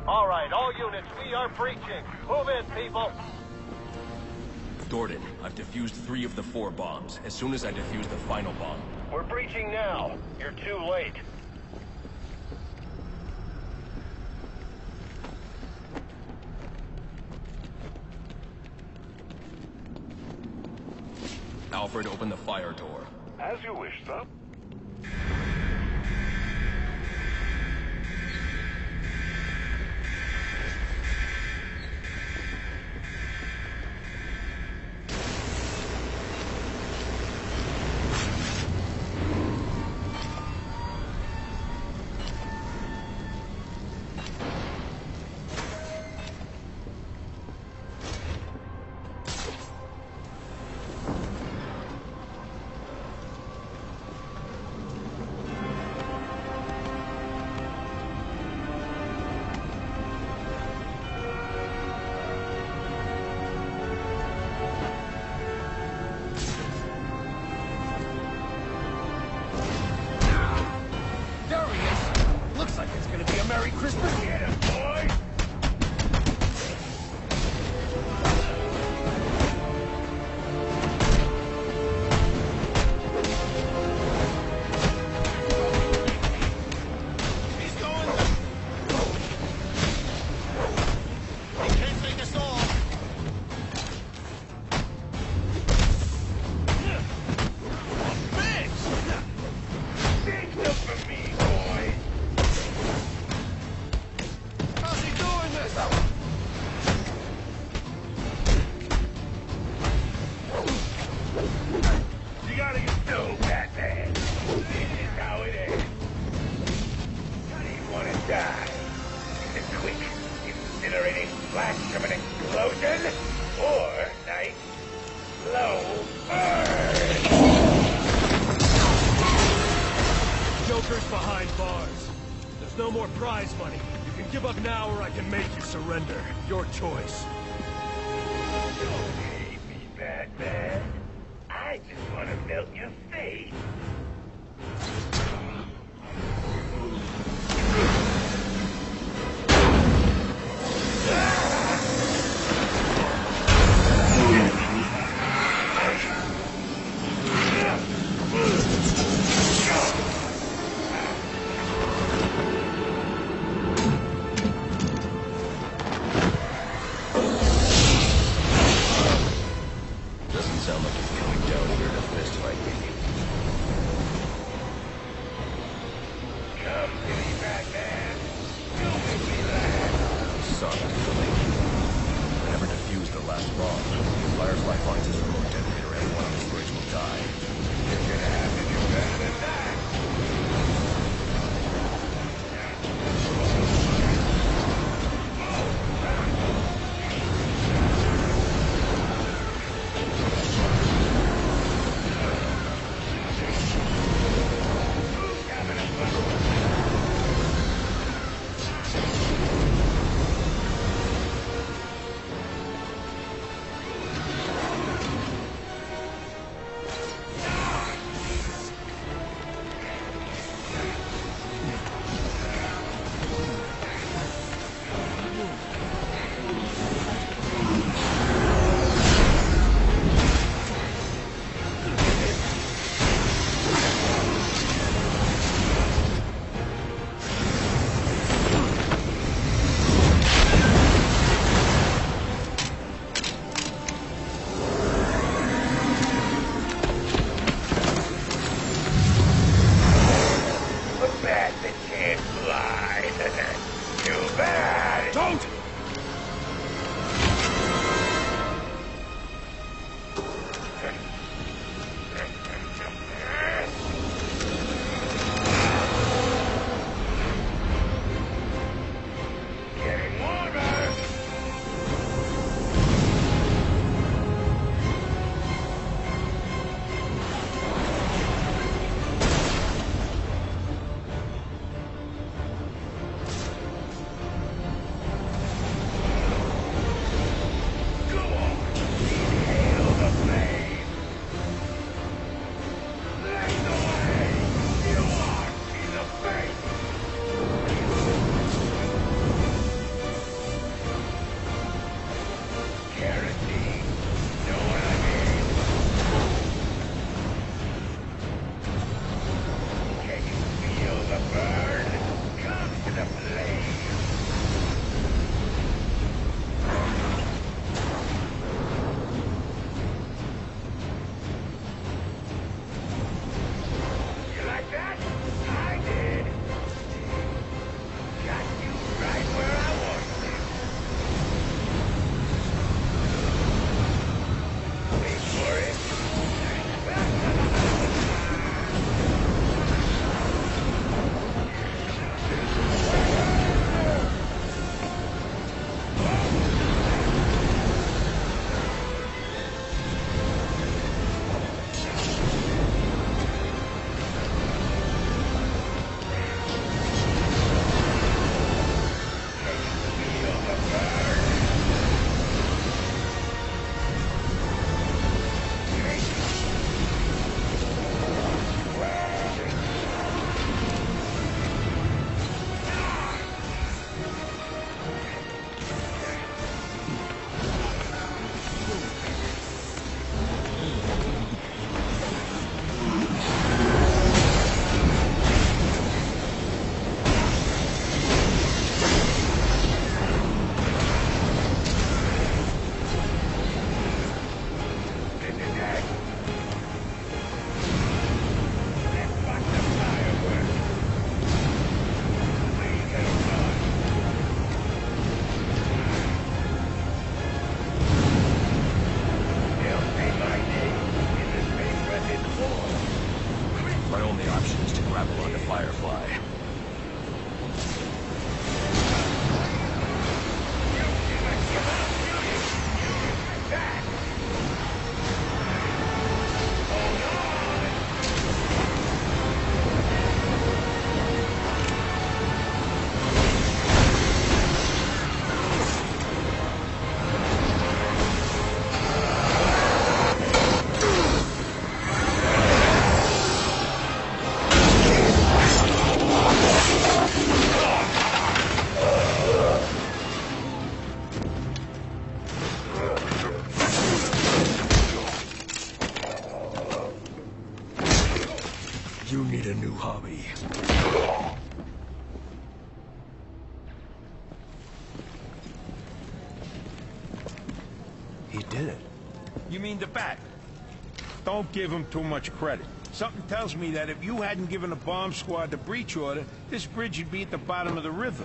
All right, all units, we are breaching. Move in, people. Gordon, I've defused 3 of the 4 bombs. As soon as I defuse the final bomb. We're breaching now. You're too late. Alfred, open the fire door. As you wish, sir. Merry Christmas, get him, boy! He's going. He can't take us all. Big stuff for me, boy! How's he doing this? You gotta get through, Batman. This is how it is. How do you want to die? In a quick, incinerating flash of an explosion? Or nice, slow burn. Joker's behind bars. There's no more prize money. You can give up now or I can make you surrender. Your choice. Don't hate me, Batman. I just want to melt your face. Doesn't sound like he's coming down here to fist fight me. Come to me, Batman. You make me laugh. Saw that coming. I never defused the last bomb. If Firefly finds his remote detonator, everyone on this bridge will die. You're gonna have to do better than that. new hobby. He did it. You mean the bat? Don't give him too much credit. Something tells me that if you hadn't given the bomb squad the breach order, this bridge would be at the bottom of the river.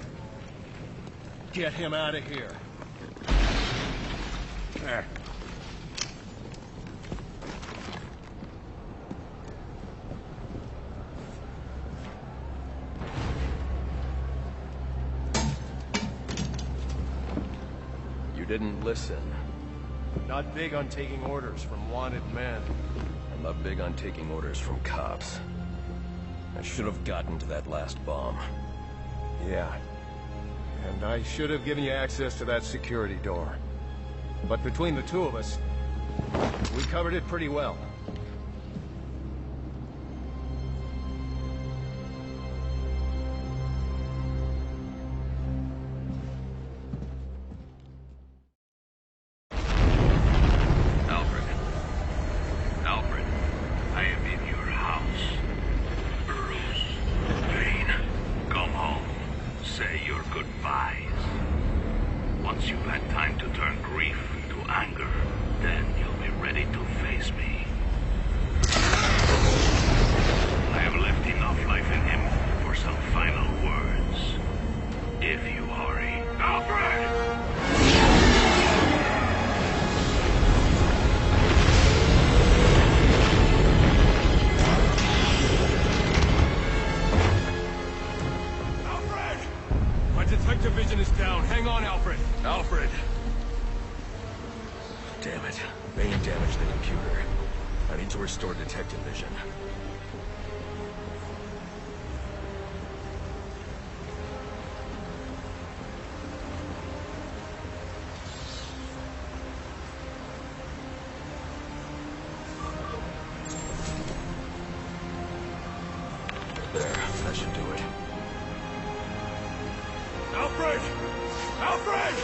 Get him out of here. There. You didn't listen. Not big on taking orders from wanted men. I'm not big on taking orders from cops. I should have gotten to that last bomb. Yeah. And I should have given you access to that security door. But between the two of us, we covered it pretty well. Alfred, I am in your house. Bruce, Wayne, come home. Say your goodbyes. Once you've had time to turn grief into anger, then you'll be ready to face me. I have left enough life in him for some final words. If you hurry. Alfred! Detector vision is down. Hang on, Alfred. Alfred! Damn it. Bane damaged the computer. I need to restore detective vision. There, that should do it. Alfred! Alfred!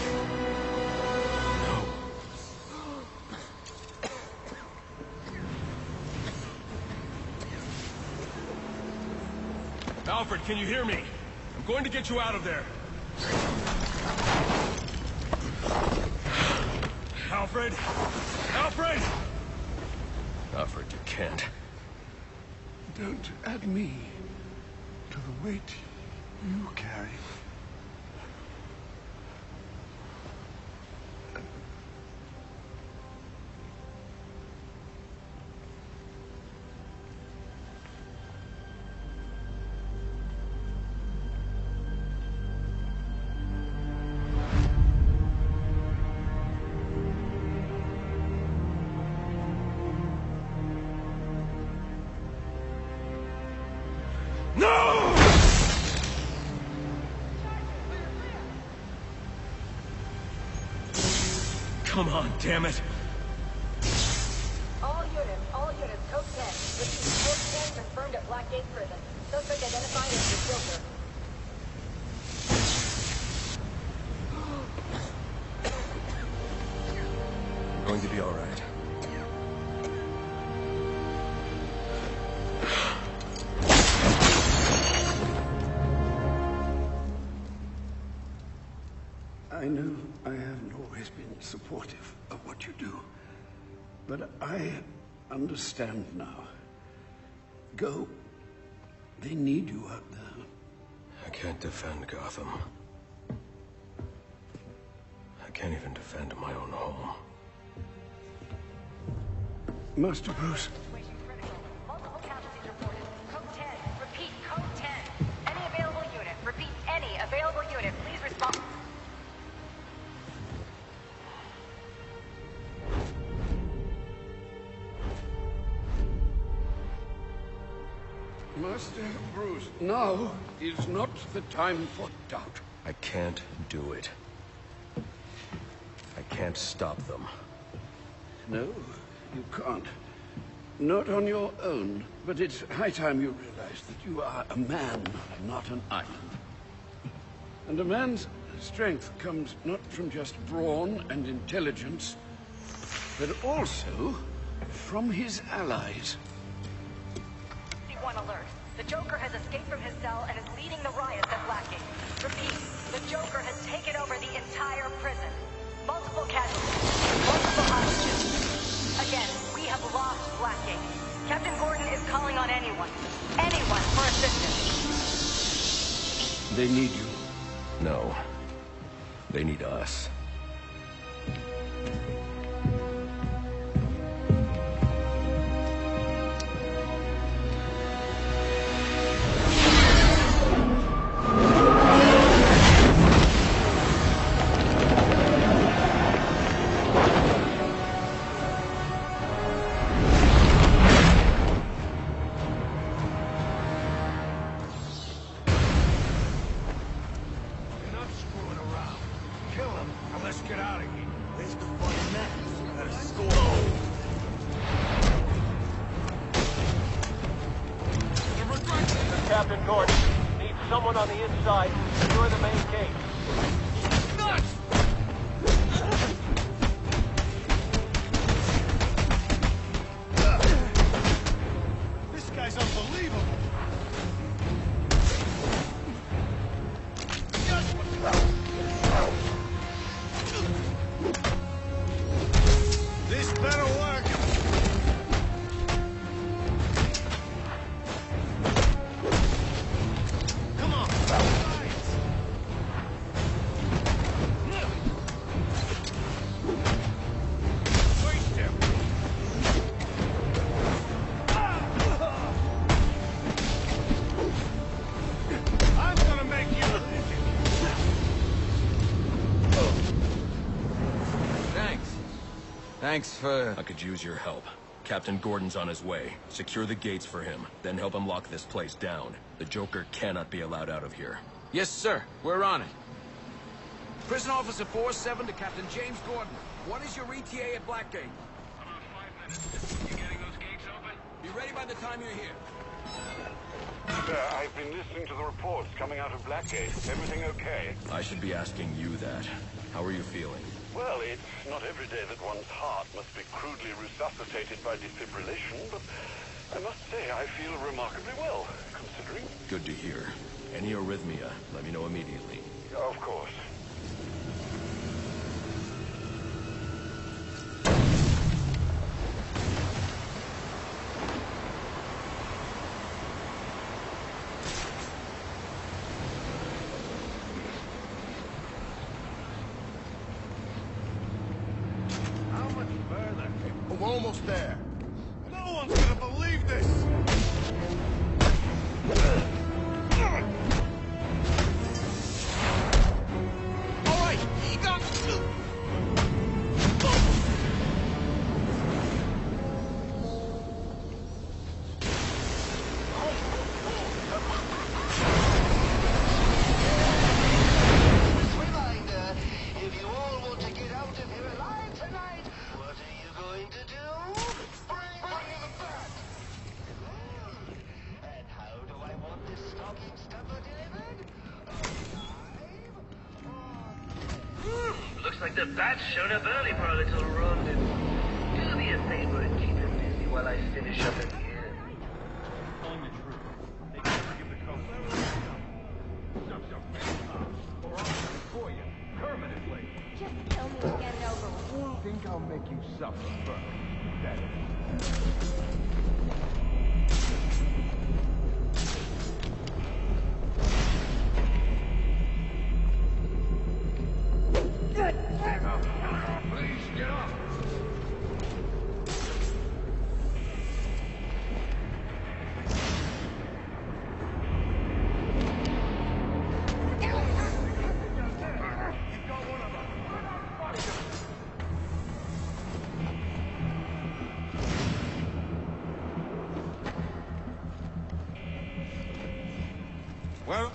Alfred, can you hear me? I'm going to get you out of there. Alfred! Alfred! Alfred, you can't. Don't add me to the weight you carry. No! Come on, damn it. All units, code 10. Repeat, code 10 confirmed at Blackgate Prison. Suspect identified as the Joker. I'm going to be all right. I know I haven't always been supportive of what you do, but I understand now. Go. They need you out there. I can't defend Gotham. I can't even defend my own home. Master Bruce. Multiple casualties reported. Code 10. Repeat, code 10. Any available unit. Repeat, any available unit. Please respond. Master Bruce, now is not the time for doubt. I can't do it. I can't stop them. No, you can't. Not on your own, but it's high time you realize that you are a man, not an island. And a man's strength comes not from just brawn and intelligence, but also from his allies. C1 alert. The Joker has escaped from his cell and is leading the riots at Blackgate. Repeat, the Joker has taken over the entire prison. Multiple casualties, multiple hostages. Again, we have lost Blackgate. Captain Gordon is calling on anyone for assistance. They need you. No. They need us. Captain Gordon. Need someone on the inside to secure the main gate. This guy's unbelievable. This better work. Thanks for... I could use your help. Captain Gordon's on his way. Secure the gates for him, then help him lock this place down. The Joker cannot be allowed out of here. Yes, sir. We're on it. Prison Officer 4-7 to Captain James Gordon. What is your ETA at Blackgate? About 5 minutes. You getting those gates open? Be ready by the time you're here. I've been listening to the reports coming out of Blackgate. Everything okay? I should be asking you that. How are you feeling? Well, it's not every day that one's heart must be crudely resuscitated by defibrillation, but I must say I feel remarkably well, considering. Good to hear. Any arrhythmia, let me know immediately. Of course. We're almost there. No one's gonna believe this! All right, he got... Reminder, if you all want to get out of here alive tonight, what are you going to do? Bring me the bat! And how do I want this stocking stuffer delivered? Looks like the bat's shown up early for a little rendezvous. Do me a favor and keep him busy while I finish up in here. Telling the truth. They can never give the coast Stuff your face up, or I'll do it for you, permanently. Just tell me to get it over with. Think I'll make you suffer first. That is. Please get up. Well...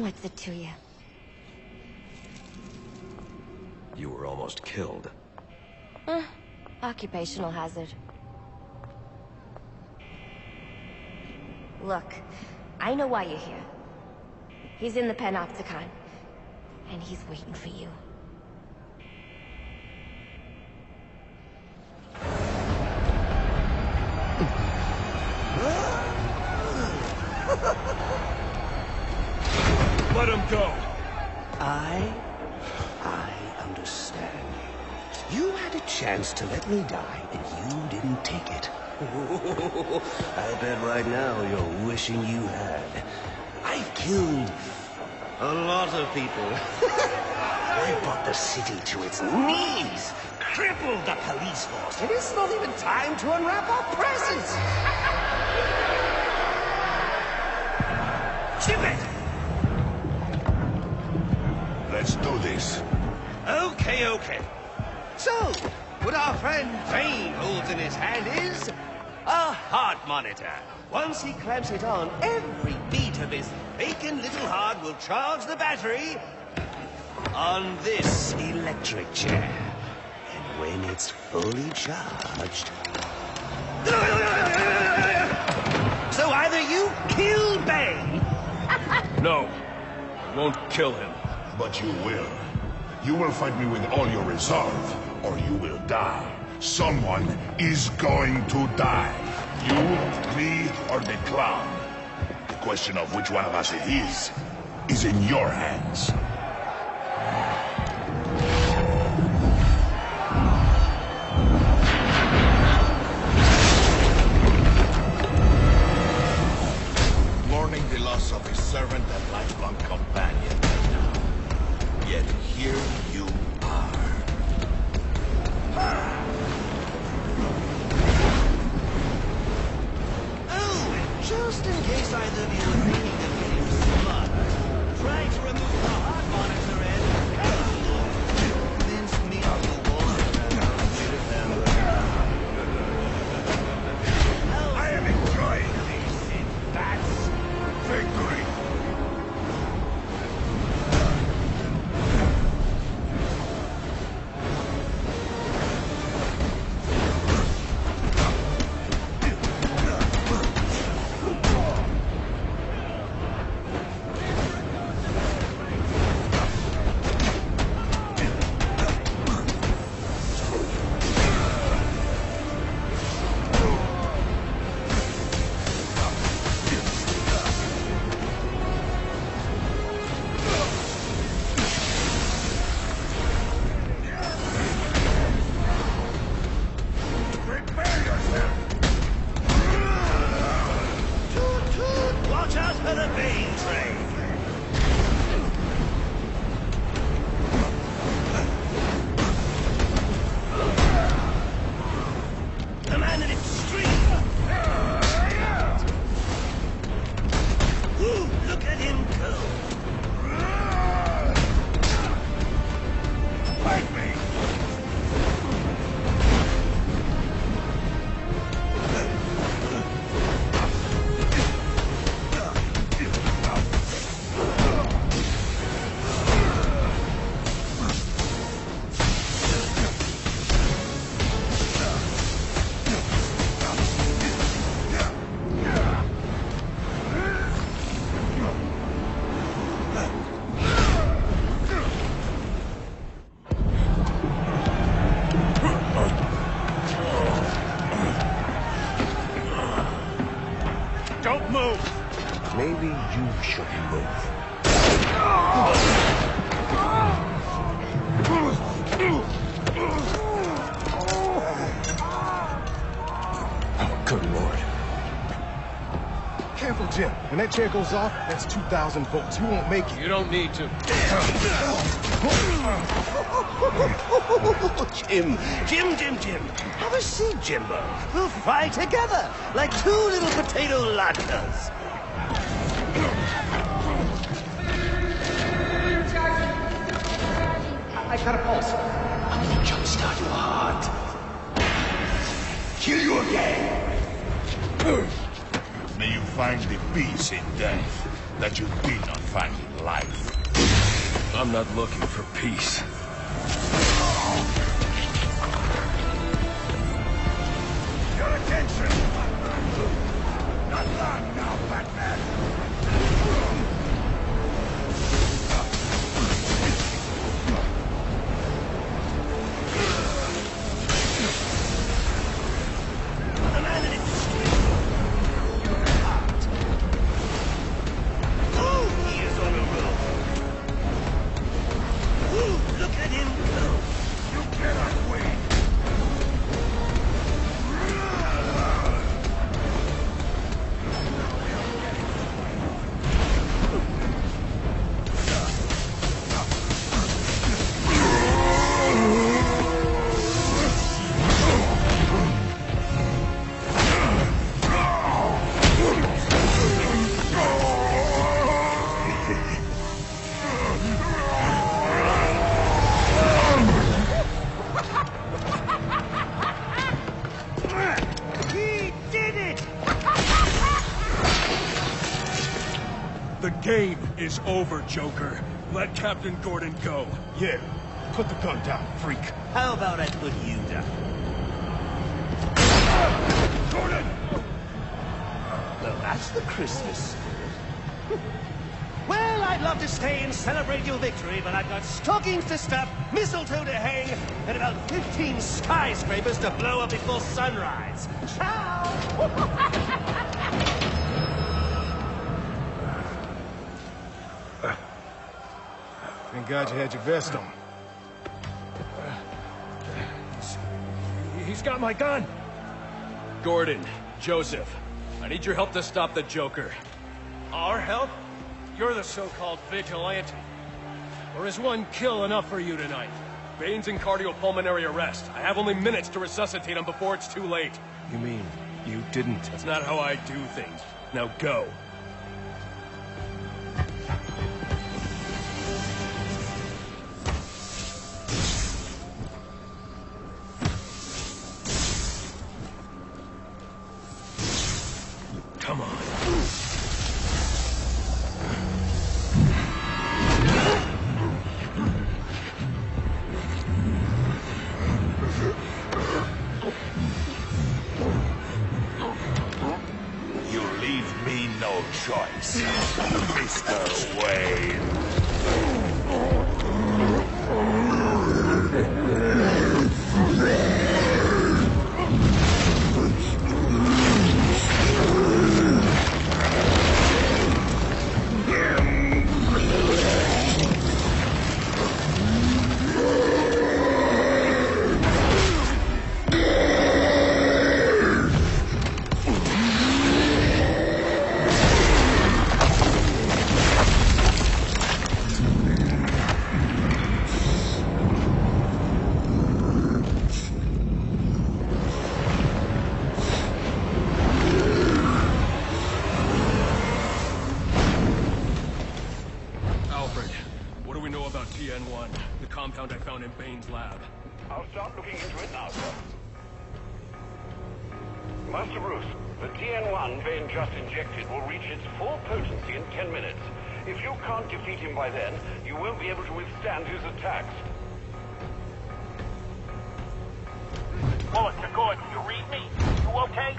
What's it to you? You were almost killed. Occupational hazard. Look, I know why you're here. He's in the Panopticon, and he's waiting for you. Let him go. I understand. You had a chance to let me die, and you didn't take it. I bet right now you're wishing you had. I've killed a lot of people. I brought the city to its knees, crippled the police force, and it's not even time to unwrap our presents. Ship it! Let's do this. Okay. So, what our friend Vane holds in his hand is a heart monitor. Once he clamps it on, every beat of his vacant little heart will charge the battery on this electric chair. And when it's fully charged... So either you kill Bane... No, won't kill him. But you will. You will fight me with all your resolve, or you will die. Someone is going to die. You, me, or the clown. The question of which one of us it is in your hands. Mourning the loss of his servant and lifelong companion. Yet here you are. Oh, and just in case either of you are thinking of getting smart, try to remove the heart monitor and... convince me to walk around with them. I am enjoying this. That's victory. Watch out for the Bane train! The man in extreme! Ooh, look at him go! Fight me! Don't move! Maybe you should move. Oh, good lord. Careful, Jim. When that chair goes off, that's 2,000 volts. You won't make it. You don't need to. Jim. Have a seat, Jimbo. We'll fry together like two little potato latkes. I got a pulse. I'm gonna jumpstart your heart. Kill you again. May you find the peace in death that you did not find in life. I'm not looking for peace. Your attention! Not long now, Batman! The man in the street. Your heart. Oh, he is on a roll. Ooh, look at him go. You cannot win! The game is over, Joker. Let Captain Gordon go. Yeah. Put the gun down, freak. How about I put you down? Gordon! Well, that's the Christmas spirit. Well, I'd love to stay and celebrate your victory, but I've got stockings to stuff, mistletoe to hang, and about 15 skyscrapers to blow up before sunrise. Ciao! Thank God you had your vest on. He's got my gun! Gordon, Joseph, I need your help to stop the Joker. Our help? You're the so-called vigilante. Or is one kill enough for you tonight? Bane's in cardiopulmonary arrest. I have only minutes to resuscitate him before it's too late. You mean you didn't? That's not how I do things. Now go. Come on. You leave me no choice, Mr. Wayne. TN1, the compound I found in Bane's lab. I'll start looking into it now, sir. Master Bruce, the TN1 Bane just injected will reach its full potency in 10 minutes. If you can't defeat him by then, you won't be able to withstand his attacks. Bullet to Gordon, you read me? You okay?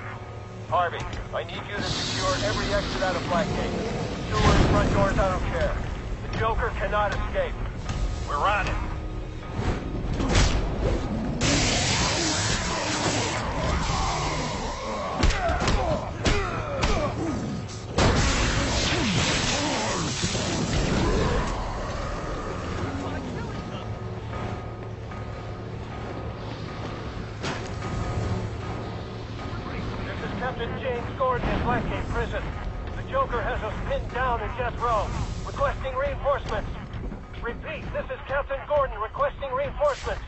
Harvey, I need you to secure every exit out of Blackgate. Sewers, front doors, I don't care. The Joker cannot escape. We're on it. This is Captain James Gordon in Blackgate Prison. The Joker has us pinned down in death row, requesting reinforcements. Repeat, this is Captain Gordon requesting reinforcements.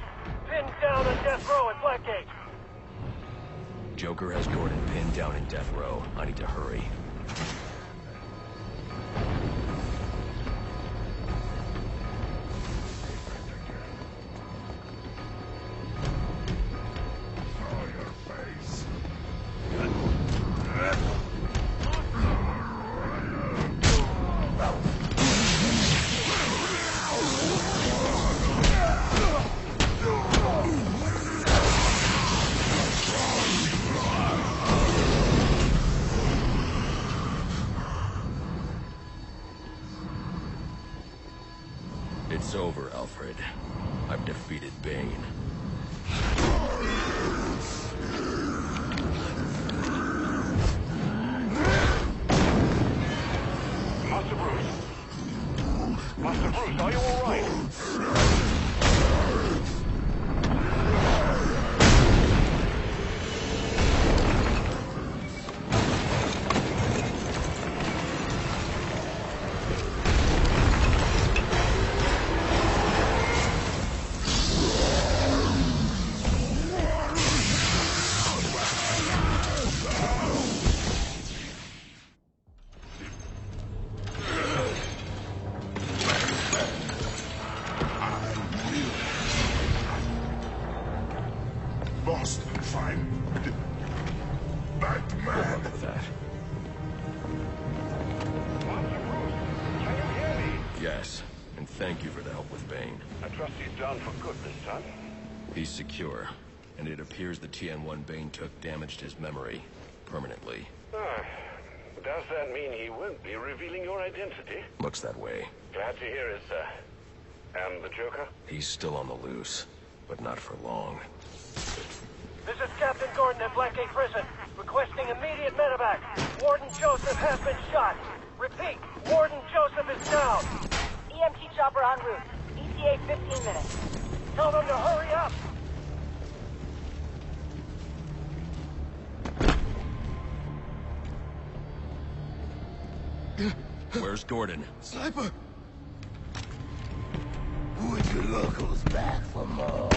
Pinned down in death row at Blackgate. Joker has Gordon pinned down in death row. I need to hurry. I've defeated Bane. Master Bruce? Master Bruce, are you all right? Must find Batman. That. Yes, and thank you for the help with Bane. I trust he's down for good this time. He's secure, and it appears the TN1 Bane took damaged his memory permanently. Does that mean he won't be revealing your identity? Looks that way. Glad to hear it, sir. And the Joker? He's still on the loose, but not for long. This is Captain Gordon at Blackgate Prison, requesting immediate medevac. Warden Joseph has been shot. Repeat, Warden Joseph is down. EMT chopper en route. ETA 15 minutes. Tell them to hurry up. Where's Gordon? Sniper! Would you locals back for more?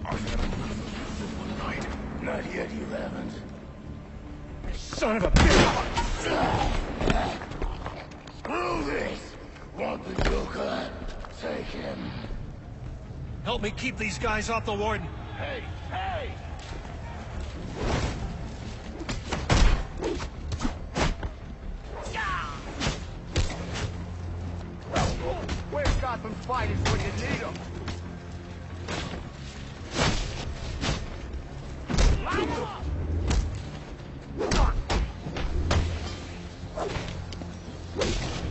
I've had enough of you for one night. Not yet, you haven't. Son of a bitch! Screw this! Want the Joker? Take him. Help me keep these guys off the warden. Hey, hey! Where's Gotham's finest when you need them?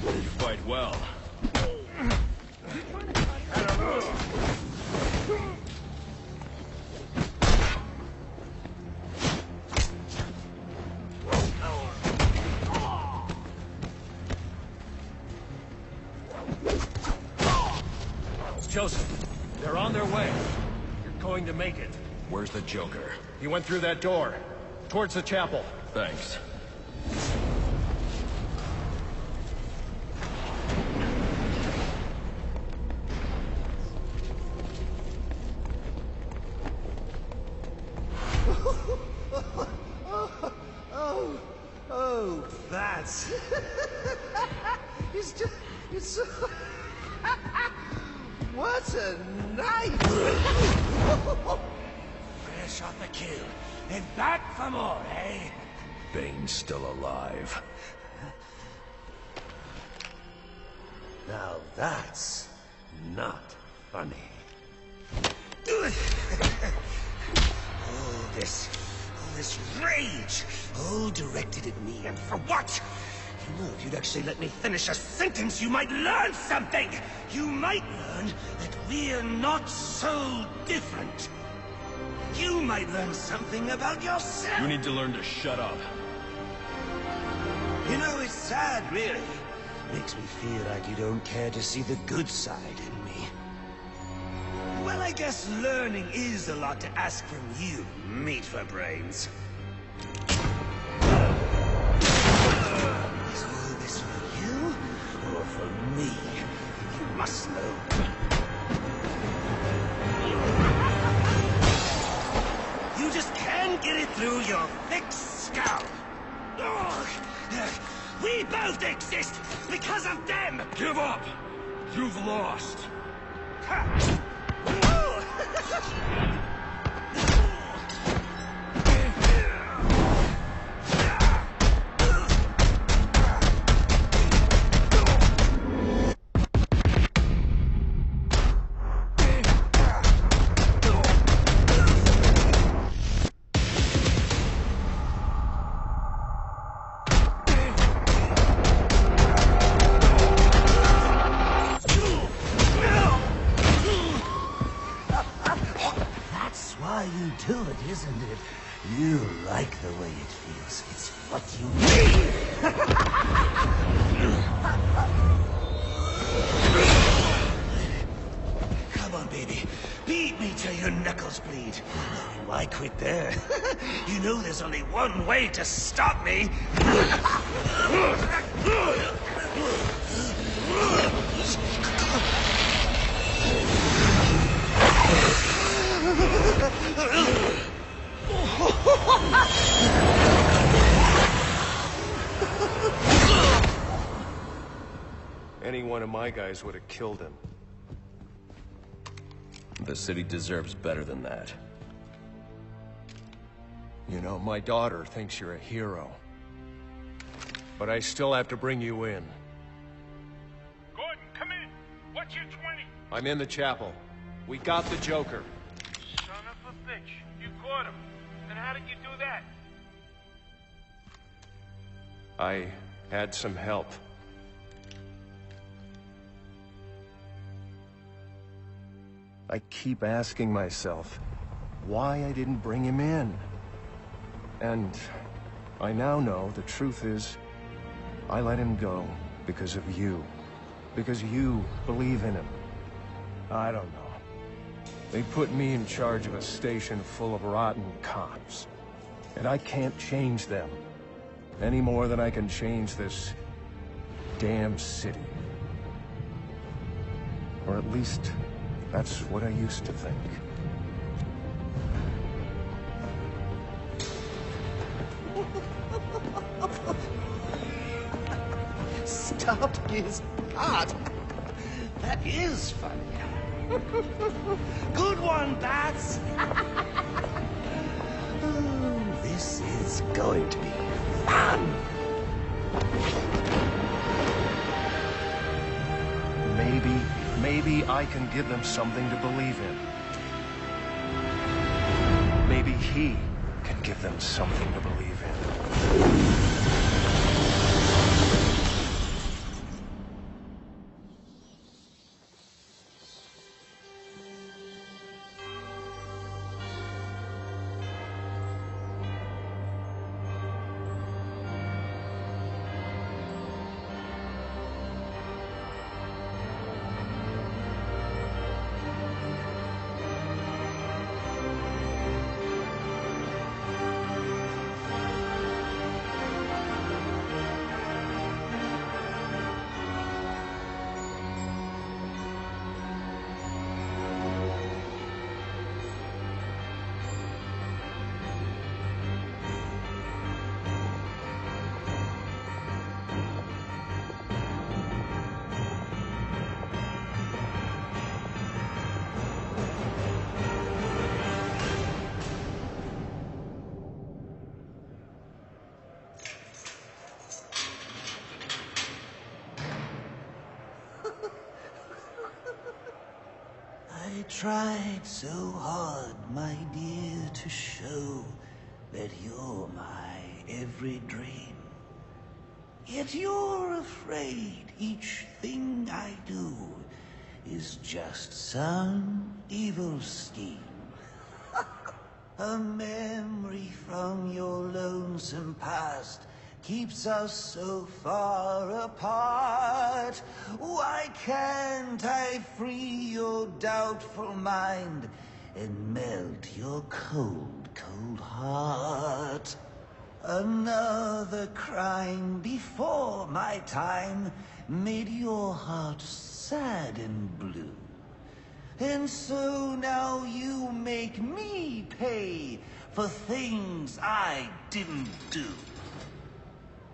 You fight well. Joseph, they're on their way. You're going to make it. Where's the Joker? He went through that door, towards the chapel. Thanks. Oh, that's... it's so... What a night! Fresh off the kill, and back for more, eh? Bane's still alive. Now that's not funny. All this rage, all directed at me, and for what? You know, if you'd actually let me finish a sentence, you might learn something! You might learn that we're not so different. You might learn something about yourself! You need to learn to shut up. You know, it's sad, really. Makes me feel like you don't care to see the good side in me. Well, I guess learning is a lot to ask from you, meat for brains. Is all this for you, or for me? You must know. You just can't get it through your thick skull. Ugh. We both exist because of them! Give up! You've lost. why you do it, isn't it? You like the way it feels. It's what you need! Come on, baby. Beat me till your knuckles bleed. Why quit there? You know there's only one way to stop me. Any one of my guys would have killed him. The city deserves better than that. You know, my daughter thinks you're a hero. But I still have to bring you in. Gordon, come in. What's your 20? I'm in the chapel. We got the Joker. Son of a bitch. You caught him. And how did you do that? I had some help. I keep asking myself why I didn't bring him in. And I now know the truth is I let him go because of you. Because you believe in him. I don't know. They put me in charge of a station full of rotten cops. And I can't change them. Any more than I can change this damn city. Or at least, that's what I used to think. Stopped his heart. That is funny. Good one, Bats. Oh, this is going to be fun. Maybe I can give them something to believe in. Maybe he can give them something to believe in. I tried so hard, my dear, to show that you're my every dream. Yet you're afraid each thing I do is just some evil scheme. A memory from your lonesome past keeps us so far apart. Why can't I free your doubtful mind and melt your cold, cold heart? Another crime before my time made your heart sad and blue. And so now you make me pay for things I didn't do.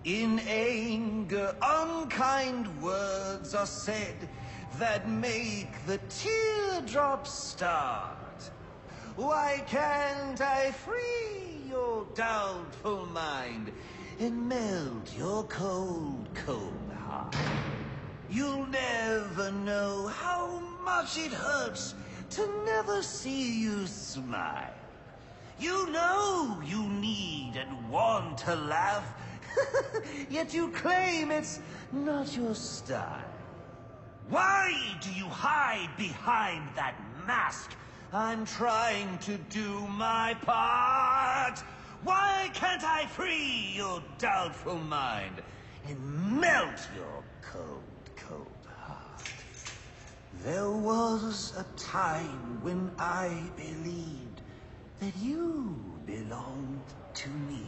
In anger, unkind words are said that make the teardrops start. Why can't I free your doubtful mind and melt your cold, cold heart? You'll never know how much it hurts to never see you smile. You know you need and want to laugh, yet you claim it's not your style. Why do you hide behind that mask I'm trying to do my part. Why can't I free your doubtful mind and melt your cold, cold heart? There was a time when I believed that you belonged to me.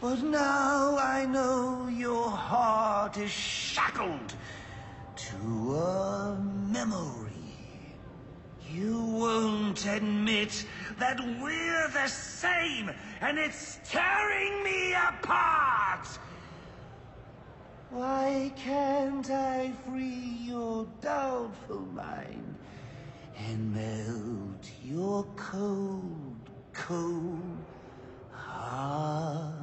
But now I know your heart is shackled to a memory. You won't admit that we're the same, and it's tearing me apart! Why can't I free your doubtful mind and melt your cold, cold heart?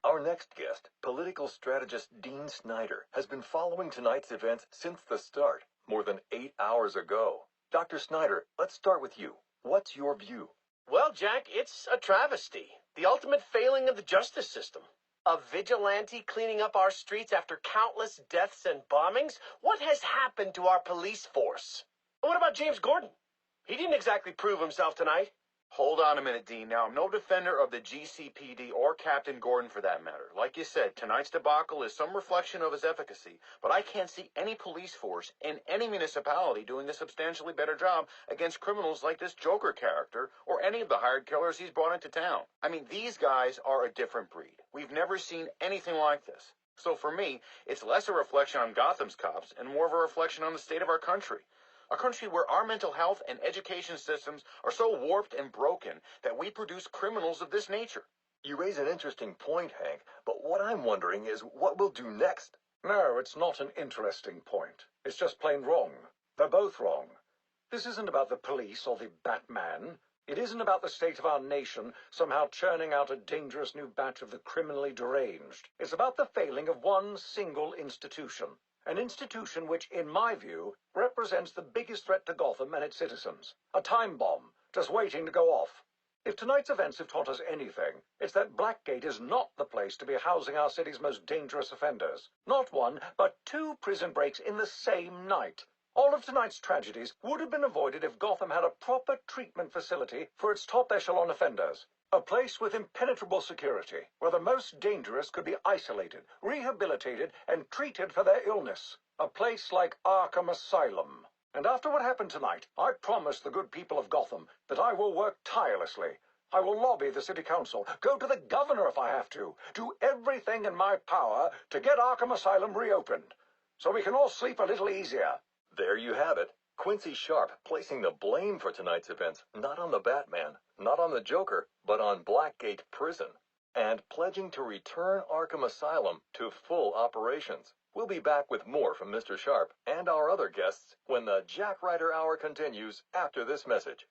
Our next guest, political strategist Dean Snyder, has been following tonight's events since the start, more than 8 hours ago. Dr. Snyder, let's start with you. What's your view? Well, Jack, it's a travesty. The ultimate failing of the justice system. A vigilante cleaning up our streets after countless deaths and bombings? What has happened to our police force? What about James Gordon? He didn't exactly prove himself tonight. Hold on a minute, Dean. Now, I'm no defender of the GCPD or Captain Gordon for that matter. Like you said, tonight's debacle is some reflection of his efficacy, but I can't see any police force in any municipality doing a substantially better job against criminals like this Joker character or any of the hired killers he's brought into town. I mean, these guys are a different breed. We've never seen anything like this. So for me, it's less a reflection on Gotham's cops and more of a reflection on the state of our country. A country where our mental health and education systems are so warped and broken that we produce criminals of this nature. You raise an interesting point, Hank, but what I'm wondering is what we'll do next. No, it's not an interesting point. It's just plain wrong. They're both wrong. This isn't about the police or the Batman. It isn't about the state of our nation somehow churning out a dangerous new batch of the criminally deranged. It's about the failing of one single institution. An institution which, in my view, represents the biggest threat to Gotham and its citizens. A time bomb, just waiting to go off. If tonight's events have taught us anything, it's that Blackgate is not the place to be housing our city's most dangerous offenders. Not one, but 2 prison breaks in the same night. All of tonight's tragedies would have been avoided if Gotham had a proper treatment facility for its top echelon offenders. A place with impenetrable security, where the most dangerous could be isolated, rehabilitated, and treated for their illness. A place like Arkham Asylum. And after what happened tonight, I promise the good people of Gotham that I will work tirelessly. I will lobby the city council, go to the governor if I have to, do everything in my power to get Arkham Asylum reopened, so we can all sleep a little easier. There you have it. Quincy Sharp placing the blame for tonight's events not on the Batman, not on the Joker, but on Blackgate Prison, and pledging to return Arkham Asylum to full operations. We'll be back with more from Mr. Sharp and our other guests when the Jack Ryder Hour continues after this message.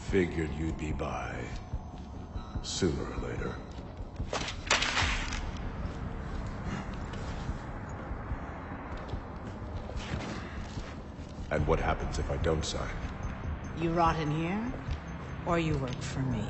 Figured you'd be by. Sooner or later. And what happens if I don't sign? You rot in here, or you work for me?